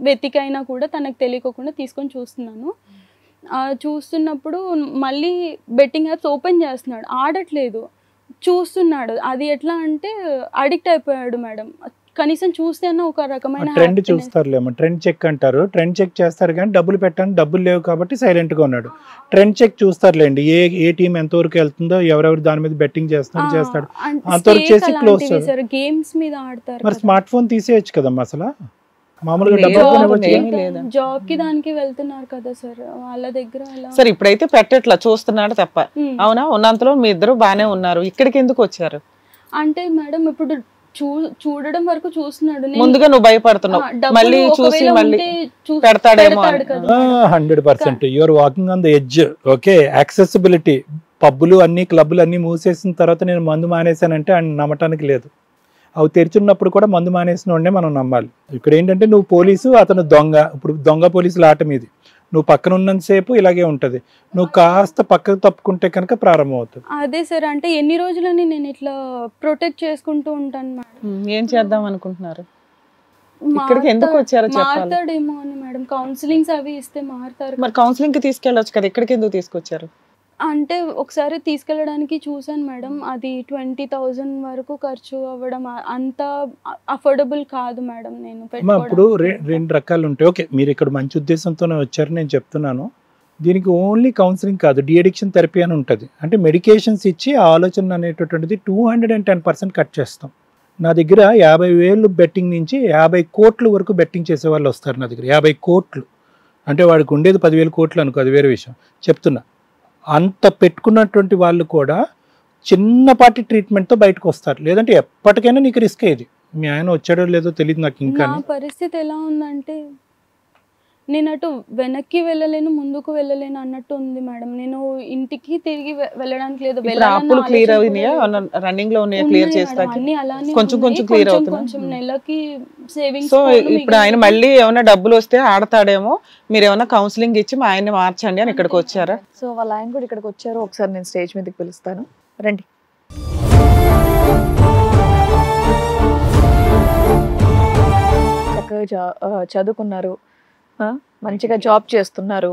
వెతికైనా కూడా తనకు తెలియకోకుండా తీసుకొని చూస్తున్నాను. చూస్తున్నప్పుడు మళ్ళీ బెట్టింగ్ యాప్స్ ఓపెన్ చేస్తున్నాడు, ఆడట్లేదు, చూస్తున్నాడు. అది ఎట్లా అంటే అడిక్ట్ అయిపోయాడు మేడం. కనీసం చూస్తే ఒక రకమైన ట్రెండ్ చూస్తారులేమో, ట్రెండ్ చెక్ అంటారు. ట్రెండ్ చెక్ చేస్తారు కానీ డబ్బులు పెట్టాను, డబ్బులు లేవు కాబట్టి సైలెంట్ గా ఉన్నాడు. ట్రెండ్ చెక్ చూస్తారులేండి, ఏ టీం ఎంతవరకు వెళ్తుందో, ఎవరెవరు దాని మీద బెట్టింగ్ చేస్తాడు అంతవరకు చేసి క్లోజ్ చేస్తారు. గేమ్స్ మీద ఆడతారు. మరి స్మార్ట్ ఫోన్ తీసేయచ్చు కదమ్మా, అసలు మామూలుగా జాబ్ కి దానికి వెళ్తున్నారు కదా సార్ వాళ్ళ దగ్గర. సార్ ఇప్పుడైతే పెట్టట్లా, చూస్తున్నాడు తప్ప. అవునా? ఉన్నంతలో మీ ఇద్దరు బానే ఉన్నారు, ఇక్కడికి ఎందుకు వచ్చారు అంటే మేడం ఇప్పుడు చూడడం వరకు చూస్తున్నాడు, ముందుగా నువ్వు భయపడుతున్నావు మళ్ళీ చూసి మళ్ళీ పెడతాడేమో. 100% you're walking on the edge. Okay, accessibility. పబ్బులు అన్ని క్లబ్లు అన్ని మూసేసిన తర్వాత నేను మందు మానేశానంటే ఆయన నమ్మటానికి లేదు. అవి తెరిచున్నప్పుడు కూడా మందు మానేసిన వాడినే మనం నమ్మాలి. ఇక్కడ ఏంటంటే నువ్వు పోలీసు, అతను దొంగ. ఇప్పుడు దొంగ పోలీసుల ఆట మీది. నువ్వు పక్కన ఉన్నంతసేపు ఇలాగే ఉంటది, నువ్వు కాస్త పక్కకు తప్పుకుంటే కనుక ప్రారంభం అవుతుంది. అదే సార్, అంటే ఎన్ని రోజులని నేను ఇట్లా ప్రొటెక్ట్ చేసుకుంటూ ఉంటాను మేడం. ఏం చేద్దాం అనుకుంటున్నారు? ఇక్కడికి ఎందుకు వచ్చారో చెప్పాలి. మాట్లాడేమో అని మేడం, కౌన్సిలింగ్స్ అవి ఇస్తే మారుతారు. మరి కౌన్సిలింగ్ కి తీసుకెళ్ళొచ్చు కదా, ఇక్కడికి ఎందుకు తీసుకొచ్చారు? అంటే ఒకసారి తీసుకెళ్ళడానికి చూసాను మేడం, అది 20,000 వరకు ఖర్చు అవ్వడం అంత అఫోర్డబుల్ కాదు మేడం. నేను ఇప్పుడు రెండు రకాలు ఉంటాయి. ఓకే, మీరు ఇక్కడ మంచి ఉద్దేశంతోనే వచ్చారు, నేను చెప్తున్నాను. దీనికి ఓన్లీ కౌన్సిలింగ్ కాదు, డిఅడిక్షన్ థెరపీ అని ఉంటుంది. అంటే మెడికేషన్స్ ఇచ్చి ఆలోచన అనేటటువంటిది 210% కట్ చేస్తాం. నా దగ్గర 50,000 బెట్టింగ్ నుంచి 50 కోట్ల వరకు బెట్టింగ్ చేసే వాళ్ళు వస్తారు నా దగ్గర. 50 కోట్లు అంటే వాడికి ఉండేది 10,000 కోట్లు అనుకో, అది వేరే విషయం చెప్తున్నా. అంత పెట్టుకున్నటువంటి వాళ్ళు కూడా చిన్నపాటి ట్రీట్మెంట్తో బయటకు వస్తారు. లేదంటే ఎప్పటికైనా నీకు రిస్క్ అయ్యేది. మీ ఆయన వచ్చాడో లేదో తెలియదు నాకు. ఇంకా నా పరిస్థితి ఎలా ఉందంటే నేను అటు వెనక్కి వెళ్ళలేను, ముందుకు వెళ్ళలేను అన్నట్టు ఉంది మేడం. నేను ఇంటికి తిరిగి వెళ్ళడానికి లేదు. అప్పులు క్లియర్ అవుతున్నాయా? రన్నింగ్ లో ఉన్నాయా? క్లియర్ చేస్తాకి కొంచెం కొంచెం క్లియర్ అవుతుంది. కొంచెం నెలకి సేవింగ్స్. సో ఇప్పుడు ఆయన మళ్ళీ ఏమైనా డబ్బులు వస్తే ఆడతాడేమో, మీరు ఏమైనా కౌన్సిలింగ్ ఇచ్చి మా ఆయన్ని మార్చండి అని ఇక్కడికి వచ్చారా? సో వాళ్ళ ఆయన కూడా ఇక్కడికి వచ్చారు. ఒకసారి నేను స్టేజ్ మీదకి పిలుస్తాను, రండి. చక్కగా చదువుకున్నారు, మంచిగా జాబ్ చేస్తున్నారు,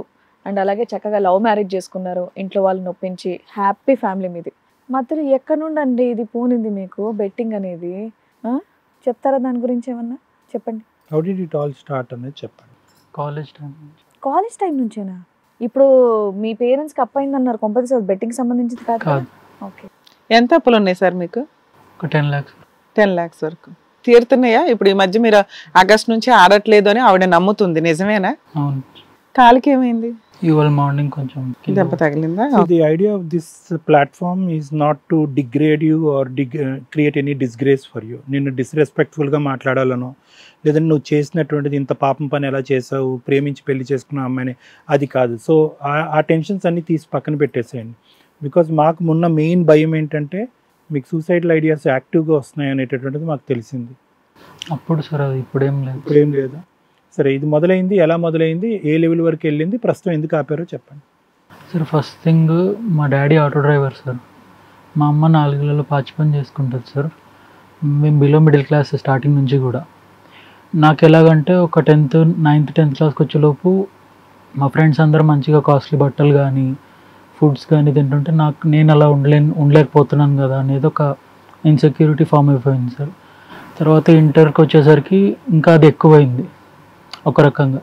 అండ్ అలాగే చక్కగా లవ్ మ్యారేజ్ చేసుకున్నారు, ఇంట్లో వాళ్ళని ఒప్పించి హ్యాపీ ఫ్యామిలీ మీది. మధ్యలో ఎక్కడ నుండి అండి ఇది పోనింది మీకు బెట్టింగ్ అనేది? చెప్తారా దాని గురించి ఏమన్నా? చెప్పండి. How did it all start అనేది చెప్పండి. కాలేజ్ టైం నుంచేనా? ఇప్పుడు మీ పేరెంట్స్కి అప్పయిందన్నారు, కంపల్సరీ బెట్టింగ్ సంబంధించింది కాదు. ఓకే. ఎంత అప్పులు ఉన్నాయి సార్ మీకు? 10 lakhs. 10 lakhs వరకు తీరుతున్నాయా? ఇప్పుడు ఈ మధ్య మీరు ఆగస్ట్ నుంచి ఆడట్లేదు అని ఆవిడ నమ్ముతుంది, నిజమేనా? అవును. కాలికి ఏమైంది? ఇవాళ మార్నింగ్ కొంచెం దెబ్బ తగిలిందా? The idea of this platform is not to degrade you or create any disgrace for you. నిన్ను డిస్రెస్పెక్ట్ఫుల్గా మాట్లాడాలనో, లేదంటే నువ్వు చేసినటువంటిది ఇంత పాపం పని ఎలా చేసావు, ప్రేమించి పెళ్లి చేసుకున్న అమ్మాయిని, అది కాదు. సో ఆ టెన్షన్స్ అన్ని తీసి పక్కన పెట్టేసేయండి. బికాజ్ మాకు మొన్న మెయిన్ భయం ఏంటంటే మీకు సూసైడల్ ఐడియాస్ యాక్టివ్గా వస్తున్నాయి అనేటటువంటిది మాకు తెలిసింది. అప్పుడు సార్ అది ఇప్పుడేం లేదా? సరే, ఇది మొదలైంది, ఎలా మొదలైంది, ఏ లెవెల్ వరకు వెళ్ళింది, ప్రస్తుతం ఎందుకు ఆపారో చెప్పండి సార్. ఫస్ట్ థింగ్, మా డాడీ ఆటో డ్రైవర్ సార్. మా అమ్మ 4 ఇళ్లలో పాచి పని చేసుకుంటుంది సార్. మేము బిలో మిడిల్ క్లాస్ స్టార్టింగ్ నుంచి కూడా. నాకు ఎలాగంటే ఒక 9th 10th క్లాస్కి వచ్చేలోపు మా ఫ్రెండ్స్ అందరూ మంచిగా కాస్ట్లీ బట్టలు కానీ ఫుడ్స్ కానీ తింటుంటే నేను అలా ఉండలేకపోతున్నాను కదా అనేది ఒక ఇన్సెక్యూరిటీ ఫామ్ అయిపోయింది సార్. తర్వాత ఇంటర్కి వచ్చేసరికి ఇంకా అది ఎక్కువైంది ఒక రకంగా.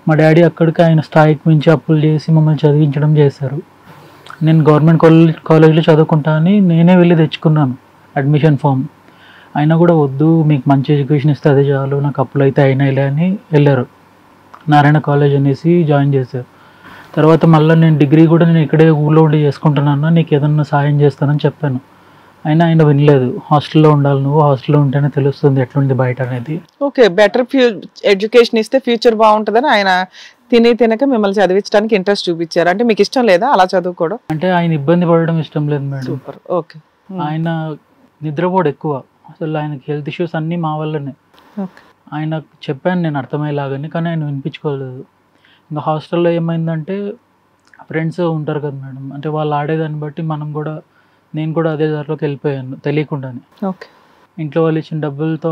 మా డాడీ అక్కడికి ఆయన స్థాయికి మించి అప్పులు చేసి మమ్మల్ని చదివించడం చేశారు. నేను గవర్నమెంట్ కాలేజ్లో చదువుకుంటా అని నేనే వెళ్ళి తెచ్చుకున్నాను అడ్మిషన్ ఫామ్. అయినా కూడా వద్దు, మీకు మంచి ఎడ్యుకేషన్ ఇస్తే అదే చాలు, నాకు అప్పులు అయితే అయినాయిలే అని వెళ్ళారు. నారాయణ కాలేజ్ అనేసి జాయిన్ చేశారు. తర్వాత మళ్ళీ నేను డిగ్రీ కూడా నేను ఇక్కడే ఊళ్ళో ఉండి చేసుకుంటున్నాను, నీకు ఏదన్నా సాయం చేస్తానని చెప్పాను. అయినా ఆయన వినలేదు. హాస్టల్లో ఉండాలి, నువ్వు హాస్టల్లో ఉంటేనే తెలుస్తుంది ఎట్లుంది బయట అనేది. ఓకే, బెటర్ ఎడ్యుకేషన్ ఇస్తే ఫ్యూచర్ బాగుంటుందని ఆయన తినక మిమ్మల్ని చదివించడానికి ఇంట్రెస్ట్ చూపించారు. అంటే మీకు ఇష్టం లేదా అలా చదువుకోవడం? అంటే ఆయన ఇబ్బంది పడడం ఇష్టం లేదు మేడం. సూపర్. ఓకే. ఆయన నిద్రపోడు ఎక్కువ, అసలు ఆయనకి హెల్త్ ఇష్యూస్ అన్నీ మా వల్లనే. ఆయన చెప్పాను నేను అర్థమయ్యేలాగానే, కానీ ఆయన వినిపించుకోలేదు. ఇంకా హాస్టల్లో ఏమైందంటే ఫ్రెండ్స్ ఉంటారు కదా మేడం, అంటే వాళ్ళు ఆడేదాన్ని బట్టి నేను కూడా అదే దారిలోకి వెళ్ళిపోయాను తెలియకుండానే. ఓకే. ఇంట్లో వాళ్ళు ఇచ్చిన డబ్బులతో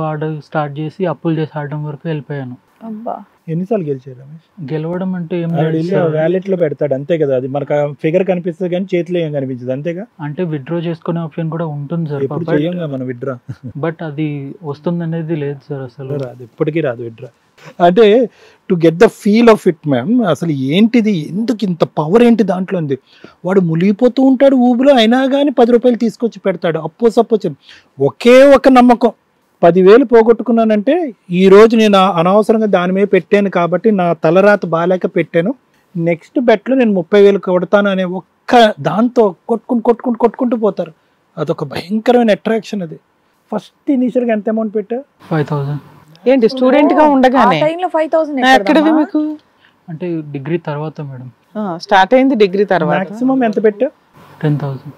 స్టార్ట్ చేసి అప్పులు చేసి ఆడడం వరకు వెళ్ళిపోయాను. అబ్బా, ఎన్నిసార్లు గెలిచారు రమేష్? గెలవడం అంటే ఏం వ్యాలెట్ లో పెడతాడు అంతే కదా, అది మనకు ఫిగర్ కనిపిస్తుంది కానీ చేతిలో ఏం కనిపించదు అంతేగా. అంటే విత్డ్రా చేసుకునే ఆప్షన్ కూడా ఉంటుంది సార్, ఎప్పుడు చేయంగా మనం విత్డ్రా, బట్ అది వస్తుంది అనేది లేదు సార్, అసలు రాదు, ఎప్పటికీ రాదు విత్డ్రా. అంటే to get the feel of it ma'am, అసలు ఏంటిది, ఎందుకు ఇంత పవర్ ఏంటి దాంట్లో ఉంది. వాడు మునిగిపోతూ ఉంటాడు ఊబిలో, అయినా కానీ 10 రూపాయలు తీసుకొచ్చి పెడతాడు. సపోజ్ ఒకే ఒక నమ్మకం, 10,000 పోగొట్టుకున్నానంటే ఈ రోజు నేను అనవసరంగా దాని మీద పెట్టాను కాబట్టి నా తలరాత బాలేక పెట్టాను, నెక్స్ట్ బెట్లో నేను 30,000 కొడతాను అనే ఒక్క దాంతో కొట్టుకుంటూ పోతారు. అదొక భయంకరమైన అట్రాక్షన్. అది ఫస్ట్ ఇనిషియల్గా ఎంత అమౌంట్ పెట్టావు? 5,000. ఏంటి స్టూడెంట్ గా ఉండగానే? 5,000 ఎక్కడది మీకు? అంటే డిగ్రీ తర్వాత మేడం స్టార్ట్ అయింది. డిగ్రీ తర్వాత మాక్సిమం ఎంత పెట్టావు? 10,000.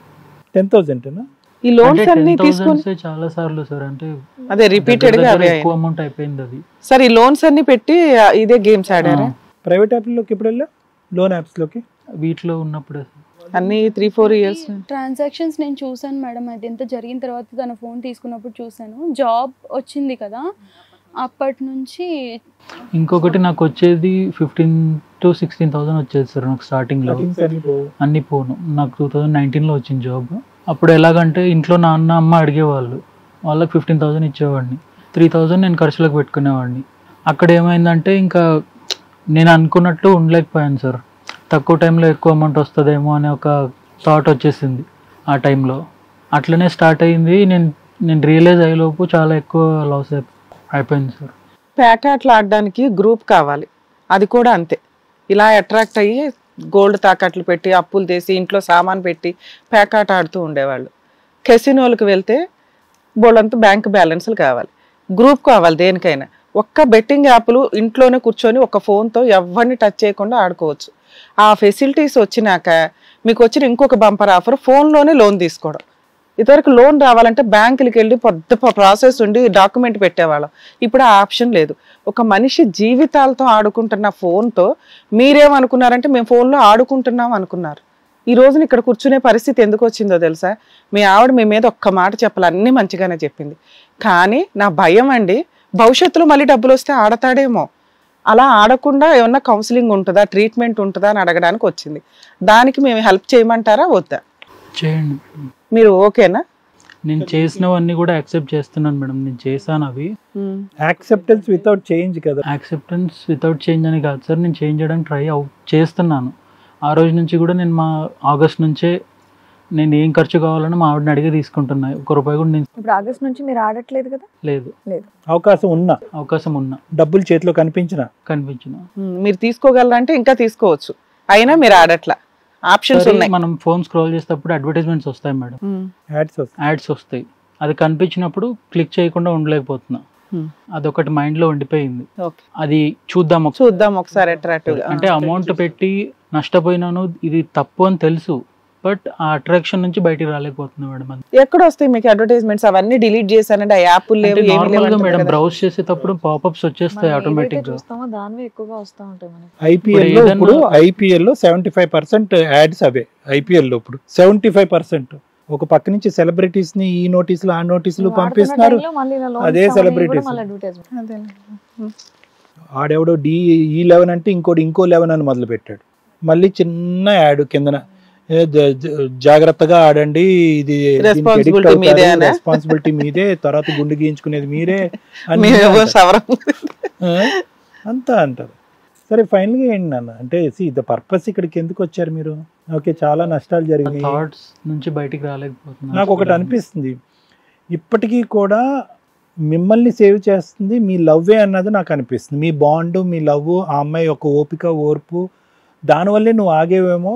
10,000 ఈ లోన్స్ అన్ని తీసుకొని చాలా సార్లు సార్, అంటే అదే రిపీటెడ్ గా ఎక్కువ అమౌంట్ అయిపోయింది అది. సార్ ఈ లోన్స్ అన్ని పెట్టి ఇదే గేమ్స్ ఆడారా? ప్రైవేట్ యాప్లోకి ఎప్పుడు వెళ్ళా? లోన్ యాప్స్ లోకి వీటిలో ఉన్నప్పుడే అన్ని 3-4 ఇయర్స్ ట్రాన్సాక్షన్స్ నేను చూసాను మేడం. అది ఎంత జరిగిన తర్వాత తన ఫోన్ తీసుకున్నప్పుడు చూసాను. జాబ్ వచ్చింది కదా, అప్పటి నుంచి. ఇంకొకటి నాకు వచ్చేది 15,000 to 16,000 వచ్చేది సార్ నాకు స్టార్టింగ్ లో. అన్ని పోను. నాకు 2019లో వచ్చింది జాబ్. అప్పుడు ఎలాగంటే ఇంట్లో నాన్న అమ్మ అడిగేవాళ్ళు, వాళ్ళకి 15,000 ఇచ్చేవాడిని, 3,000 నేను ఖర్చులకు పెట్టుకునేవాడిని. అక్కడ ఏమైందంటే ఇంకా నేను అనుకున్నట్లు ఉండలేకపోయాను సార్. తక్కువ టైంలో ఎక్కువ అమౌంట్ వస్తుందేమో అనే ఒక థాట్ వచ్చేసింది ఆ టైంలో. అట్లనే స్టార్ట్ అయింది. నేను రియలైజ్ అయ్యేలోపు చాలా ఎక్కువ లాస్ అయిపోయింది సార్. ప్యాకాట్లు ఆడడానికి గ్రూప్ కావాలి, అది కూడా అంతే. ఇలా అట్రాక్ట్ అయ్యి గోల్డ్ తాకట్లు పెట్టి అప్పులు తీసి ఇంట్లో సామాన్ పెట్టి ప్యాకాట్ ఆడుతూ ఉండేవాళ్ళు. కెసినోలకు వెళ్తే బోళ్ళంతా బ్యాంక్ బ్యాలెన్స్లు కావాలి, గ్రూప్ కావాలి. దేనికైనా ఒక్క బెట్టింగ్ యాప్లు ఇంట్లోనే కూర్చొని ఒక ఫోన్తో ఎవరిని టచ్ చేయకుండా ఆడుకోవచ్చు. ఆ ఫెసిలిటీస్ వచ్చినాక మీకు వచ్చిన ఇంకొక బంపర్ ఆఫర్, ఫోన్లోనే లోన్ తీసుకోవడం. ఇదివరకు లోన్ రావాలంటే బ్యాంకులకి వెళ్ళి పెద్ద ప్రాసెస్ ఉండి డాక్యుమెంట్ పెట్టేవాళ్ళం. ఇప్పుడు ఆ ఆప్షన్ లేదు. ఒక మనిషి జీవితాలతో ఆడుకుంటున్న ఫోన్తో మీరేమనుకున్నారంటే మేము ఫోన్లో ఆడుకుంటున్నాం అనుకున్నారు. ఈ రోజున ఇక్కడ కూర్చునే పరిస్థితి ఎందుకు వచ్చిందో తెలుసా? మీ ఆవిడ మీ మీద ఒక్క మాట చెప్పాలి, అన్నీ మంచిగానే చెప్పింది, కానీ నా భయం అండి భవిష్యత్తులో మళ్ళీ డబ్బులు వస్తే ఆడతాడేమో, అలా ఆడకుండా ఏమన్నా కౌన్సిలింగ్ ఉంటుందా, ట్రీట్మెంట్ ఉంటుందా అని అడగడానికి వచ్చింది. దానికి మేము హెల్ప్ చేయమంటారా వద్దా? చేయండి. మీరు ఓకేనా? నేను చేసినవన్నీ కూడా యాక్సెప్ట్ చేస్తున్నాను మేడం. నేను చేశాను అవి. యాక్సెప్టెన్స్ వితౌట్ చేంజ్ కదా. యాక్సెప్టెన్స్ వితౌట్ చేంజ్ అని కాదు సార్, నేను చేంజ్ చేయడానికి చేస్తున్నాను. ఆ రోజు నుంచి కూడా నేను ఆగస్ట్ నుంచే నేను ఏం ఖర్చు కావాలని మా ఆవిడని అడిగి తీసుకుంటున్నా. 1 రూపాయి కూడా నేను. ఇప్పుడు ఆగస్ట్ నుంచి మీరు ఆడట్లేదు కదా? లేదు. అవకాశం ఉన్నా డబ్బులు చేతిలో కనిపించిన మీరు తీసుకోగలరంటే ఇంకా తీసుకోవచ్చు, అయినా మీరు ఆడట్లా. ఆప్షన్స్ ఉన్నాయి. మనం ఫోన్ స్క్రోల్ చేసేటప్పుడు అడ్వర్టైజ్మెంట్స్ వస్తాయి మేడం, యాడ్స్ వస్తాయి. అది కనిపించినప్పుడు క్లిక్ చేయకుండా ఉండలేకపోతున్నా. అదొకటి మైండ్ లో ఉండిపోయింది. అది చూద్దాం ఒకసారి అట్రాక్టివ్. అంటే అమౌంట్ పెట్టి నష్టపోయినాను, ఇది తప్పు అని తెలుసు, బట్ ఆ అట్రాక్షన్ నుంచి బయటికి రాలేకపోతుంది మేడం. ఎక్కడ వస్తాయి మీకు అడ్వర్టైజ్మెంట్స్? అవన్నీ డిలీట్ చేశానంటే ఆ యాప్ మేడం బ్రౌజ్ చేసేటప్పుడు పాపప్స్ వచ్చేస్తాయి ఆటోమేటిక్ గా. ఐపీఎల్ లో 75% యాడ్స్ అవే. ఐపీఎల్ లో ఇప్పుడు 75% ఒక పక్క నుంచి సెలబ్రిటీస్ ని ఈ నోటీసులు ఆ నోటీసులు పంపిస్తున్నారు. అదే సెలబ్రిటీస్ ఆడెవడో E11 అంటే ఇంకో 11 అని మొదలు పెట్టాడు. మళ్ళీ చిన్న యాడ్ కిందన జాగ్రత్తగా ఆడండి, ఇది రెస్పాన్సిబిలిటీ మీదే, తర్వాత గుండు గీయించుకునేది మీరే అంతా అంటారు. సరే ఫైనల్ గా ఏంటి నాన్న అంటే ద పర్పస్ ఇక్కడికి ఎందుకు వచ్చారు మీరు? ఓకే, చాలా నష్టాలు జరిగినాయి, థాట్స్ నుంచి బయటికి రాలేకపోతున్నా. నాకు ఒకటి అనిపిస్తుంది, ఇప్పటికీ కూడా మిమ్మల్ని సేవ్ చేస్తుంది మీ లవ్వే అన్నది నాకు అనిపిస్తుంది. మీ బాండ్, మీ లవ్, ఆ అమ్మాయి యొక్క ఓపిక, ఓర్పు, దానివల్లే నువ్వు ఆగేవేమో.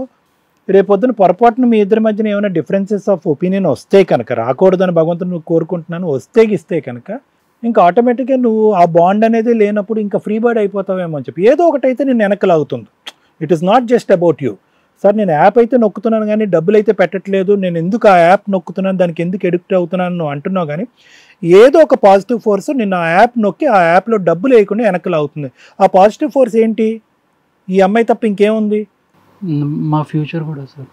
రేపొద్దున పొరపాటున మీ ఇద్దరి మధ్యన ఏమైనా డిఫరెన్సెస్ ఆఫ్ ఒపీనియన్ వస్తే కనుక, రాకూడదని భగవంతుడు నువ్వు కోరుకుంటున్నాను, ఇస్తే కనుక ఇంకా ఆటోమేటిక్గా నువ్వు ఆ బాండ్ అనేది లేనప్పుడు ఇంకా ఫ్రీ బర్డ్ అయిపోతావేమో అని చెప్పి ఏదో ఒకటైతే నేను వెనక్కి లాగుతుంది. It is not just about you. Sir నేను యాప్ అయితే నొక్కుతున్నాను కానీ డబ్బులు అయితే పెట్టట్లేదు, నేను ఎందుకు ఆ యాప్ నొక్కుతున్నాను, దానికి ఎందుకు ఎడిక్ట్ అవుతున్నాను నువ్వు అంటున్నావు, కానీ ఏదో ఒక పాజిటివ్ ఫోర్స్ నిన్న ఆ యాప్ నొక్కి ఆ యాప్లో డబ్బులు వేయకుండా వెనక్కి లాగుతుంది. ఆ పాజిటివ్ ఫోర్స్ ఏంటి? ఈ అమ్మాయి తప్ప ఇంకేముంది? మా ఫ్యూచర్ కూడా సార్.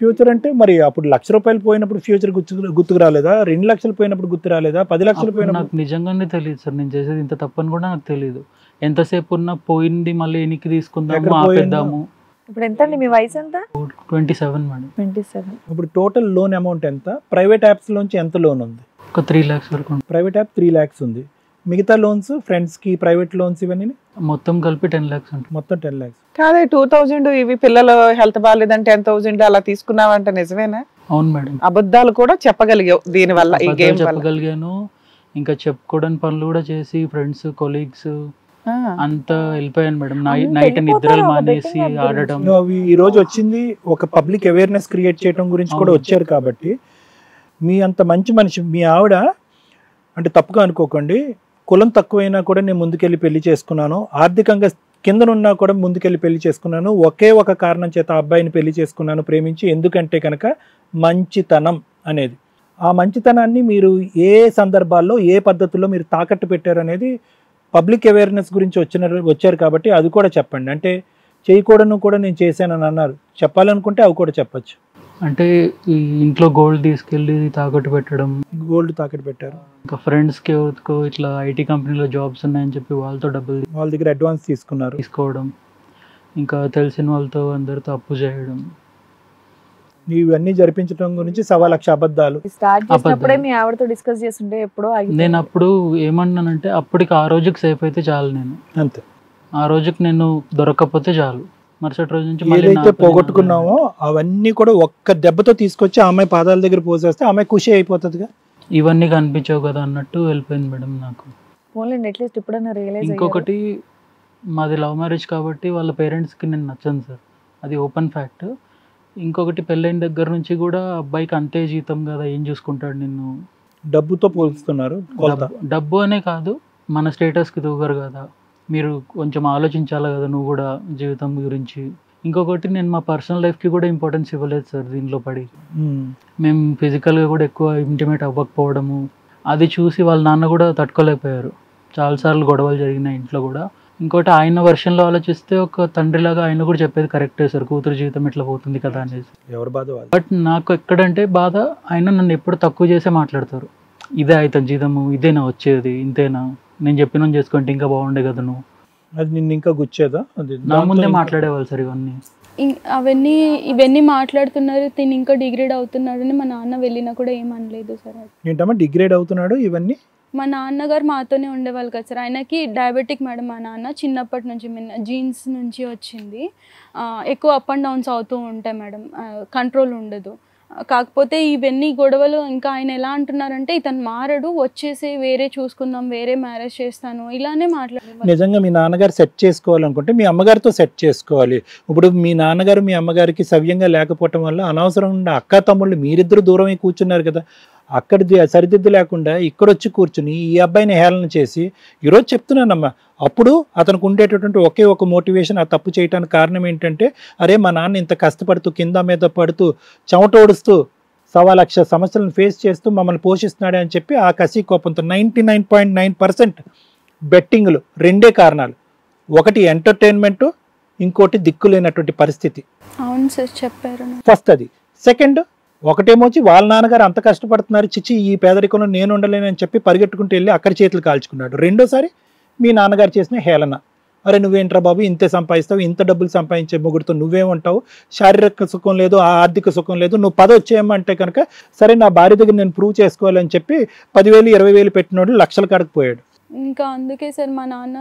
ఫ్యూచర్ అంటే మరి అప్పుడు ₹1,00,000 పోయినప్పుడు ఫ్యూచర్ గుర్తుకు రాలేదా? 2 లక్షలు పోయినప్పుడు గుర్తు రాలేదా? 10 లక్షలు పోయినప్పుడు? నాకు నిజంగానే తెలియదు సార్, నేను చేసేది ఇంత తప్పని కూడా నాకు తెలియదు. ఎంతసేపు ఉన్నా పోయింది మళ్ళీ ఎనికి తీసుకుందాము, ఆపేద్దాము. ఇప్పుడు ఎంత అండి మీ వయసు? ఎంత? 27 మేడం. 27. ఇప్పుడు టోటల్ లోన్ అమౌంట్ ఎంత? ప్రైవేట్ యాప్స్ లోంచి ఎంత లోన్ ఉంది? ఒక 3 lakhs వరకు. ప్రైవేట్ యాప్ 3 lakhs ఉంది. మిగతా లోన్స్, ఫ్రెండ్స్ కి ప్రైవేట్ లోన్స్ ఇవన్నీ మొత్తం కలిపి 10 lakhs ఉంటుంది. మొత్తం 10 lakhs. కాదే 2000 ఇవి పిల్లలు హెల్త్ బాగాలేదని 10,000 అలా తీసుకున్నావంటే నిజమేనా? అవును మేడం. అబద్ధాలు కూడా చెప్పగలిగావు దీని వల్ల, ఈ గేమ్ వల్ల? చెప్పగలిగాను. ఇంకా చెప్పుకోవడానికి పనులు కూడా చేసి ఫ్రెండ్స్ కొలీగ్స్ అంతా వెళ్ళిపోయాను మేడం. నైట్ నిద్రలు మానేసి ఆడటం. ఈ రోజు వచ్చింది ఒక పబ్లిక్ అవేర్నెస్ క్రియేట్ చేయడం గురించి కూడా వచ్చారు కాబట్టి, మీ అంత మంచి మనిషి మీ ఆవిడ అంటే తప్పుగా అనుకోకండి, కులం తక్కువైనా కూడా నేను ముందుకెళ్ళి పెళ్లి చేసుకున్నాను, ఆర్థికంగా కిందనున్నా కూడా ముందుకెళ్ళి పెళ్లి చేసుకున్నాను, ఒకే ఒక కారణం చేత ఆ అబ్బాయిని పెళ్లి చేసుకున్నాను ప్రేమించి, ఎందుకంటే కనుక మంచితనం అనేది. ఆ మంచితనాన్ని మీరు ఏ సందర్భాల్లో ఏ పద్ధతుల్లో మీరు తాకట్టు పెట్టారు అనేది పబ్లిక్ అవేర్నెస్ గురించి వచ్చారు కాబట్టి అది కూడా చెప్పండి. అంటే చేయకూడను కూడా నేను చేశానని అన్నారు, చెప్పాలనుకుంటే అవి కూడా చెప్పచ్చు. అంటే ఈ ఇంట్లో గోల్డ్ తీసుకెళ్ళి తాకట్టు పెట్టడం. గోల్డ్ తాకట్టు పెట్టారు. ఇంకా ఫ్రెండ్స్కి ఎవరికో ఇట్లా ఐటీ కంపెనీలో జాబ్స్ ఉన్నాయని చెప్పి వాళ్ళతో డబ్బులు వాళ్ళ దగ్గర అడ్వాన్స్ తీసుకోవడం, ఇంకా తెలిసిన వాళ్ళతో అందరితో అప్పు చేయడం, ఇవన్నీ జరిపించడం గురించి 1,00,000 అబద్ధాలు. స్టార్ట్ చేసినప్పుడే మీ ఆవిడతో డిస్కస్ చేస్తుంటే ఎప్పుడో నేను అప్పుడు ఏమన్నానంటే అప్పటికి ఆ రోజుకి సేఫ్ అయితే చాలు, నేను అంతే, ఆ రోజుకి నేను దొరకకపోతే చాలు, మరుసటి రోజు నుంచి ఏదైతే పోగొట్టుకున్నామో అవన్నీ కూడా ఒక్క దెబ్బతో తీసుకొచ్చి ఆ అమ్మాయి పాదాల దగ్గర పోసేస్తే ఆమె ఖుషి అయిపోతుందిగా. ఇవన్నీ కనిపించావు కదా అన్నట్టు వెళ్ళిపోయింది మేడం నాకు. అట్లీస్ట్ ఇప్పుడన్నా రియలైజ్. ఇంకొకటి మాది లవ్ మ్యారేజ్ కాబట్టి వాళ్ళ పేరెంట్స్కి నేను నచ్చను సార్, అది ఓపెన్ ఫ్యాక్ట్. ఇంకొకటి పెళ్ళైన దగ్గర నుంచి కూడా అబ్బాయికి అంతే జీతం కదా, ఏం చూసుకుంటాడు నిన్ను, డబ్బుతో పోల్స్తున్నారు. డబ్బు అనే కాదు, మన స్టేటస్కి దూగరు కదా, మీరు కొంచెం ఆలోచించాలి కదా నువ్వు కూడా జీవితం గురించి. ఇంకొకటి నేను మా పర్సనల్ లైఫ్కి కూడా ఇంపార్టెన్స్ ఇవ్వలేదు సార్ దీనిలో పడి. మేము ఫిజికల్గా కూడా ఎక్కువ ఇంటిమేట్ అవ్వకపోవడము అది చూసి వాళ్ళ నాన్న కూడా తట్టుకోలేకపోయారు. చాలాసార్లు గొడవలు జరిగినాయి ఇంట్లో కూడా. ఇంకోటి ఆయన వర్షన్లో ఆలోచిస్తే ఒక తండ్రిలాగా ఆయన కూడా చెప్పేది కరెక్టే సార్, కూతురు జీవితం ఇట్లా పోతుంది కదా అనేది. ఎవరు బాధ? బట్ నాకు ఎక్కడంటే బాధ, ఆయన నన్ను ఎప్పుడు తక్కువ చేసే మాట్లాడతారు. ఇదే అవుతాను జీతము, ఇదేనా వచ్చేది, ఇంతేనా, నేను చెప్పిన చేసుకుంటే ఇంకా బాగుండే కదా నువ్వు, అది నిన్ను ఇంకా గుచ్చేదా? నా ముందే మాట్లాడేవాళ్ళు సార్ ఇవన్నీ. ఇవన్నీ మాట్లాడుతున్నారు, తిని ఇంకా డిగ్రేడ్ అవుతున్నాడు అని మా నాన్న వెళ్ళినా కూడా ఏమనలేదు సార్. ఏంటమ్మా డిగ్రేడ్ అవుతున్నాడు? ఇవన్నీ మా నాన్నగారు మాతోనే ఉండేవాళ్ళు కదా సార్. ఆయనకి డయాబెటిక్ మేడం, మా నాన్న చిన్నప్పటి నుంచి జీన్స్ నుంచి వచ్చింది, ఎక్కువ అప్ అండ్ డౌన్స్ అవుతూ ఉంటాయి మేడం, కంట్రోల్ ఉండదు. కాకపోతే ఇవన్నీ గొడవలు ఇంకా ఆయన ఎలా అంటున్నారంటే ఇతను మారడు, వచ్చేసి వేరే చూసుకుందాం, వేరే మ్యారేజ్ చేస్తాను, ఇలానే మాట్లాడారు. నిజంగా మీ నాన్నగారు సెట్ చేసుకోవాలనుకుంటే మీ అమ్మగారితో సెట్ చేసుకోవాలి. ఇప్పుడు మీ నాన్నగారు మీ అమ్మగారికి సవ్యంగా లేకపోవటం వల్ల అనవసరంగా అక్క తమ్ముళ్ళు మీరిద్దరు దూరమై కూర్చున్నారు కదా, అక్కడిది సరిదిద్దు లేకుండా ఇక్కడొచ్చి కూర్చుని ఈ అబ్బాయిని హేళన చేసి, ఈరోజు చెప్తున్నానమ్మా, అప్పుడు అతనికి ఉండేటటువంటి ఒకే ఒక మోటివేషన్, ఆ తప్పు చేయడానికి కారణం ఏంటంటే, అరే మా నాన్న ఇంత కష్టపడుతూ కింద మీద పడుతూ చెమటోడుస్తూ 1,00,000 సమస్యలను ఫేస్ చేస్తూ మమ్మల్ని పోషిస్తున్నాడే అని చెప్పి ఆ కసి కోపంతో 99.9% బెట్టింగ్లు. రెండే కారణాలు, ఒకటి ఎంటర్టైన్మెంట్, ఇంకోటి దిక్కులేనటువంటి పరిస్థితి. అవును సార్ చెప్పారు. ఫస్ట్ అది. సెకండ్, ఒకటేమోచి వాళ్ళ నాన్నగారు అంత కష్టపడుతున్నారు, చిచ్చి ఈ పేదరికంలో నేను ఉండలేనని చెప్పి పరిగెట్టుకుంటూ వెళ్ళి అక్కడ చేతులు కాల్చుకున్నాడు. రెండోసారి మీ నాన్నగారు చేసిన హేళన, అరే నువ్వేంట్రా బాబు ఇంతే సంపాదిస్తావు, ఇంత డబ్బులు సంపాదించే మొగుడుతో నువ్వేమంటావు, శారీరక సుఖం లేదు, ఆర్థిక సుఖం లేదు, నువ్వు వచ్చేయమంటే కనుక సరే నా భార్య దగ్గర నేను ప్రూవ్ చేసుకోవాలని చెప్పి 10,000 20,000 పెట్టినోడు లక్షల కాడకు పోయాడు. ఇంకా అందుకే సార్ మా నాన్న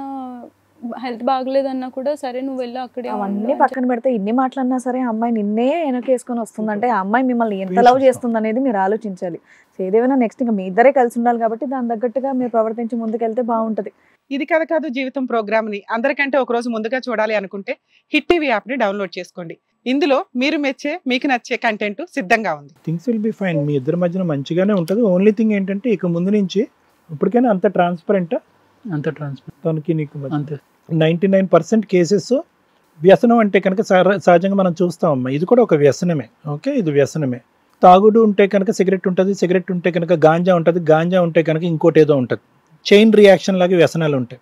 హెల్త్ బాగలేదన్నా కూడా సరే నువ్వు వెళ్ళి అక్కడే. అవన్నీ పక్కన పెడితే ఇన్ని మాటలన్నా సరే అమ్మాయి నిన్నే వెనకేసుకొని వస్తుందంటే ఆ అమ్మాయి మిమ్మల్ని ఎంత లవ్ చేస్తుంది అనేది మీరు ఆలోచించాలి. ఏదేమైనా నెక్స్ట్ ఇంకా మీ ఇద్దరే కలిసి ఉండాలి కాబట్టి దాని తగ్గట్టుగా మీరు ప్రవర్తించి ముందుకెళ్తే బాగుంటది. ఇది కథ కాదు జీవితం ప్రోగ్రామ్ ని అందరికంటే ఒక రోజు ముందుగా చూడాలి అనుకుంటే హిట్ టీవీ యాప్ ని డౌన్లోడ్ చేసుకోండి. ఇందులో మీరు మెచ్చే మీకు నచ్చే కంటెంట్ సిద్ధంగా ఉంది. Things will be fine. మీ ఇద్దరి మధ్యన మంచిగానే ఉంటుంది. ఓన్లీ థింగ్ ఏంటంటే ఇక ముందు నుంచి ఇప్పటికైనా అంత ట్రాన్స్పరెంట్ అంత ట్రాన్స్పరెంట్ తనకి నీకు అంతే. 99% కేసెస్ వ్యసనం అంటే కనుక సహజంగా మనం చూస్తామమ్మా, ఇది కూడా ఒక వ్యసనమే. ఓకే, ఇది వ్యసనమే. తాగుడు ఉంటే కనుక సిగరెట్ ఉంటుంది, సిగరెట్ ఉంటే కనుక గాంజా ఉంటుంది, గాంజా ఉంటే కనుక ఇంకోటి ఏదో ఉంటుంది. చైన్ రియాక్షన్ లాగా వ్యసనాలు ఉంటాయి.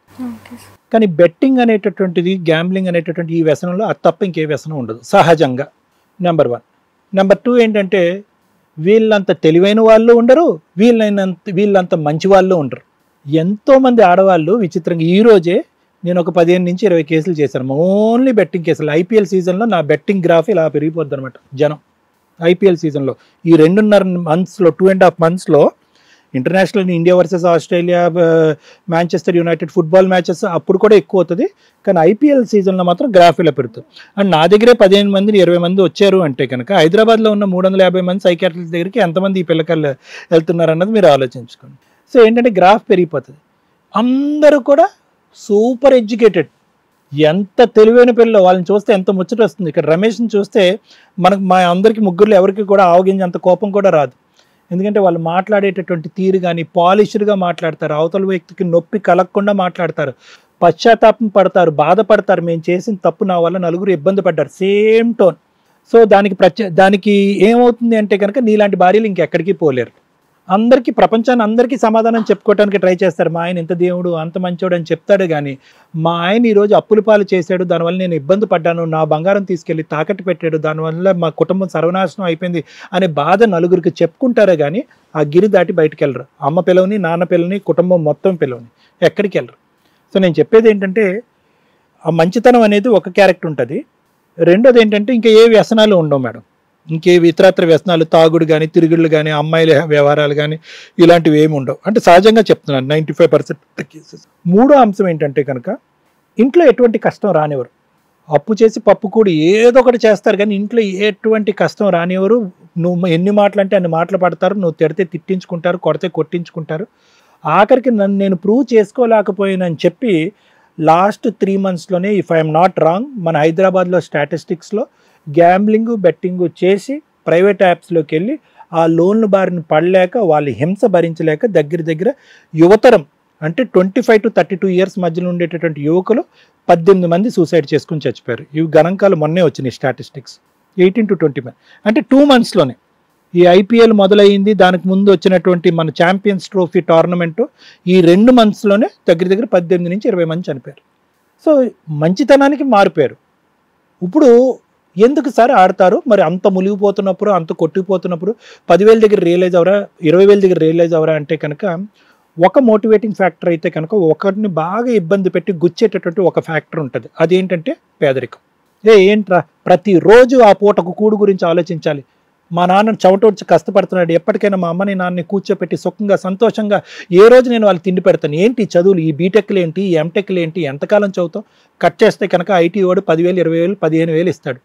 కానీ బెట్టింగ్ అనేటటువంటిది, గ్యాంబ్లింగ్ అనేటటువంటి ఈ వ్యసనంలో అది తప్ప ఇంకే వ్యసనం ఉండదు సహజంగా. నెంబర్ 1. నెంబర్ 2 ఏంటంటే వీళ్ళంత తెలివైన వాళ్ళు ఉండరు, వీళ్ళంత మంచి వాళ్ళు ఉండరు. ఎంతోమంది ఆడవాళ్ళు విచిత్రంగా, ఈ రోజే నేను ఒక 15 నుంచి 20 కేసులు చేశాను, ఓన్లీ బెట్టింగ్ కేసులు. ఐపీఎల్ సీజన్లో నా బెట్టింగ్ గ్రాఫ్ ఇలా పెరిగిపోద్ది అనమాట. జనం ఐపీఎల్ సీజన్లో ఈ 2.5 మంత్స్లో 2.5 మంత్స్లో international India versus Australia, Manchester United football matches అప్పుడు కూడా ఎక్కువ అవుతుంది. కానీ ఐపీఎల్ సీజన్లో మాత్రం గ్రాఫ్ ఇలా పెరుగుతుంది. అండ్ నా దగ్గరే 15 మంది 20 మంది వచ్చారు అంటే కనుక హైదరాబాద్లో ఉన్న 350 మంది సైకాట్రిస్ట్ దగ్గరికి ఎంతమంది ఈ పిల్లకాయలు వెళ్తున్నారు అన్నది మీరు ఆలోచించుకోండి. సో ఏంటంటే గ్రాఫ్ పెరిగిపోతుంది. అందరూ కూడా సూపర్ ఎడ్యుకేటెడ్, ఎంత తెలివైన పిల్లలు, వాళ్ళని చూస్తే ఎంత ముచ్చట వస్తుంది. ఇక్కడ రమేష్ని చూస్తే మనకు మా అందరికీ ముగ్గురులో ఎవరికి కూడా ఆవగించి అంత కోపం కూడా రాదు. ఎందుకంటే వాళ్ళు మాట్లాడేటటువంటి తీరు కానీ పాలిష్డ్గా మాట్లాడతారు, అవతల వ్యక్తికి నొప్పి కలగకుండా మాట్లాడతారు, పశ్చాత్తాపం పడతారు, బాధపడతారు, మేము చేసిన తప్పు నా వల్ల నలుగురు ఇబ్బంది పడ్డారు, సేమ్ టోన్. సో దానికి ఏమవుతుంది అంటే కనుక నీలాంటి భార్యలు ఇంకెక్కడికి పోలేరు. అందరికీ, ప్రపంచాన్ని అందరికీ సమాధానం చెప్పుకోవడానికి ట్రై చేస్తారు. మా ఆయన ఇంత దేవుడు అంత మంచోడు అని చెప్తాడు. కానీ మా ఆయన ఈరోజు అప్పుల పాలు చేశాడు, దానివల్ల నేను ఇబ్బంది పడ్డాను, నా బంగారం తీసుకెళ్ళి తాకట్టు పెట్టాడు, దానివల్ల మా కుటుంబం సర్వనాశనం అయిపోయింది అనే బాధ నలుగురికి చెప్పుకుంటారే కానీ ఆ గిరి దాటి బయటకు వెళ్ళరు. అమ్మ పిల్లవని, నాన్న పిల్లని, కుటుంబం మొత్తం పిల్లవని ఎక్కడికి వెళ్ళరు. సో నేను చెప్పేది ఏంటంటే ఆ మంచితనం అనేది ఒక క్యారెక్టర్ ఉంటుంది. రెండోది ఏంటంటే ఇంకా ఏ వ్యసనాలు ఉండవు మేడం, ఇంకే ఇతరత్ర వ్యసనాలు, తాగుడు కానీ, తిరుగుళ్ళు కానీ, అమ్మాయిల వ్యవహారాలు కానీ ఇలాంటివి ఏమి ఉండవు. అంటే సహజంగా చెప్తున్నాను 95% కేసెస్. మూడో అంశం ఏంటంటే కనుక ఇంట్లో ఎటువంటి కష్టం రానివ్వరు. అప్పు చేసి పప్పు కూడి ఏదో ఒకటి చేస్తారు కానీ ఇంట్లో ఎటువంటి కష్టం రానివ్వరు. నువ్వు ఎన్ని మాటలు అంటే అన్ని మాటలు పడతారు, నువ్వు తిడితే తిట్టించుకుంటారు, కొడితే కొట్టించుకుంటారు. ఆఖరికి నన్ను నేను ప్రూవ్ చేసుకోలేకపోయానని చెప్పి లాస్ట్ 3 monthsలోనే, ఇఫ్ ఐఎమ్ నాట్ రాంగ్, మన హైదరాబాద్లో స్టాటిస్టిక్స్లో గ్యాంబ్లింగ్ బెట్టింగ్ చేసి ప్రైవేట్ యాప్స్లోకి వెళ్ళి ఆ లోన్లు బారిన పడలేక, వాళ్ళ హింస భరించలేక దగ్గర యువతరం అంటే 25 to 32 years మధ్యలో ఉండేటటువంటి యువకులు 18 మంది సూసైడ్ చేసుకుని చచ్చిపోయారు. ఇవి గణాంకాలు మొన్నే వచ్చినాయి స్టాటిస్టిక్స్. 18 to 20 మంది అంటే 2 monthsలోనే. ఈ ఐపీఎల్ మొదలైంది, దానికి ముందు వచ్చినటువంటి మన ఛాంపియన్స్ ట్రోఫీ టోర్నమెంటు, ఈ 2 monthsలోనే దగ్గర 18 నుంచి 20 మంది చనిపోయారు. సో మంచితనానికి మారిపోయారు. ఇప్పుడు ఎందుకు సార్ ఆడతారు మరి? అంత మునిగిపోతున్నప్పుడు, అంత కొట్టుకుపోతున్నప్పుడు 10,000 దగ్గర రియలైజ్ అవరా, 20,000 దగ్గర రియలైజ్ అవరా అంటే కనుక ఒక మోటివేటింగ్ ఫ్యాక్టర్ అయితే కనుక ఒకరిని బాగా ఇబ్బంది పెట్టి గుచ్చేటటువంటి ఒక ఫ్యాక్టర్ ఉంటుంది. అదేంటంటే పేదరికం. ఏంట్రా ప్రతిరోజు ఆ పూటకు కూడు గురించి ఆలోచించాలి, మా నాన్న చెమటోడ్చి కష్టపడుతున్నాడు, ఎప్పటికైనా మా అమ్మని నాన్నని కూర్చోపెట్టి సుఖంగా సంతోషంగా ఏ రోజు నేను వాళ్ళు తిండి పెడతాను. ఏంటి చదువులు, ఈ బీటెక్లు ఏంటి, ఈ ఎంటెక్లు ఏంటి, ఎంతకాలం చదువుతాం? కట్ చేస్తే కనుక ఐటీ వాడు 10,000 20,000 15,000 ఇస్తాడు.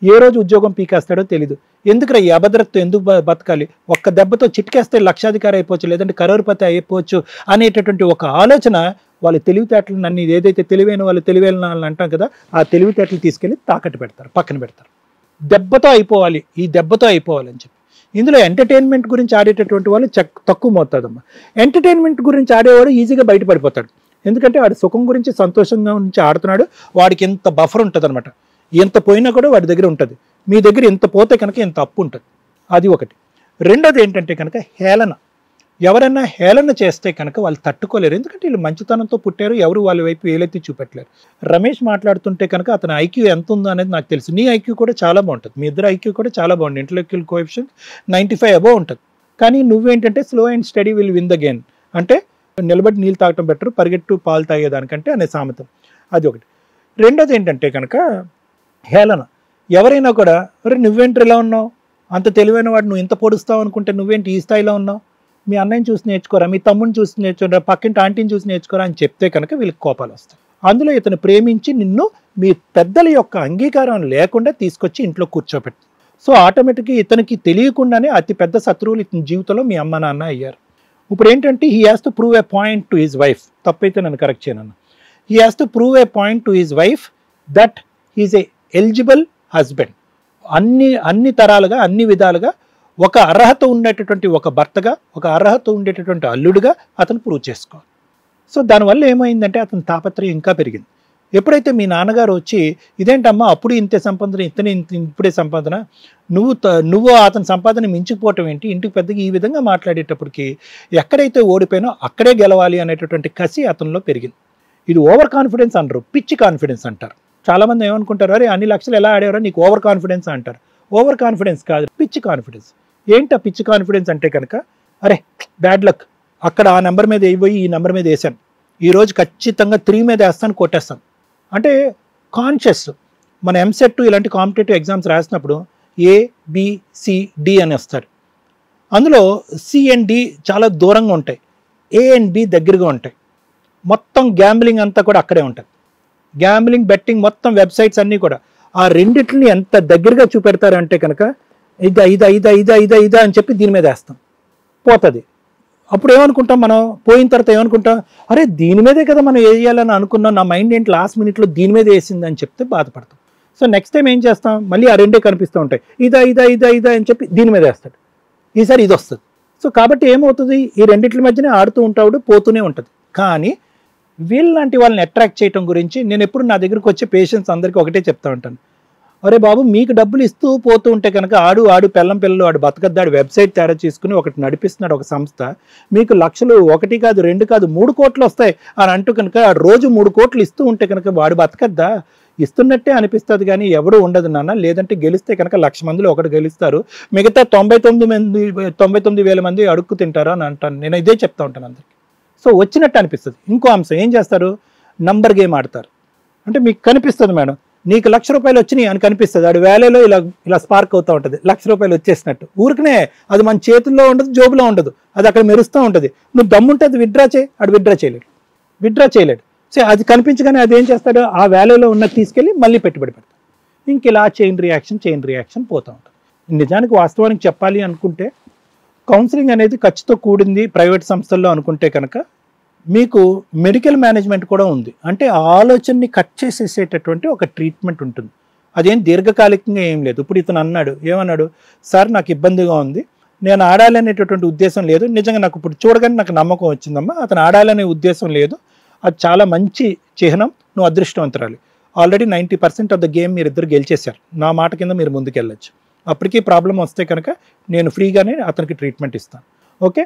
ఏ రోజు ఉద్యోగం పీకేస్తాడో తెలీదు. ఎందుకురా ఈ అభద్రతతో ఎందుకు బతకాలి? ఒక్క దెబ్బతో చిటికేస్తే లక్షాధికారి అయిపోవచ్చు, లేదంటే కరోర్పతి అయిపోవచ్చు అనేటటువంటి ఒక ఆలోచన వాళ్ళ తెలివితేటలు, నన్ను ఏదైతే తెలివైన వాళ్ళు అంటాం కదా, ఆ తెలివితేటలు తీసుకెళ్ళి తాకట్టు పెడతారు, పక్కన పెడతారు. దెబ్బతో అయిపోవాలి, ఈ దెబ్బతో అయిపోవాలని చెప్పి. ఇందులో ఎంటర్టైన్మెంట్ గురించి ఆడేటటువంటి వాళ్ళు తక్కువ మోతాదమ్మా. ఎంటర్టైన్మెంట్ గురించి ఆడేవాడు ఈజీగా బయటపడిపోతాడు. ఎందుకంటే వాడి సుఖం గురించి, సంతోషంగా నుంచి ఆడుతున్నాడు, వాడికి ఎంత బఫర్ ఉంటుంది అనమాట. ఎంత పోయినా కూడా వాడి దగ్గర ఉంటుంది. మీ దగ్గర ఎంత పోతే కనుక ఎంత అప్పు ఉంటుంది. అది ఒకటి. రెండోది ఏంటంటే కనుక హేళన. ఎవరైనా హేళన చేస్తే కనుక వాళ్ళు తట్టుకోలేరు. ఎందుకంటే వీళ్ళు మంచితనంతో పుట్టారు, ఎవరు వాళ్ళ వైపు వేలెత్తి చూపెట్టలేరు. రమేష్ మాట్లాడుతుంటే కనుక అతని ఐక్యూ ఎంత ఉందో అనేది నాకు తెలుసు. నీ ఐక్యూ కూడా చాలా బాగుంటుంది, మీ ఇద్దరు ఐక్యూ కూడా చాలా బాగుంటుంది. ఇంటలెక్చువల్ కోఎఫిషియంట్ 95 above ఉంటుంది. కానీ నువ్వేంటంటే slow and steady will win the game. అంటే నిలబడి నీళ్ళు తాగటం బెటర్, పరిగెట్టు పాలు తాగేదానికంటే అనే సామెతం. అది ఒకటి. రెండోది ఏంటంటే కనుక హేళన. ఎవరైనా కూడా అరే నువ్వేంటి ఇలా ఉన్నావు, అంత తెలివైన వాడు, నువ్వు ఇంత పొడుస్తావు అనుకుంటే నువ్వేంటి ఈ స్థాయిలో ఉన్నావు, మీ అన్నయ్యని చూసి నేర్చుకోరా, మీ తమ్ముడిని చూసి నేర్చుకోరా, పక్కింటి ఆంటీని చూసి నేర్చుకోరా అని చెప్తే కనుక వీళ్ళకి కోపాలు వస్తాయి. అందులో ఇతను ప్రేమించి నిన్ను మీ పెద్దల యొక్క అంగీకారం లేకుండా తీసుకొచ్చి ఇంట్లో కూర్చోబెట్టి, సో ఆటోమేటిక్గా ఇతనికి తెలియకుండానే అతి పెద్ద శత్రువులు ఇతని జీవితంలో మీ అమ్మ నాన్న అయ్యారు. ఇప్పుడు ఏంటంటే he has to prove a point to his wife. తప్పైతే నన్ను కరెక్ట్ చేయను. He has to prove a point to his wife that he's a eligible husband. అన్ని తరాలుగా అన్ని విధాలుగా ఒక అర్హత ఉండేటటువంటి ఒక భర్తగా, ఒక అర్హత ఉండేటటువంటి అల్లుడుగా అతను ప్రూవ్ చేసుకోవాలి. సో దానివల్ల ఏమైందంటే అతని తాపత్రయం ఇంకా పెరిగింది. ఎప్పుడైతే మీ నాన్నగారు వచ్చి ఇదేంటమ్మా అప్పుడు ఇంతే సంపాదన, ఇప్పుడే సంపాదన, నువ్వు అతని సంపాదన మించిపోవటం ఏంటి, ఇంటికి పెద్దగా ఈ విధంగా మాట్లాడేటప్పటికి ఎక్కడైతే ఓడిపోయినో అక్కడే గెలవాలి అనేటటువంటి కసి అతనిలో పెరిగింది. ఇది ఓవర్ కాన్ఫిడెన్స్ అనరు, పిచ్చి కాన్ఫిడెన్స్ అంటారు. చాలామంది ఏమనుకుంటారు, అరే అన్ని లక్షలు ఎలా ఆడేవారో నీకు ఓవర్ కాన్ఫిడెన్స్ అంటారు. ఓవర్ కాన్ఫిడెన్స్ కాదు, పిచ్చి కాన్ఫిడెన్స్. ఏంటి ఆ పిచ్చి కాన్ఫిడెన్స్ అంటే కనుక, అరే బ్యాడ్ లక్, అక్కడ ఆ నెంబర్ మీద వేయిపోయి ఈ నెంబర్ మీద వేసాను, ఈరోజు ఖచ్చితంగా 3 మీద వేస్తాను, కొట్టేస్తాను అంటే కాన్షియస్. మన ఎంసెట్ ఇలాంటి కాంపిటేటివ్ ఎగ్జామ్స్ రాసినప్పుడు ABCD అని వస్తారు. అందులో C and D చాలా దూరంగా ఉంటాయి, A and B దగ్గరగా ఉంటాయి. మొత్తం గ్యాంబ్లింగ్ అంతా కూడా అక్కడే ఉంటుంది. గ్యాంబ్లింగ్, బెట్టింగ్ మొత్తం వెబ్సైట్స్ అన్నీ కూడా ఆ రెండింటిని ఎంత దగ్గరగా చూపెడతారు అంటే కనుక ఇదా ఇదా ఇదా ఇదా ఇదా ఇదా అని చెప్పి దీని మీద వేస్తాం, పోతుంది. అప్పుడు ఏమనుకుంటాం మనం, పోయిన తర్వాత ఏమనుకుంటాం, అరే దీని మీదే కదా మనం వేయాలని అనుకున్నాం, నా మైండ్ ఏంటి లాస్ట్ మినిట్లో దీని మీద వేసింది అని చెప్తే బాధపడతాం. సో నెక్స్ట్ టైం ఏం చేస్తాం, మళ్ళీ ఆ రెండే కనిపిస్తూ ఉంటాయి, ఇదా ఇదా ఇదా ఇదా అని చెప్పి దీని మీద వేస్తాడు, ఈసారి ఇది వస్తుంది. సో కాబట్టి ఏమవుతుంది, ఈ రెండింటి మధ్యనే ఆడుతూ ఉంటాడు, పోతూనే ఉంటుంది. కానీ వీళ్ళలాంటి వాళ్ళని అట్రాక్ట్ చేయడం గురించి నేను ఎప్పుడు నా దగ్గరకు వచ్చే పేషెంట్స్ అందరికీ ఒకటే చెప్తా ఉంటాను, అరే బాబు మీకు డబ్బులు ఇస్తూ పోతూ ఉంటే కనుక ఆడు పిల్లలు ఆడు బతకద్దాడు వెబ్సైట్ తయారు చేసుకుని ఒకటి నడిపిస్తున్నాడు ఒక సంస్థ, మీకు లక్షలు 1 కాదు 2 కాదు 3 కోట్లు వస్తాయి అని అంటూ కనుక రోజు 3 కోట్లు ఇస్తూ ఉంటే కనుక వాడు బతకద్దా, ఇస్తున్నట్టే అనిపిస్తుంది కానీ ఎవడు ఉండదు నాన్న. లేదంటే గెలిస్తే కనుక 1,00,000 మందిలో ఒకటి గెలుస్తారు, మిగతా 99,000 మంది అడుక్కు తింటారు అని అంటాను. నేను ఇదే చెప్తా ఉంటాను అందరికి. సో వచ్చినట్టు అనిపిస్తుంది. ఇంకో అంశం ఏం చేస్తారు, నంబర్ గేమ్ ఆడతారు. అంటే మీకు కనిపిస్తుంది మేడం, నీకు 1,00,000 రూపాయలు వచ్చినాయి అని కనిపిస్తుంది, ఆడు వేలేలో ఇలా స్పార్క్ అవుతూ ఉంటుంది, 1,00,000 రూపాయలు వచ్చేసినట్టు. ఊరికనే అది మన చేతుల్లో ఉండదు, జోబులో ఉండదు, అది అక్కడ మెరుస్తూ ఉంటుంది. నువ్వు దమ్ముంటే అది విత్డ్రా చేయి, ఆడు విత్డ్రా చేయలేడు. సో అది కనిపించగానే అది ఏం చేస్తాడు, ఆ వేలేలో ఉన్నది తీసుకెళ్ళి మళ్ళీ పెట్టుబడి పెడతాడు. ఇంక ఇలా చైన్ రియాక్షన్ పోతూ ఉంటుంది. నిజానికి వాస్తవానికి చెప్పాలి అనుకుంటే కౌన్సిలింగ్ అనేది ఖర్చుతో కూడింది ప్రైవేట్ సంస్థల్లో అనుకుంటే కనుక మీకు మెడికల్ మేనేజ్మెంట్ కూడా ఉంది. అంటే ఆలోచనని కట్ చేసేసేటటువంటి ఒక ట్రీట్మెంట్ ఉంటుంది. అదేం దీర్ఘకాలికంగా ఏం లేదు. ఇప్పుడు ఇతను ఏమన్నాడు, సార్ నాకు ఇబ్బందిగా ఉంది, నేను ఆడాలి అనేటటువంటి ఉద్దేశం లేదు, నిజంగా నాకు ఇప్పుడు చూడగానే నాకు నమ్మకం వచ్చిందమ్మా, అతను ఆడాలనే ఉద్దేశం లేదు, అది చాలా మంచి చిహ్నం, నువ్వు అదృష్టవంతురాలి, ఆల్రెడీ 90% ఆఫ్ ద గేమ్ మీరు ఇద్దరు గెలిచేశారు, నా మాట కింద మీరు ముందుకెళ్ళచ్చు, అప్పటికీ ప్రాబ్లం వస్తే కనుక నేను ఫ్రీగానే అతనికి ట్రీట్మెంట్ ఇస్తాను. ఓకే,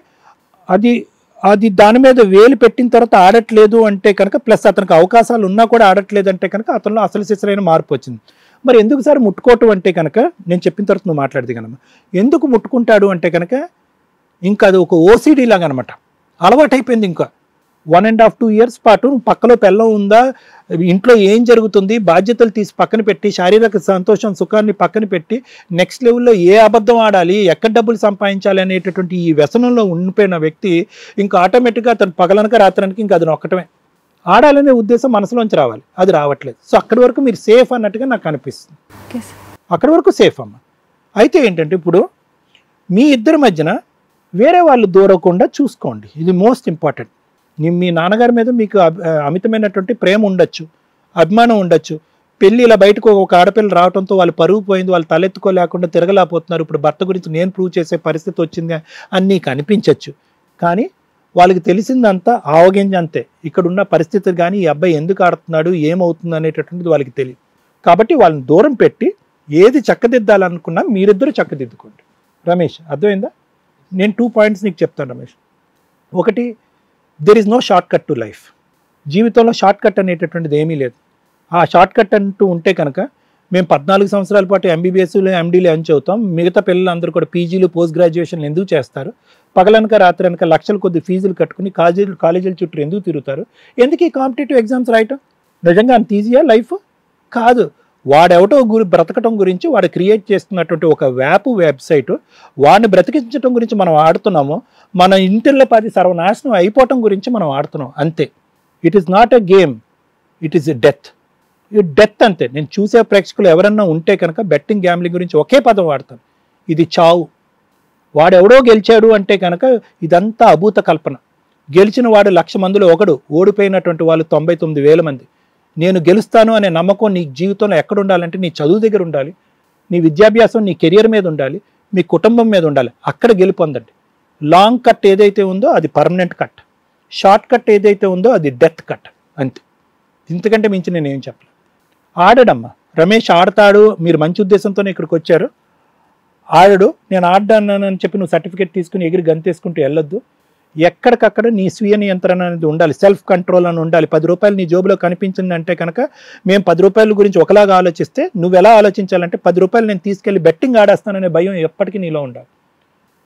అది దాని మీద వేలు పెట్టిన తర్వాత ఆడట్లేదు అంటే కనుక, ప్లస్ అతనికి అవకాశాలు ఉన్నా కూడా ఆడట్లేదు అంటే కనుక అతనిలో అసలు సిసరైన మార్పు వచ్చింది. మరి ఎందుకు సార్ ముట్టుకోవటం అంటే కనుక, నేను చెప్పిన తర్వాత నువ్వు మాట్లాడితే కనుక ఎందుకు ముట్టుకుంటాడు అంటే కనుక, ఇంకా అది ఒక ఓసిడి లాగా అనమాట, అలవాటైపోయింది. ఇంకా 1.5-2 years పాటు పక్కలో పిల్లం ఉందా, ఇంట్లో ఏం జరుగుతుంది, బాధ్యతలు తీసి పక్కన పెట్టి, శారీరక సంతోషం సుఖాన్ని పక్కన పెట్టి నెక్స్ట్ లెవెల్లో ఏ అబద్ధం ఆడాలి, ఎక్కడ డబ్బులు సంపాదించాలి అనేటటువంటి ఈ వ్యసనంలో ఉండిపోయిన వ్యక్తి ఇంకా ఆటోమేటిక్గా అతను పగలనక రాత్రానికి ఇంకా అది నొక్కటమే, ఆడాలనే ఉద్దేశం మనసులోంచి రావాలి, అది రావట్లేదు. సో అక్కడి వరకు మీరు సేఫ్ అన్నట్టుగా నాకు అనిపిస్తుంది, అక్కడి వరకు సేఫ్ అమ్మ. అయితే ఏంటంటే ఇప్పుడు మీ ఇద్దరి మధ్యన వేరే వాళ్ళు దూరకుండా చూసుకోండి, ఇది మోస్ట్ ఇంపార్టెంట్. మీ నాన్నగారి మీద మీకు అమితమైనటువంటి ప్రేమ ఉండొచ్చు, అభిమానం ఉండొచ్చు, పెళ్ళి ఇలా బయటకు ఒక ఆడపిల్ల రావడంతో వాళ్ళు పరువు పోయింది, వాళ్ళు తలెత్తుకోలేకుండా తిరగలేకపోతున్నారు, ఇప్పుడు భర్త గురించి నేను ప్రూవ్ చేసే పరిస్థితి వచ్చింది అని నీకు అనిపించవచ్చు. కానీ వాళ్ళకి తెలిసిందంతా ఆవగింజ అంతే, ఇక్కడున్న పరిస్థితి కానీ ఈ అబ్బాయి ఎందుకు ఆడుతున్నాడు ఏమవుతుంది అనేటటువంటిది వాళ్ళకి తెలియదు. కాబట్టి వాళ్ళని దూరం పెట్టి ఏది చక్కదిద్దాలనుకున్నా మీరిద్దరూ చక్కదిద్దుకోండి. రమేష్ అర్థమైందా? నేను 2 points నీకు చెప్తాను రమేష్. ఒకటి, there is no short cut to life. జీవితంలో షార్ట్ కట్ అనేటటువంటిది ఏమీ లేదు. ఆ షార్ట్ కట్ అంటూ ఉంటే కనుక మేము 14 సంవత్సరాల పాటు MBBSలు MDలు అని చదువుతాం, మిగతా పిల్లలందరూ కూడా PGలు పోస్ట్ గ్రాడ్యుయేషన్లు ఎందుకు చేస్తారు, పగలనక రాత్రనక లక్షల కొద్ది ఫీజులు కట్టుకుని కాలేజీల చుట్టూ ఎందుకు తిరుగుతారు, ఎందుకు ఈ కాంపిటేటివ్ ఎగ్జామ్స్ రాయటం? నిజంగా అంత ఈజీయా లైఫ్? కాదు. వాడెవటో బ్రతకటం గురించి వాడు క్రియేట్ చేస్తున్నటువంటి ఒక వెబ్సైట్, వాడిని బ్రతికించడం గురించి మనం ఆడుతున్నాము, మన ఇంటిల్లో 10 సర్వనాశనం అయిపోవటం గురించి మనం ఆడుతున్నాం అంతే. It is not a game, it is death. Death అంతే. నేను చూసే ప్రేక్షకులు ఎవరన్నా ఉంటే కనుక బెట్టింగ్ గ్యాంబ్లింగ్ గురించి ఒకే పదం వాడతాను, ఇది చావు. వాడెవడో గెలిచాడు అంటే కనుక ఇదంతా అభూత కల్పన. గెలిచిన వాడు 1,00,000 మందిలో ఒకడు, ఓడిపోయినటువంటి వాళ్ళు 99,000 మంది. నేను గెలుస్తాను అనే నమ్మకం నీ జీవితంలో ఎక్కడ ఉండాలంటే నీ చదువు దగ్గర ఉండాలి, నీ విద్యాభ్యాసం నీ కెరియర్ మీద ఉండాలి, మీ కుటుంబం మీద ఉండాలి. అక్కడ గెలుపొందండి. లాంగ్ కట్ ఏదైతే ఉందో అది పర్మనెంట్ కట్, షార్ట్ కట్ ఏదైతే ఉందో అది డెత్ కట్, అంతే. ఇంతకంటే మించి నేను ఏం చెప్పలేదు. ఆడడమ్మా, రమేష్ ఆడతాడు, మీరు మంచి ఉద్దేశంతోనే ఇక్కడికి వచ్చారు, ఆడడు. నేను ఆడ్డానని చెప్పి నువ్వు సర్టిఫికేట్ తీసుకుని ఎగిరి గంతేసుకుంటూ వెళ్ళొద్దు. ఎక్కడికక్కడ నీ స్వీయ నియంత్రణ అనేది ఉండాలి, సెల్ఫ్ కంట్రోల్ అని ఉండాలి. 10 రూపాయలు నీ జోబులో కనిపించింది అంటే కనుక మేము 10 రూపాయల గురించి ఒకలాగా ఆలోచిస్తే నువ్వు ఎలా ఆలోచించాలంటే 10 రూపాయలు నేను తీసుకెళ్ళి బెట్టింగ్ ఆడేస్తాననే భయం ఎప్పటికీ నీలో ఉండాలి.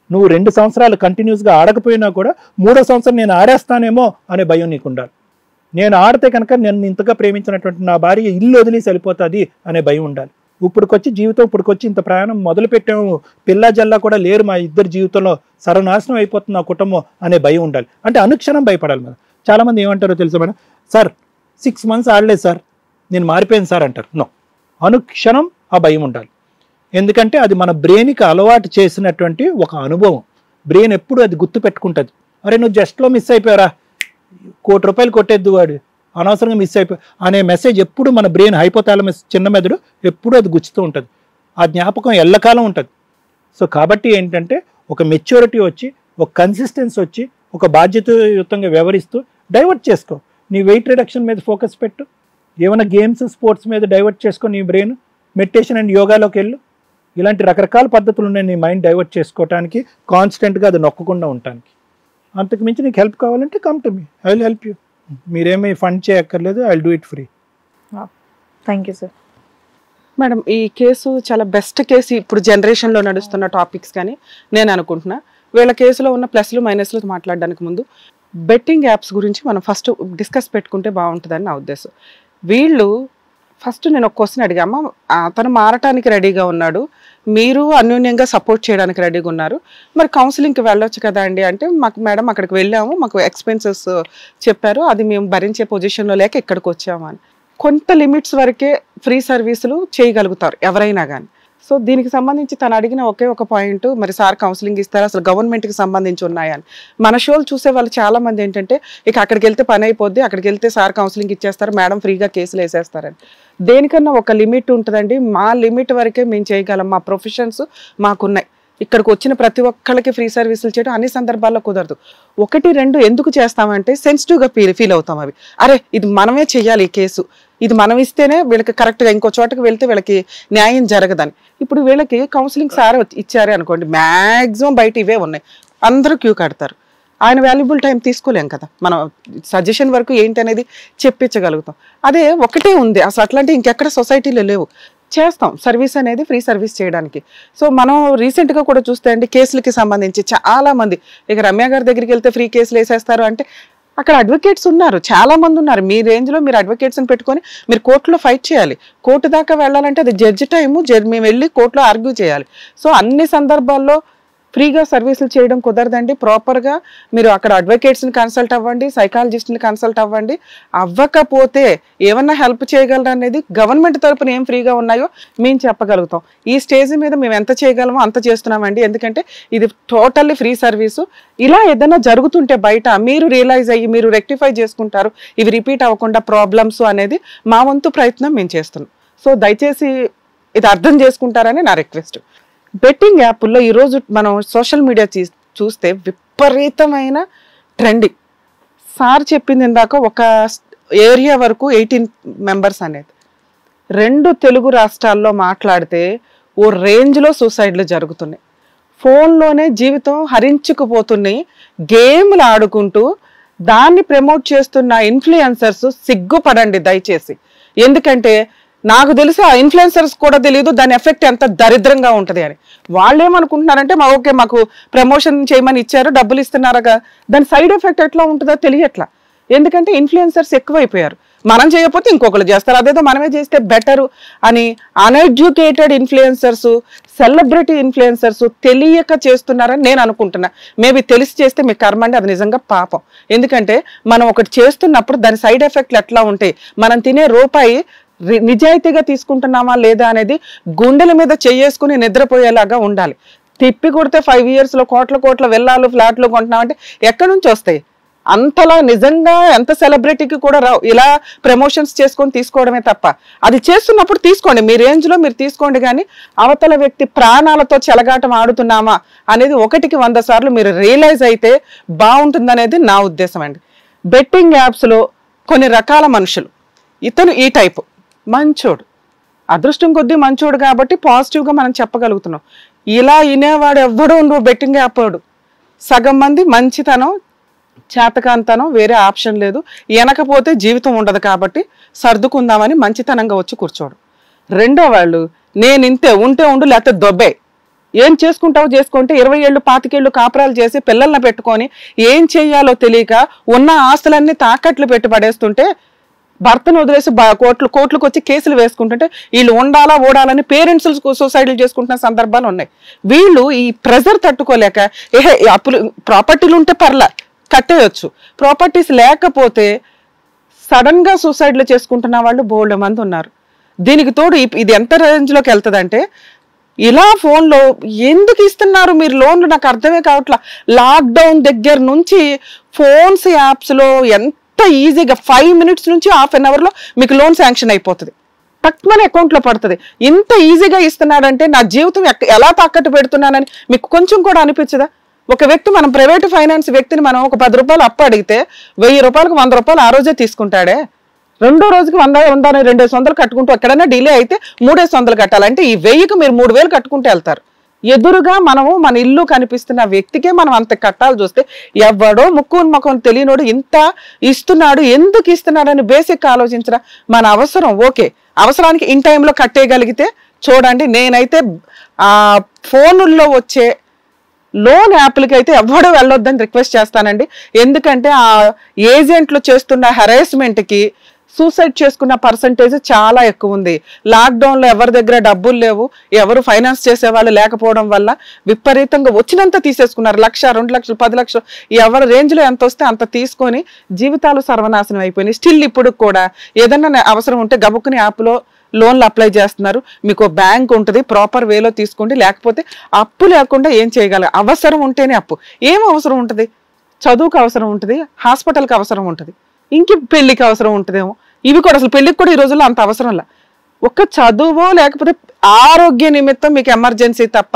నువ్వు 2 సంవత్సరాలు కంటిన్యూస్గా ఆడకపోయినా కూడా 3వ సంవత్సరం నేను ఆడేస్తానేమో అనే భయం నీకు ఉండాలి. నేను ఆడితే కనుక నేను ఇంతగా ప్రేమించినటువంటి నా భార్య ఇల్లు వదిలేసి వెళ్ళిపోతుంది అనే భయం ఉండాలి. ఇప్పుడుకొచ్చి జీవితం, ఇప్పుడుకొచ్చి ఇంత ప్రయాణం మొదలు పెట్టాము, పిల్ల జల్లా కూడా లేరు మా ఇద్దరు జీవితంలో, సర్వనాశనం అయిపోతుంది నా కుటుంబం అనే భయం ఉండాలి. అంటే అనుక్షణం భయపడాలి మేడం. చాలామంది ఏమంటారో తెలుసా మేడం, సార్ 6 months ఆడలేదు సార్, నేను మారిపోయాను సార్ అంటారు. నో, అనుక్షణం ఆ భయం ఉండాలి. ఎందుకంటే అది మన బ్రెయిన్కి అలవాటు చేసినటువంటి ఒక అనుభవం. బ్రెయిన్ ఎప్పుడు అది గుర్తు పెట్టుకుంటుంది. అరే నువ్వు జస్ట్లో మిస్ అయిపోయారా, 1 కోటి రూపాయలు కొట్టేద్దు వాడు, అనవసరంగా మిస్ అయిపోయి అనే మెసేజ్ ఎప్పుడు మన బ్రెయిన్, హైపోథాలమస్, చిన్న మెదడు ఎప్పుడు అది గుచ్చుతూ ఉంటుంది. ఆ జ్ఞాపకం ఎల్లకాలం ఉంటుంది. సో కాబట్టి ఏంటంటే ఒక మెచ్యూరిటీ వచ్చి, ఒక కన్సిస్టెన్సీ వచ్చి, ఒక బాధ్యతాయుతంగా వ్యవహరిస్తూ డైవర్ట్ చేసుకో. నీ వెయిట్ రిడక్షన్ మీద ఫోకస్ పెట్టు, ఏమైనా గేమ్స్, స్పోర్ట్స్ మీద డైవర్ట్ చేసుకో నీ బ్రెయిన్, మెడిటేషన్ అండ్ యోగాలోకి వెళ్ళు. ఇలాంటి రకరకాల పద్ధతులు ఉన్నాయి నీ మైండ్ డైవర్ట్ చేసుకోవడానికి, కాన్స్టెంట్గా అది నొక్కకుండా ఉండటానికి. అంతకు మించి నీకు హెల్ప్ కావాలంటే come to me, I will help you. మీరేమీ ఫండ్ చేయక్కర్లేదు, I will do it free. Thank you sir. Madam, ఈ కేసు చాలా బెస్ట్ కేసు ఇప్పుడు జనరేషన్లో నడుస్తున్న టాపిక్స్ కానీ నేను అనుకుంటున్నా. వీళ్ళ కేసులో ఉన్న ప్లస్లు మైనస్లు మాట్లాడడానికి ముందు బెట్టింగ్ యాప్స్ గురించి మనం ఫస్ట్ డిస్కస్ పెట్టుకుంటే బాగుంటుందని నా ఉద్దేశం. వీళ్ళు ఫస్ట్ నేను ఒక క్వశ్చన్ అడిగామా, అతను మారటానికి రెడీగా ఉన్నాడు, మీరు అన్యోన్యంగా సపోర్ట్ చేయడానికి రెడీగా ఉన్నారు, మరి కౌన్సిలింగ్కి వెళ్ళొచ్చు కదా అండి అంటే, మాకు మేడం అక్కడికి వెళ్ళాము, మాకు ఎక్స్పెన్సెస్ చెప్పారు, అది మేము భరించే పొజిషన్లో లేక ఇక్కడికి వచ్చాము అని. కొంత లిమిట్స్ వరకే ఫ్రీ సర్వీసులు చేయగలుగుతారు ఎవరైనా కానీ. సో దీనికి సంబంధించి తను అడిగిన ఒకే ఒక పాయింట్, మరి సార్ కౌన్సిలింగ్ ఇస్తారా, అసలు గవర్నమెంట్కి సంబంధించి ఉన్నాయని. మన షోలు చూసే వాళ్ళు చాలా మంది ఏంటంటే, ఇక అక్కడికి వెళ్తే పని అయిపోద్ది, అక్కడికి వెళ్తే సార్ కౌన్సిలింగ్ ఇచ్చేస్తారు, మేడం ఫ్రీగా కేసులు వేసేస్తారని. దేనికన్నా ఒక లిమిట్ ఉంటుందండి. మా లిమిట్ వరకే మేము చేయగలం, మా ప్రొఫెషన్స్ మాకున్నాయి. ఇక్కడికి వచ్చిన ప్రతి ఒక్కళ్ళకి ఫ్రీ సర్వీసులు చేయడం అన్ని సందర్భాల్లో కుదరదు. 1, 2 ఎందుకు చేస్తామంటే సెన్సిటివ్గా ఫీల్ అవుతాం. అవి అరే ఇది మనమే చెయ్యాలి, ఈ కేసు ఇది మనం ఇస్తేనే వీళ్ళకి కరెక్ట్గా, ఇంకో చోటకి వెళ్తే వీళ్ళకి న్యాయం జరగదని. ఇప్పుడు వీళ్ళకి కౌన్సిలింగ్ సార్ ఇచ్చారే అనుకోండి, మ్యాక్సిమం బయట ఇవే ఉన్నాయి, అందరూ క్యూ కడతారు. ఆయన వాల్యుబుల్ టైం తీసుకోలేం కదా, మనం సజెషన్ వరకు ఏంటి అనేది చెప్పించగలుగుతాం. అదే ఒకటే ఉంది అసలు, అట్లాంటి ఇంకెక్కడ సొసైటీలో లేవు. చేస్తాం సర్వీస్ అనేది, ఫ్రీ సర్వీస్ చేయడానికి. సో మనం రీసెంట్గా కూడా చూస్తే అండి, కేసులకి సంబంధించి చాలా మంది, ఇక రమ్య గారి దగ్గరికి వెళ్తే ఫ్రీ కేసులు వేసేస్తారు అంటే, అక్కడ అడ్వకేట్స్ ఉన్నారు, చాలా మంది ఉన్నారు. మీ రేంజ్లో మీరు అడ్వకేట్స్ని పెట్టుకొని మీరు కోర్టులో ఫైట్ చేయాలి. కోర్టు దాకా వెళ్ళాలంటే అది జడ్జి టైము, మేము వెళ్ళి కోర్టులో ఆర్గ్యూ చేయాలి. సో అన్ని సందర్భాల్లో ఫ్రీగా సర్వీసులు చేయడం కుదరదండి. ప్రాపర్గా మీరు అక్కడ అడ్వకేట్స్ని కన్సల్ట్ అవ్వండి, సైకాలజిస్ట్ని కన్సల్ట్ అవ్వండి. అవ్వకపోతే ఏమన్నా హెల్ప్ చేయగలరు అనేది గవర్నమెంట్ తరపున ఏం ఫ్రీగా ఉన్నాయో మేము చెప్పగలుగుతాం. ఈ స్టేజ్ మీద మేము ఎంత చేయగలమో అంత చేస్తున్నామండి. ఎందుకంటే ఇది టోటల్లీ ఫ్రీ సర్వీసు. ఇలా ఏదైనా జరుగుతుంటే బయట మీరు రియలైజ్ అయ్యి మీరు రెక్టిఫై చేసుకుంటారు, ఇవి రిపీట్ అవ్వకుండా ప్రాబ్లమ్స్ అనేది మా వంతు ప్రయత్నం మేము చేస్తున్నాం. సో దయచేసి ఇది అర్థం చేసుకుంటారని నా రిక్వెస్ట్. బెట్టింగ్ యాప్ల్లో ఈరోజు మనం సోషల్ మీడియా చూస్తే విపరీతమైన ట్రెండింగ్. సార్ చెప్పింది ఇందాక ఒక ఏరియా వరకు 18 మెంబర్స్ అనేది. 2 తెలుగు రాష్ట్రాల్లో మాట్లాడితే ఓ రేంజ్లో సూసైడ్లు జరుగుతున్నాయి. ఫోన్లోనే జీవితం హరించుకుపోతున్నాయి. గేమ్లు ఆడుకుంటూ దాన్ని ప్రమోట్ చేస్తున్న ఇన్ఫ్లుయెన్సర్స్ సిగ్గుపడండి దయచేసి. ఎందుకంటే నాకు తెలిసి ఆ ఇన్ఫ్లుయెన్సర్స్ కూడా తెలియదు దాని ఎఫెక్ట్ ఎంత దరిద్రంగా ఉంటుంది అని. వాళ్ళు ఏమనుకుంటున్నారంటే ఓకే మాకు ప్రమోషన్ చేయమని ఇచ్చారు, డబ్బులు ఇస్తున్నారుగా, దాని సైడ్ ఎఫెక్ట్ ఎట్లా ఉంటుందో తెలియట్లా. ఎందుకంటే ఇన్ఫ్లుయెన్సర్స్ ఎక్కువైపోయారు. మనం చేయకపోతే ఇంకొకరు చేస్తారు, అదేదో మనమే చేస్తే బెటరు అని అన్ఎడ్యుకేటెడ్ ఇన్ఫ్లుయెన్సర్స్, సెలబ్రిటీ ఇన్ఫ్లుయెన్సర్స్ తెలియక చేస్తున్నారని నేను అనుకుంటున్నా. మేబీ తెలిసి చేస్తే మీ కర్మండి, అది నిజంగా పాపం. ఎందుకంటే మనం ఒకటి చేస్తున్నప్పుడు దాని సైడ్ ఎఫెక్ట్లు ఎట్లా ఉంటాయి, మనం తినే రూపాయి నిజాయితీగా తీసుకుంటున్నామా లేదా అనేది గుండెల మీద చేసుకుని నిద్రపోయేలాగా ఉండాలి. తిప్పి కొడితే 5 yearsలో కోట్ల వెళ్ళాలు ఫ్లాట్లు కొంటున్నామంటే ఎక్కడి నుంచి వస్తాయి? అంతలా నిజంగా ఎంత సెలబ్రిటీకి కూడా రావు, ఇలా ప్రమోషన్స్ చేసుకొని తీసుకోవడమే తప్ప. అది చేస్తున్నప్పుడు తీసుకోండి, మీ రేంజ్లో మీరు తీసుకోండి, కానీ అవతల వ్యక్తి ప్రాణాలతో చెలగాటం ఆడుతున్నామా అనేది 1కి 100 సార్లు మీరు రియలైజ్ అయితే బాగుంటుందనేది నా ఉద్దేశం అండి. బెట్టింగ్ యాప్స్లో కొన్ని రకాల మనుషులు, ఇతను ఈ టైపు మంచోడు, అదృష్టం కొద్దీ మంచోడు కాబట్టి పాజిటివ్గా మనం చెప్పగలుగుతున్నాం. ఇలా వినేవాడు ఎవ్వడూ ఉండవు బెట్టింగ్ యాప్ వాడు. సగం మంది మంచితనం, చేతకాంతనం, వేరే ఆప్షన్ లేదు, వెనకపోతే జీవితం ఉండదు కాబట్టి సర్దుకుందామని మంచితనంగా వచ్చి కూర్చోడు. రెండో వాళ్ళు నేను ఇంతే, ఉంటే ఉండు లేకపోతే దొబ్బే, ఏం చేసుకుంటావు చేసుకుంటే 20 ఏళ్ళు 25 ఏళ్ళు కాపురాలు చేసి పిల్లల్ని పెట్టుకొని ఏం చెయ్యాలో తెలియక ఉన్న ఆస్తులన్నీ తాకట్లు పెట్టి పడేస్తుంటే భర్తను వదిలేసి కోట్లకు వచ్చి కేసులు వేసుకుంటుంటే వీళ్ళు ఉండాలా ఓడాలని పేరెంట్స్ సూసైడ్లు చేసుకుంటున్న సందర్భాలు ఉన్నాయి. వీళ్ళు ఈ ప్రెజర్ తట్టుకోలేక అప్పులు ప్రాపర్టీలు ఉంటే పర్లా కట్టేయచ్చు, ప్రాపర్టీస్ లేకపోతే సడన్ గా సూసైడ్లు చేసుకుంటున్న వాళ్ళు బోల్డ్ మంది ఉన్నారు. దీనికి తోడు ఇది ఎంత రేంజ్లోకి వెళ్తుందంటే, ఇలా ఫోన్లో ఎందుకు ఇస్తున్నారు మీరు లోన్లు నాకు అర్థమే కావట్లా. లాక్డౌన్ దగ్గర నుంచి ఫోన్స్ యాప్స్లో ఎంత ఈజీగా 5 minutes నుంచి ½ an hourలో మీకు లోన్ శాంక్షన్ అయిపోతుంది, తక్కువ అకౌంట్లో పడుతుంది. ఇంత ఈజీగా ఇస్తున్నాడంటే నా జీవితం ఎలా తాకట్టు పెడుతున్నానని మీకు కొంచెం కూడా అనిపించదా? ఒక వ్యక్తి, మనం ప్రైవేట్ ఫైనాన్స్ వ్యక్తిని మనం ఒక 10 రూపాయలు అప్పు అడిగితే 1000 రూపాయలకు 100 రూపాయలు ఆ రోజే తీసుకుంటాడే. రెండో రోజుకి 100 200 కట్టుకుంటూ ఎక్కడైనా డిలే అయితే 300 కట్టాలంటే ఈ 1000కి మీరు 3000 కట్టుకుంటూ వెళ్తారు. ఎదురుగా మనము మన ఇల్లు కనిపిస్తున్న వ్యక్తికే మనం అంత కట్టాలు చూస్తే ఎవడో ముక్కుని తెలియనోడు ఇంత ఇస్తున్నాడు, ఎందుకు ఇస్తున్నాడని బేసిక్ ఆలోచించరా. మన అవసరం ఓకే, అవసరానికి ఇన్ టైంలో కట్టేయగలిగితే చూడండి. నేనైతే ఆ ఫోనుల్లో వచ్చే లోన్ యాప్లకి అయితే ఎవడో వెళ్ళొద్దని రిక్వెస్ట్ చేస్తానండి. ఎందుకంటే ఆ ఏజెంట్లు చేస్తున్న హెరాస్మెంట్కి సూసైడ్ చేసుకున్న పర్సంటేజ్ చాలా ఎక్కువ ఉంది. లాక్డౌన్లో ఎవరి దగ్గర డబ్బులు లేవు, ఎవరు ఫైనాన్స్ చేసేవాళ్ళు లేకపోవడం వల్ల విపరీతంగా వచ్చినంత తీసేసుకున్నారు. 1,00,000 2 లక్షలు 10 లక్షలు ఎవరి రేంజ్లో ఎంత వస్తే అంత తీసుకొని జీవితాలు సర్వనాశనం అయిపోయినాయి. స్టిల్ ఇప్పుడు కూడా ఏదన్నా అవసరం ఉంటే గబుక్కుని యాప్లో లోన్లు అప్లై చేస్తున్నారు. మీకు బ్యాంక్ ఉంటుంది, ప్రాపర్ వేలో తీసుకోండి, లేకపోతే అప్పు లేకుండా ఏం చేయగలరు. అవసరం ఉంటేనే అప్పు. ఏం అవసరం ఉంటుంది? చదువుకు అవసరం ఉంటుంది, హాస్పిటల్కి అవసరం ఉంటుంది, ఇంక పెళ్లికి అవసరం ఉంటుందేమో. ఇవి కూడా అసలు పెళ్లికి కూడా ఈ రోజుల్లో అంత అవసరంలా. ఒక్క చదువో లేకపోతే ఆరోగ్య నిమిత్తం మీకు ఎమర్జెన్సీ తప్ప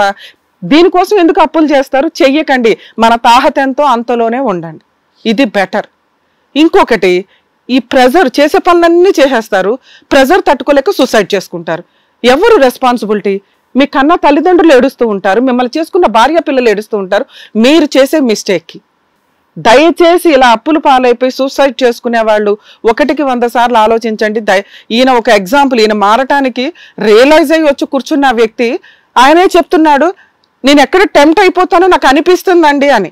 దీనికోసం ఎందుకు అప్పులు చేస్తారు? చెయ్యకండి. మన తాహత ఎంతో అంతలోనే ఉండండి, ఇది బెటర్. ఇంకొకటి, ఈ ప్రెజర్ చేసే పనులన్నీ చేసేస్తారు, ప్రెజర్ తట్టుకోలేక సూసైడ్ చేసుకుంటారు. ఎవరు రెస్పాన్సిబిలిటీ? మీ కన్నా తల్లిదండ్రులు ఏడుస్తూ ఉంటారు, మిమ్మల్ని చేసుకున్న భార్య పిల్లలు ఏడుస్తూ ఉంటారు మీరు చేసే మిస్టేక్కి. దయచేసి ఇలా అప్పులు పాలైపోయి సూసైడ్ చేసుకునే వాళ్ళు 1కి 100 సార్లు ఆలోచించండి. ఈయన ఒక ఎగ్జాంపుల్. ఈయన మారటానికి రియలైజ్ అయ్యి వచ్చి కూర్చున్న వ్యక్తి ఆయనే చెప్తున్నాడు, నేను ఎక్కడ టెంప్ట్ అయిపోతానో నాకు అనిపిస్తుందండి అని.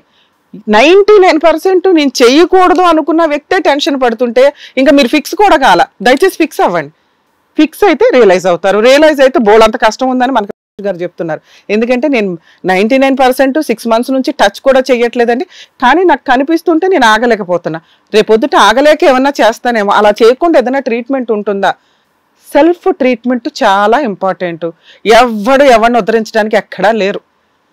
99% నేను చెయ్యకూడదు అనుకున్న వ్యక్తే టెన్షన్ పడుతుంటే ఇంకా మీరు ఫిక్స్ కూడా కాల. దయచేసి ఫిక్స్ అవ్వండి. ఫిక్స్ అయితే రియలైజ్ అవుతారు. రియలైజ్ అయితే బోల్డ్ అంత కష్టం ఉందని మనకు గారు చెప్తున్నారు. ఎందుకంటే నేను 99% 6 months నుంచి టచ్ కూడా చెయ్యట్లేదండి, కానీ నాకు కనిపిస్తుంటే నేను ఆగలేకపోతున్నా. రేపొద్దుట ఆగలేక ఏమన్నా చేస్తానేమో. అలా చేయకుండా ఏదైనా ట్రీట్మెంట్ ఉంటుందా? సెల్ఫ్ ట్రీట్మెంట్ చాలా ఇంపార్టెంట్. ఎవరిని ఉద్ధరించడానికి ఎక్కడా లేరు.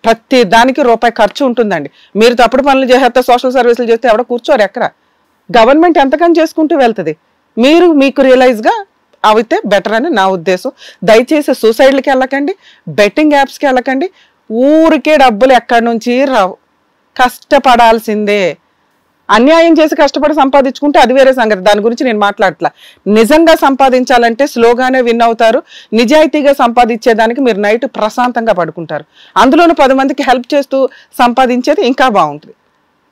ప్రతి దానికి రూపాయి ఖర్చు ఉంటుందండి. మీరు తప్పుడు పనులు చేస్తే, సోషల్ సర్వీసులు చేస్తే ఎవడో కూర్చోరు ఎక్కడ. గవర్నమెంట్ ఎంతకని చేసుకుంటూ వెళ్తుంది. మీకు రియలైజ్గా అయితే బెటర్ అని నా ఉద్దేశం. దయచేసి సూసైడ్లకి వెళ్ళకండి, బెట్టింగ్ యాప్స్కి వెళ్ళకండి. ఊరికే డబ్బులు ఎక్కడి నుంచి రావు, కష్టపడాల్సిందే. అన్యాయం చేసి కష్టపడి సంపాదించుకుంటే అది వేరే సంగతి, దాని గురించి నేను మాట్లాడట్లా. నిజంగా సంపాదించాలంటే స్లోగానే విన్ అవుతారు. నిజాయితీగా సంపాదించేదానికి మీరు నైట్ ప్రశాంతంగా పడుకుంటారు. అందులోనూ 10 మందికి హెల్ప్ చేస్తూ సంపాదించేది ఇంకా బాగుంటుంది.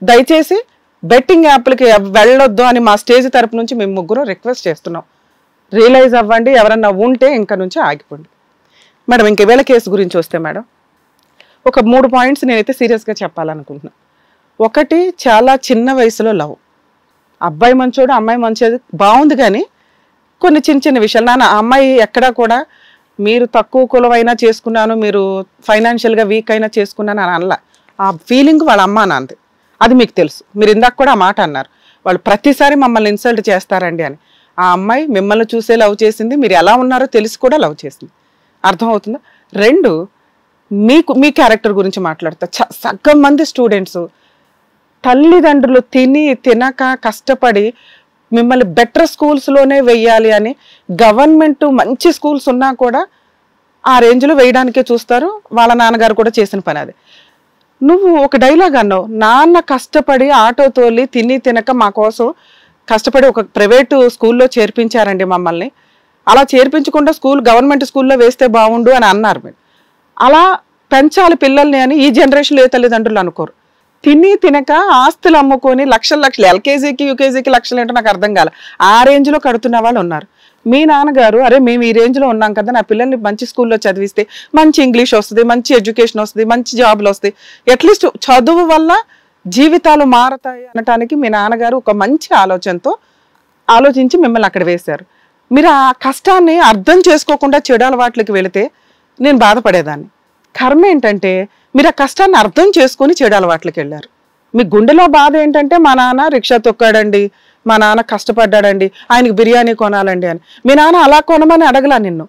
దయచేసి బెట్టింగ్ యాప్లకి వెళ్ళొద్దు అని మా స్టేజ్ తరపు నుంచి మేము ముగ్గురు రిక్వెస్ట్ చేస్తున్నాం. రియలైజ్ అవ్వండి. ఎవరన్నా ఉంటే ఇంకా నుంచి ఆగిపోండి. మేడం, ఇంక వేళ కేసు గురించి వస్తే మేడం, ఒక 3 points నేనైతే సీరియస్గా చెప్పాలనుకుంటున్నాను. ఒకటి, చాలా చిన్న వయసులో లవ్. అబ్బాయి మంచోడు, అమ్మాయి మంచిది, బాగుంది, కానీ కొన్ని చిన్న విషయాలు. నాన్న, ఆ అమ్మాయి ఎక్కడా కూడా మీరు తక్కువ కులమైనా చేసుకున్నాను, మీరు ఫైనాన్షియల్గా వీక్ అయినా చేసుకున్నాను అని అనలా. ఆ ఫీలింగ్ వాళ్ళ అమ్మ నాన్నది, అది మీకు తెలుసు. మీరు ఇందాక కూడా ఆ మాట అన్నారు, వాళ్ళు ప్రతిసారి మమ్మల్ని ఇన్సల్ట్ చేస్తారండి అని. ఆ అమ్మాయి మిమ్మల్ని చూసే లవ్ చేసింది, మీరు ఎలా ఉన్నారో తెలిసి కూడా లవ్ చేసింది. అర్థమవుతుందా? 2, మీ క్యారెక్టర్ గురించి మాట్లాడతా. సగం మంది స్టూడెంట్స్ తల్లిదండ్రులు తినక కష్టపడి మిమ్మల్ని బెటర్ స్కూల్స్లోనే వెయ్యాలి అని గవర్నమెంట్ మంచి స్కూల్స్ ఉన్నా కూడా ఆ రేంజ్లో వేయడానికే చూస్తారు. వాళ్ళ నాన్నగారు కూడా చేసిన పని అది. నువ్వు ఒక డైలాగ్ అన్నావు, నాన్న కష్టపడి ఆటో తోలి తినక మా కోసం కష్టపడి ఒక ప్రైవేటు స్కూల్లో చేర్పించారండి మమ్మల్ని, అలా చేర్పించకుండా గవర్నమెంట్ స్కూల్లో వేస్తే బాగుండు అని అన్నారు మీరు. అలా పెంచాలి పిల్లల్ని అని ఈ జనరేషన్లో ఏ తల్లిదండ్రులు అనుకోరు. తినక ఆస్తులు అమ్ముకొని లక్షలు ఎల్కేజీకి యూకేజీకి లక్షలు ఏంటో నాకు అర్థం కాలే, ఆ రేంజ్లో కడుతున్న వాళ్ళు ఉన్నారు. మీ నాన్నగారు అరే మేము ఈ రేంజ్లో ఉన్నాం కదా, నా పిల్లల్ని మంచి స్కూల్లో చదివిస్తే మంచి ఇంగ్లీష్ వస్తుంది, మంచి ఎడ్యుకేషన్ వస్తుంది, మంచి జాబ్లు వస్తాయి, అట్లీస్ట్ చదువు వల్ల జీవితాలు మారతాయి అనటానికి మీ నాన్నగారు ఒక మంచి ఆలోచనతో ఆలోచించి మిమ్మల్ని అక్కడ వేశారు. మీరు ఆ కష్టాన్ని అర్థం చేసుకోకుండా చెడు అలవాట్లకి వెళితే నేను బాధపడేదాన్ని. కర్మ ఏంటంటే మీరు ఆ కష్టాన్ని అర్థం చేసుకొని చెడు అలవాట్లకి వెళ్ళారు. మీ గుండెలో బాధ ఏంటంటే మా నాన్న రిక్షా తొక్కాడండి, మా నాన్న కష్టపడ్డాడండి, ఆయనకి బిర్యానీ కొనాలండి అని. మీ నాన్న అలా కొనమని అడగలా నిన్ను.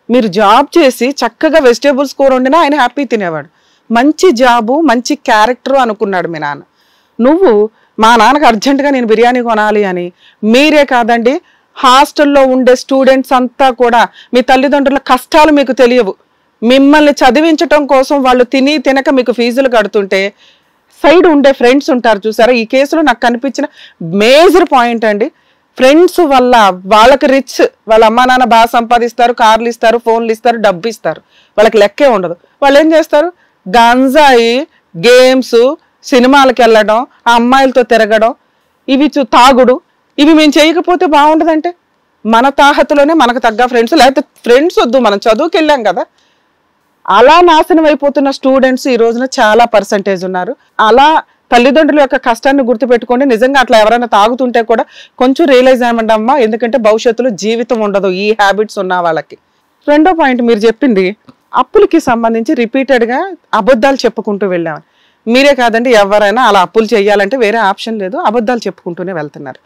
మీరు జాబ్ చేసి చక్కగా వెజిటేబుల్స్ కూర వండినా ఆయన హ్యాపీ తినేవాడు. మంచి జాబు మంచి క్యారెక్టర్ అనుకున్నాడు మీ నాన్న. నువ్వు మా నాన్నకు అర్జెంటుగా నేను బిర్యానీ కొనాలి అని, మీరే కాదండి హాస్టల్లో ఉండే స్టూడెంట్స్ అంతా కూడా మీ తల్లిదండ్రుల కష్టాలు మీకు తెలియవు, మిమ్మల్ని చదివించటం కోసం వాళ్ళు తినక మీకు ఫీజులు కడుతుంటే సైడ్ ఉండే ఫ్రెండ్స్ ఉంటారు చూసారా. ఈ కేసులో నాకు కనిపించిన మేజర్ పాయింట్ అండి, ఫ్రెండ్స్ వల్ల వాళ్ళకి రిచ్, వాళ్ళ అమ్మా నాన్న బాగా సంపాదిస్తారు, కార్లు ఇస్తారు, ఫోన్లు ఇస్తారు, డబ్బు ఇస్తారు, వాళ్ళకి లెక్కే ఉండదు. వాళ్ళు ఏం చేస్తారు, గంజాయి, గేమ్స్, సినిమాలకు వెళ్ళడం, ఆ అమ్మాయిలతో తిరగడం, ఇవి తాగుడు, ఇవి మేము చేయకపోతే బాగుండదంటే మన తాహతులోనే మనకు తగ్గ ఫ్రెండ్స్, లేకపోతే ఫ్రెండ్స్ వద్దు మనం చదువుకి వెళ్ళాం కదా. అలా నాశనం అయిపోతున్న స్టూడెంట్స్ ఈ రోజున చాలా పర్సంటేజ్ ఉన్నారు. అలా తల్లిదండ్రుల యొక్క కష్టాన్ని గుర్తుపెట్టుకోండి. నిజంగా అట్లా ఎవరైనా తాగుతుంటే కూడా కొంచెం రియలైజ్ అవ్వండి అమ్మా, ఎందుకంటే భవిష్యత్తులో జీవితం ఉండదు ఈ హ్యాబిట్స్ ఉన్న వాళ్ళకి. రెండో పాయింట్ మీరు చెప్పింది అప్పులకి సంబంధించి రిపీటెడ్గా అబద్ధాలు చెప్పుకుంటూ వెళ్ళామని. మీరే కాదండి ఎవరైనా అలా అప్పులు చేయాలంటే వేరే ఆప్షన్ లేదు, అబద్ధాలు చెప్పుకుంటూనే వెళ్తున్నారు.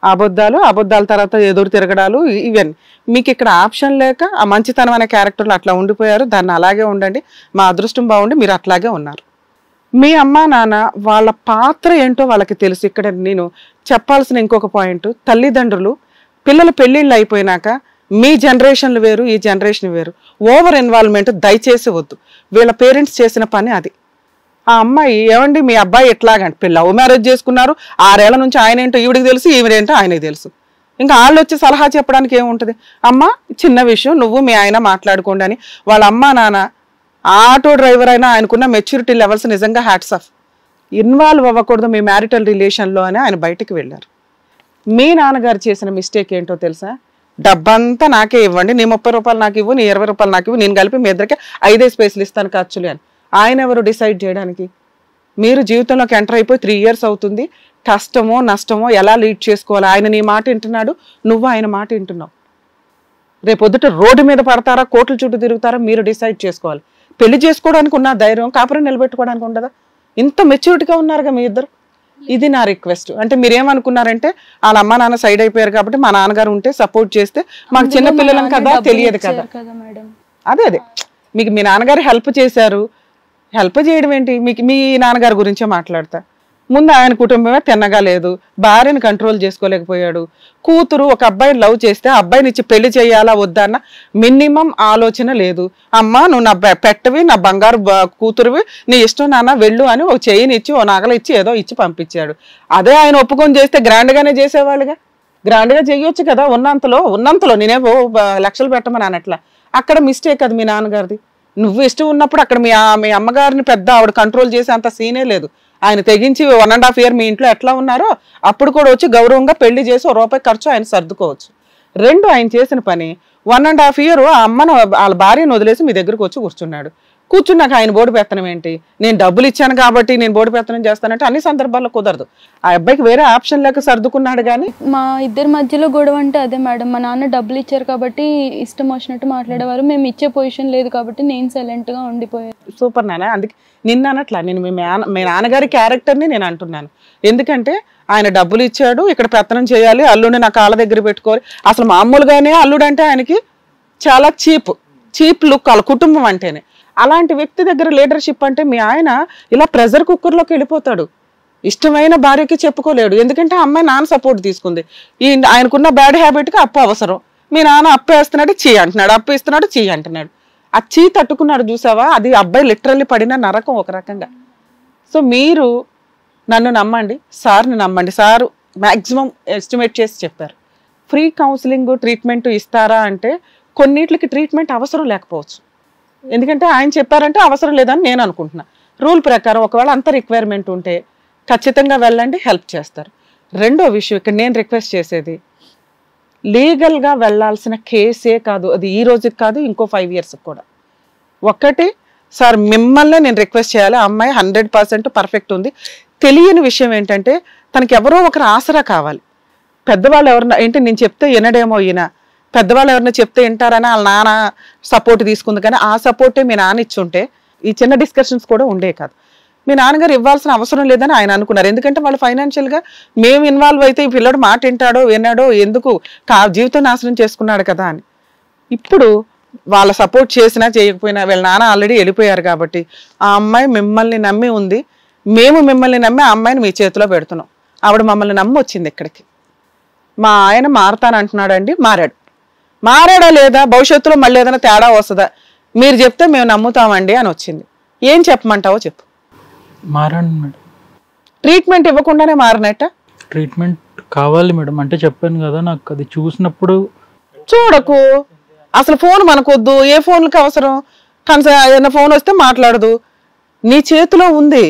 అబద్ధాల తర్వాత ఎదురు తిరగడాలు, ఇవన్నీ మీకు ఇక్కడ ఆప్షన్ లేక ఆ మంచితనం అనే క్యారెక్టర్లు అట్లా ఉండిపోయారు. దాన్ని అలాగే ఉండండి, మా అదృష్టం బాగుండి మీరు అట్లాగే ఉన్నారు. మీ అమ్మా నాన్న వాళ్ళ పాత్ర ఏంటో వాళ్ళకి తెలుసు. ఇక్కడ నేను చెప్పాల్సిన ఇంకొక పాయింట్, తల్లిదండ్రులు పిల్లల పెళ్ళిళ్ళు అయిపోయినాక మీ జనరేషన్లు వేరు, ఈ జనరేషన్ వేరు, ఓవర్ ఇన్వాల్వ్మెంట్ దయచేసి వద్దు. వీళ్ళ పేరెంట్స్ చేసిన పని అది. ఆ అమ్మాయి ఏమండి మీ అబ్బాయి ఎట్లాగంటే లవ్ మ్యారేజ్ చేసుకున్నారు, 6 ఏళ్ల నుంచి ఆయన ఏంటో ఈవిడికి తెలుసు, ఈవిడేంటో ఆయనకి తెలుసు, ఇంకా వాళ్ళు వచ్చి సలహా చెప్పడానికి ఏముంటుంది. అమ్మ చిన్న విషయం నువ్వు మీ ఆయన మాట్లాడుకోండి అని వాళ్ళ అమ్మ నాన్న ఆటో డ్రైవర్ అయినా ఆయనకున్న మెచ్యూరిటీ లెవెల్స్ నిజంగా హ్యాట్స్ ఆఫ్. ఇన్వాల్వ్ అవ్వకూడదు మీ మ్యారిటల్ రిలేషన్లో అని ఆయన బయటకు వెళ్ళారు. మీ నాన్నగారు చేసిన మిస్టేక్ ఏంటో తెలుసా, డబ్బంతా నాకే ఇవ్వండి, నీ 30 రూపాయలు నాకు ఇవ్వు, నీ 20 రూపాయలు నాకు ఇవ్వు, నేను కలిపి మీ ఇద్దరికి 5 స్పేస్లు ఇస్తాను ఖర్చులు అని. ఆయన ఎవరు డిసైడ్ చేయడానికి? మీరు జీవితంలోకి ఎంటర్ అయిపోయి 3 years అవుతుంది, కష్టమో నష్టమో ఎలా లీడ్ చేసుకోవాలి. ఆయన నీ మాట వింటున్నాడు, నువ్వు ఆయన మాట వింటున్నావు. రేపొద్దుట రోడ్డు మీద పడతారా, కోట్ల చుట్టూ తిరుగుతారా, మీరు డిసైడ్ చేసుకోవాలి. పెళ్లి చేసుకోవడానికి ఉన్న ధైర్యం కాపురం నిలబెట్టుకోవడానికి ఉండదా? ఇంత మెచ్యూరిటీగా ఉన్నారుగా మీ ఇద్దరు. ఇది నా రిక్వెస్ట్. అంటే మీరేమనుకున్నారంటే వాళ్ళ అమ్మ నాన్న సైడ్ అయిపోయారు కాబట్టి మా నాన్నగారు ఉంటే సపోర్ట్ చేస్తే మాకు చిన్న పిల్లలం కదా తెలియదు కదా. అదే మీకు మీ నాన్నగారు హెల్ప్ చేశారు, హెల్ప్ చేయడం ఏంటి, మీకు మీ నాన్నగారి గురించే మాట్లాడతా. ముందు ఆయన కుటుంబమే తిన్నగా లేదు, భార్యను కంట్రోల్ చేసుకోలేకపోయాడు, కూతురు ఒక అబ్బాయిని లవ్ చేస్తే ఆ అబ్బాయిని ఇచ్చి పెళ్లి చేయాలా వద్దా అన్న మినిమం ఆలోచన లేదు. అమ్మ నువ్వు నా పెట్టవి, నా బంగారు కూతురువి, నీ ఇష్టం నాన్న వెళ్ళు అని ఒక చెయ్యిని ఇచ్చి ఓ నగలు ఇచ్చి ఏదో ఇచ్చి పంపించాడు. అదే ఆయన ఒప్పుకొని చేస్తే గ్రాండ్గానే చేసేవాళ్ళుగా, గ్రాండ్గా చేయొచ్చు కదా. ఉన్నంతలో నేనేవో లక్షలు పెట్టమని అనట్లా. అక్కడ మిస్టేక్ అది మీ నాన్నగారిది. నువ్వు ఇష్టం ఉన్నప్పుడు అక్కడ మీ అమ్మగారిని పెద్ద ఆవిడ కంట్రోల్ చేసే అంత సీనే లేదు. ఆయన తెగించి 1.5 year మీ ఇంట్లో ఎట్లా ఉన్నారో అప్పుడు కూడా వచ్చి గౌరవంగా పెళ్లి చేసి ₹1 ఖర్చు ఆయన సర్దుకోవచ్చు. 2 ఆయన చేసిన పని 1.5 year ఆ అమ్మను వాళ్ళ భార్యను వదిలేసి మీ దగ్గరకు వచ్చి కూర్చున్నాక ఆయన బోర్డు పెత్తనం ఏంటి, నేను డబ్బులు ఇచ్చాను కాబట్టి నేను బోర్డు పెత్తనం చేస్తానంటే అన్ని సందర్భాల్లో కుదరదు. ఆ అబ్బాయికి వేరే ఆప్షన్ లేక సర్దుకున్నాడు. కానీ మా ఇద్దరి మధ్యలో గొడవ అంటే అదే మేడం, మా నాన్న డబ్బులు ఇచ్చారు కాబట్టి ఇష్టం వచ్చినట్టు మాట్లాడేవారు, మేము ఇచ్చే పొజిషన్ లేదు కాబట్టి నేను సైలెంట్గా ఉండిపోయాను. సూపర్ నాన్న. అందుకే నిన్న అనట్లా, నేను మీ నాన్నగారి క్యారెక్టర్ని నేను అంటున్నాను. ఎందుకంటే ఆయన డబ్బులు ఇచ్చాడు, ఇక్కడ పెత్తనం చేయాలి, అల్లుడిని నా కాళ్ళ దగ్గర పెట్టుకోవాలి. అసలు మామూలుగానే అల్లుడు అంటే ఆయనకి చాలా చీప్ లుక్ వాళ్ళ కుటుంబం అంటేనే. అలాంటి వ్యక్తి దగ్గర లీడర్షిప్ అంటే మీ ఆయన ఇలా ప్రెజర్ కుక్కర్లోకి వెళ్ళిపోతాడు. ఇష్టమైన భార్యకి చెప్పుకోలేడు, ఎందుకంటే ఆ అమ్మాయి నాన్న సపోర్ట్ తీసుకుంది. ఆయనకున్న బ్యాడ్ హ్యాబిట్కి అప్పు అవసరం. మీ నాన్న అప్పు వేస్తున్నాడు చీ అంటున్నాడు, అప్పు ఇస్తున్నాడు చీ అంటున్నాడు. ఆ చీ తట్టుకున్నాడు చూసావా, అది అబ్బాయి లిటరల్లీ పడిన నరకం ఒక రకంగా. సో మీరు నన్ను నమ్మండి, సార్ని నమ్మండి. సారు మ్యాక్సిమం ఎస్టిమేట్ చేసి చెప్పారు. ఫ్రీ కౌన్సిలింగ్ ట్రీట్మెంట్ ఇస్తారా అంటే కొన్నిటికి ట్రీట్మెంట్ అవసరం లేకపోవచ్చు, ఎందుకంటే ఆయన చెప్పారంటే అవసరం లేదని నేను అనుకుంటున్నా. రూల్ ప్రకారం ఒకవేళ అంత రిక్వైర్మెంట్ ఉంటే ఖచ్చితంగా వెళ్ళండి, హెల్ప్ చేస్తారు. రెండో విషయం ఇక్కడ నేను రిక్వెస్ట్ చేసేది, లీగల్గా వెళ్ళాల్సిన కేసే కాదు అది, ఈ రోజుకి కాదు ఇంకో 5 yearsకి కూడా. ఒక్కటి సార్ మిమ్మల్ని నేను రిక్వెస్ట్ చేయాలి, ఆ అమ్మాయి 100% పర్ఫెక్ట్ ఉంది. తెలియని విషయం ఏంటంటే తనకి ఎవరో ఒకరు ఆసరా కావాలి. పెద్దవాళ్ళు ఎవరన్నా ఏంటి నేను చెప్తే వినడేమో ఈయన, పెద్దవాళ్ళు ఎవరైనా చెప్తే వింటారని వాళ్ళ నాన్న సపోర్ట్ తీసుకుంది, కానీ ఆ సపోర్టే మీ నాన్న ఇచ్చుంటే ఈ చిన్న డిస్కషన్స్ కూడా ఉండే కాదు. మీ నాన్నగారు ఇవ్వాల్సిన అవసరం లేదని ఆయన అనుకున్నారు, ఎందుకంటే వాళ్ళు ఫైనాన్షియల్గా మేము ఇన్వాల్వ్ అయితే ఈ పిల్లడు మాట వింటాడో విన్నాడో ఎందుకు జీవితం నాశనం చేసుకున్నాడు కదా అని. ఇప్పుడు వాళ్ళ సపోర్ట్ చేసినా చేయకపోయినా వీళ్ళ నాన్న ఆల్రెడీ వెళ్ళిపోయారు కాబట్టి ఆ అమ్మాయి మిమ్మల్ని నమ్మి ఉంది, మేము మిమ్మల్ని నమ్మి ఆ అమ్మాయిని మీ చేతిలో పెడుతున్నాం. ఆవిడ మమ్మల్ని నమ్మి వచ్చింది ఇక్కడికి. మా ఆయన మారతానంటున్నాడండి, మారాడా లేదా, భవిష్యత్తులో మళ్ళీ ఏదైనా తేడా వస్తుందా మీరు చెప్తే మేము నమ్ముతామండి అని వచ్చింది. ఏం చెప్పమంటావో చెప్పు. మారండి మేడం. ట్రీట్మెంట్ ఇవ్వకుండానే మారినట్ట? ట్రీట్మెంట్ కావాలి మేడం, అంటే చెప్పాను కదా నాకు అది చూసినప్పుడు. చూడకు, అసలు ఫోన్ మనకొద్దు, ఏ ఫోన్లకి అవసరం, ఏదైనా ఫోన్ వస్తే మాట్లాడదు, నీ చేతిలో ఉంది.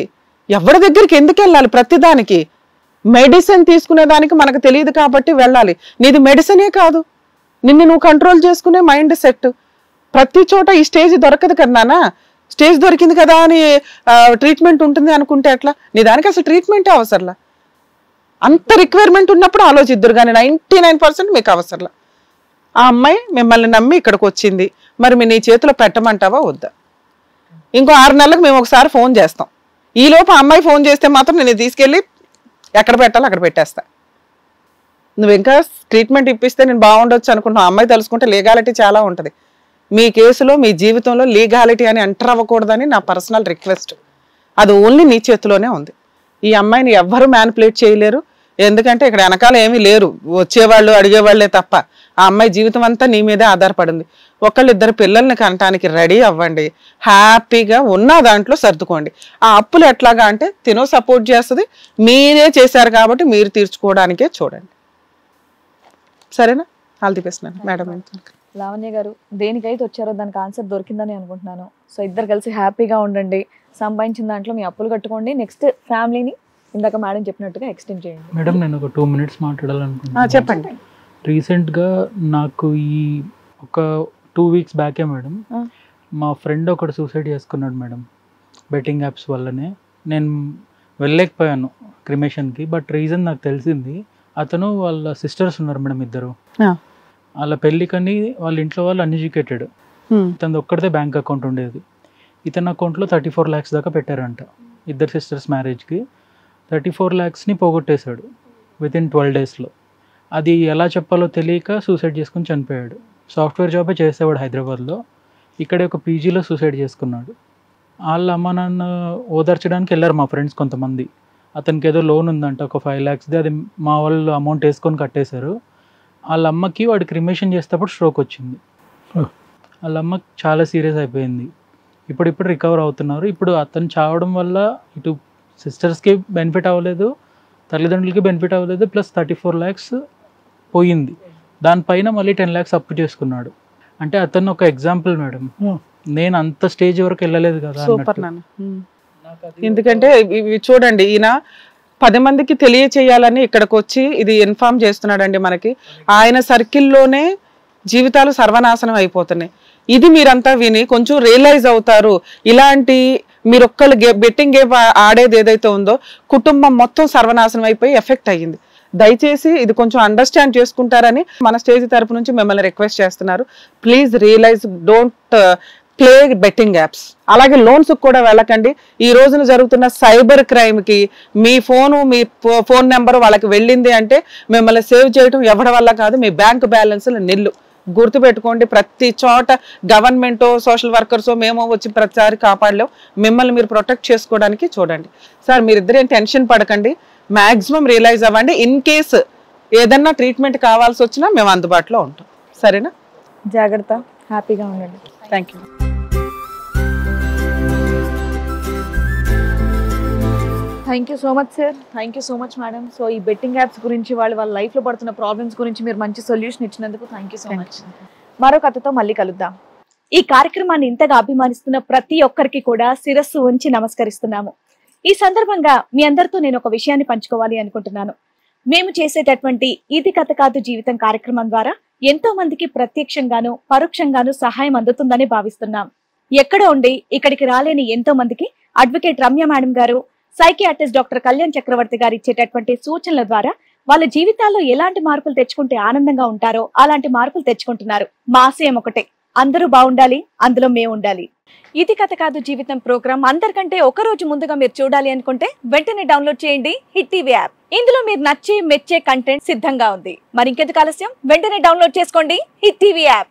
ఎవరి దగ్గరికి ఎందుకు వెళ్ళాలి ప్రతిదానికి? మెడిసిన్ తీసుకునేదానికి మనకు తెలియదు కాబట్టి వెళ్ళాలి. నీది మెడిసినే కాదు, నిన్ను నువ్వు కంట్రోల్ చేసుకునే మైండ్ సెట్. ప్రతి చోట ఈ స్టేజ్ దొరకదు కదా, స్టేజ్ దొరికింది కదా అని ట్రీట్మెంట్ ఉంటుంది అనుకుంటే ఎట్లా? నీ దానికి అసలు ట్రీట్మెంటే అవసరంలా. అంత రిక్వైర్మెంట్ ఉన్నప్పుడు ఆలోచిద్దురు, కానీ 99% మీకు అవసరంలా. ఆ అమ్మాయి మిమ్మల్ని నమ్మి ఇక్కడికి వచ్చింది, మరి మీ నీ చేతిలో పెట్టమంటావా వద్దా? ఇంకో 6 నెలలకు మేము ఒకసారి ఫోన్ చేస్తాం. ఈలోపు ఆ అమ్మాయి ఫోన్ చేస్తే మాత్రం నేను తీసుకెళ్ళి ఎక్కడ పెట్టాలో అక్కడ పెట్టేస్తా. నువ్వు ఇంకా ట్రీట్మెంట్ ఇప్పిస్తే నేను బాగుండొచ్చు అనుకుంటున్నావు. అమ్మాయి తెలుసుకుంటే లీగాలిటీ చాలా ఉంటుంది. మీ కేసులో మీ జీవితంలో లీగాలిటీ అని ఎంటర్ అవ్వకూడదని నా పర్సనల్ రిక్వెస్ట్. అది ఓన్లీ నీ చేతిలోనే ఉంది. ఈ అమ్మాయిని ఎవ్వరూ మ్యానిపులేట్ చేయలేరు, ఎందుకంటే ఇక్కడ వెనకాల ఏమీ లేరు, వచ్చేవాళ్ళు అడిగేవాళ్లే తప్ప. ఆ అమ్మాయి జీవితం అంతా నీ మీదే ఆధారపడింది. ఒకళ్ళిద్దరు పిల్లల్ని కనటానికి రెడీ అవ్వండి, హ్యాపీగా ఉన్న దాంట్లో సర్దుకోండి. ఆ అప్పులు ఎట్లాగా అంటే తినో సపోర్ట్ చేస్తుంది, మీరే చేశారు కాబట్టి మీరు తీర్చుకోవడానికే చూడండి. సరేనా? All the best madam. Lavanya గారు, దేనికైతే వచ్చారో దానికి ఆన్సర్ దొరికిందని అనుకుంటున్నాను. సో ఇద్దరు కలిసి హ్యాపీగా ఉండండి, సంపాదించిన దాంట్లో మీ అప్పులు కట్టుకోండి, నెక్స్ట్ ఫ్యామిలీని ఇందాక మేడం చెప్పినట్టుగా ఎక్స్టెండ్ చేయండి. మేడం నేను ఒక 2 minutes మాట్లాడాలనుకుంటున్నాను. చెప్పండి. రీసెంట్గా నాకు ఈ ఒక 2 weeks బ్యాకే మేడం మా ఫ్రెండ్ ఒకడు సూసైడ్ చేసుకున్నాడు మేడం, బెట్టింగ్ యాప్స్ వల్లనే. నేను వెళ్ళలేకపోయాను క్రిమేషన్కి, బట్ రీజన్ నాకు తెలిసింది. అతను వాళ్ళ సిస్టర్స్ ఉన్నారు మేడం, ఇద్దరు. వాళ్ళ పెళ్ళికని వాళ్ళ ఇంట్లో వాళ్ళు అన్ఎడ్యుకేటెడ్, ఇతను ఒక్కడితే బ్యాంక్ అకౌంట్ ఉండేది. ఇతని అకౌంట్లో 34 lakhs దాకా పెట్టారంట ఇద్దరు సిస్టర్స్ మ్యారేజ్కి. 34 lakhsని పోగొట్టేశాడు వితిన్ 12 daysలో. అది ఎలా చెప్పాలో తెలియక సూసైడ్ చేసుకుని చనిపోయాడు. సాఫ్ట్వేర్ జాబే చేసేవాడు హైదరాబాద్లో, ఇక్కడే ఒక పీజీలో సూసైడ్ చేసుకున్నాడు. వాళ్ళ అమ్మ నాన్న ఓదార్చడానికి వెళ్ళారు మా ఫ్రెండ్స్ కొంతమంది. అతనికి ఏదో లోన్ ఉందంట ఒక 5 lakhsది, అది మా వాళ్ళు అమౌంట్ వేసుకొని కట్టేశారు. వాళ్ళ అమ్మకి వాడు క్రిమేషన్ చేసేటప్పుడు స్ట్రోక్ వచ్చింది. వాళ్ళ అమ్మకి చాలా సీరియస్ అయిపోయింది. ఇప్పుడు రికవర్ అవుతున్నారు. ఇప్పుడు అతను చావడం వల్ల ఇటు సిస్టర్స్కి బెనిఫిట్ అవ్వలేదు, తల్లిదండ్రులకి బెనిఫిట్ అవ్వలేదు, ప్లస్ 34 lakhs పోయింది. దానిపైన మళ్ళీ 10 lakhs అప్పు చేసుకున్నాడు. అంటే అతను ఒక ఎగ్జాంపుల్ మేడం. నేను అంత స్టేజ్ వరకు వెళ్ళలేదు కదా. సూపర్ నాన్న. ఎందుకంటే ఇవి చూడండి, ఈయన 10 మందికి తెలియచేయాలని ఇక్కడికి వచ్చి ఇది ఇన్ఫార్మ్ చేస్తున్నాడండి మనకి. ఆయన సర్కిల్లోనే జీవితాలు సర్వనాశనం అయిపోతున్నాయి. ఇది మీరంతా విని కొంచెం రియలైజ్ అవుతారు. ఇలాంటి మీరు ఒక్కళ్ళు బెట్టింగ్ గేమ్ ఆడేది ఏదైతే ఉందో కుటుంబం మొత్తం సర్వనాశనం అయిపోయి ఎఫెక్ట్ అయ్యింది. దయచేసి ఇది కొంచెం అండర్స్టాండ్ చేసుకుంటారని మన స్టేజ్ తరపు నుంచి మిమ్మల్ని రిక్వెస్ట్ చేస్తున్నారు. Please realise, don't play betting apps. అలాగే లోన్స్ కూడా వెళ్ళకండి. ఈ రోజున జరుగుతున్న సైబర్ క్రైమ్కి మీ ఫోన్ నెంబర్ వాళ్ళకి వెళ్ళింది అంటే మిమ్మల్ని సేవ్ చేయడం ఎవరి వల్ల కాదు, మీ బ్యాంక్ బ్యాలెన్స్ నిల్లు. గుర్తుపెట్టుకోండి. ప్రతి చోట గవర్నమెంట్ సోషల్ వర్కర్స్ మేము వచ్చి ప్రతిసారి కాపాడలేం. మిమ్మల్ని మీరు ప్రొటెక్ట్ చేసుకోవడానికి చూడండి. సార్ మీరిద్దరేం టెన్షన్ పడకండి, మ్యాక్సిమం రియలైజ్ అవ్వండి. ఇన్ కేసు ఏదన్నా ట్రీట్మెంట్ కావాల్సి వచ్చినా మేము అందుబాటులో ఉంటాం. సరేనా? జాగ్రత్త, హ్యాపీగా ఉండండి. Thank you. Thank you so much sir, thank you so much madam. So ఈ బెట్టింగ్ యాప్స్ గురించి వాళ్ళ లైఫ్లో పడుతున్న ప్రాబ్లమ్స్ గురించి మీరు మంచి సొల్యూషన్ ఇచ్చినందుకు థ్యాంక్ యూ సో మచ్. మరో కథతో మళ్ళీ కలుద్దాం. ఈ కార్యక్రమాన్ని ఇంతగా అభిమానిస్తున్న ప్రతి ఒక్కరికి కూడా శిరస్సు ఉంచి నమస్కరిస్తున్నాము. ఈ సందర్భంగా మీ అందరితో నేను ఒక విషయాన్ని పంచుకోవాలి అనుకుంటున్నాను. మేము చేసేటటువంటి ఇది కథ కాదు జీవితం కార్యక్రమం ద్వారా ఎంతో మందికి ప్రత్యక్షంగాను పరోక్షంగాను సహాయం అందుతుందని భావిస్తున్నాం. ఎక్కడ ఉండి ఇక్కడికి రాలేని ఎంతో మందికి అడ్వకేట్ రమ్య మేడం గారు, సైకియాట్రిస్ట్ డాక్టర్ కళ్యాణ్ చక్రవర్తి గారు ఇచ్చేటటువంటి సూచనల ద్వారా వాళ్ళ జీవితాల్లో ఎలాంటి మార్పులు తెచ్చుకుంటే ఆనందంగా ఉంటారో అలాంటి మార్పులు తెచ్చుకుంటున్నారు. మా ఆశయం ఒకటే, అందరూ బాగుండాలి, అందులో మేము ఉండాలి. ఇది కథ కాదు జీవితం ప్రోగ్రామ్ అందరికంటే ఒక రోజు ముందుగా మీరు చూడాలి అనుకుంటే వెంటనే డౌన్లోడ్ చేయండి హిట్ టీవీ యాప్. ఇందులో మీరు నచ్చే మెచ్చే కంటెంట్ సిద్ధంగా ఉంది. మరి ఇంకెందుకు ఆలస్యం, వెంటనే డౌన్లోడ్ చేసుకోండి హిట్ టీవీ యాప్.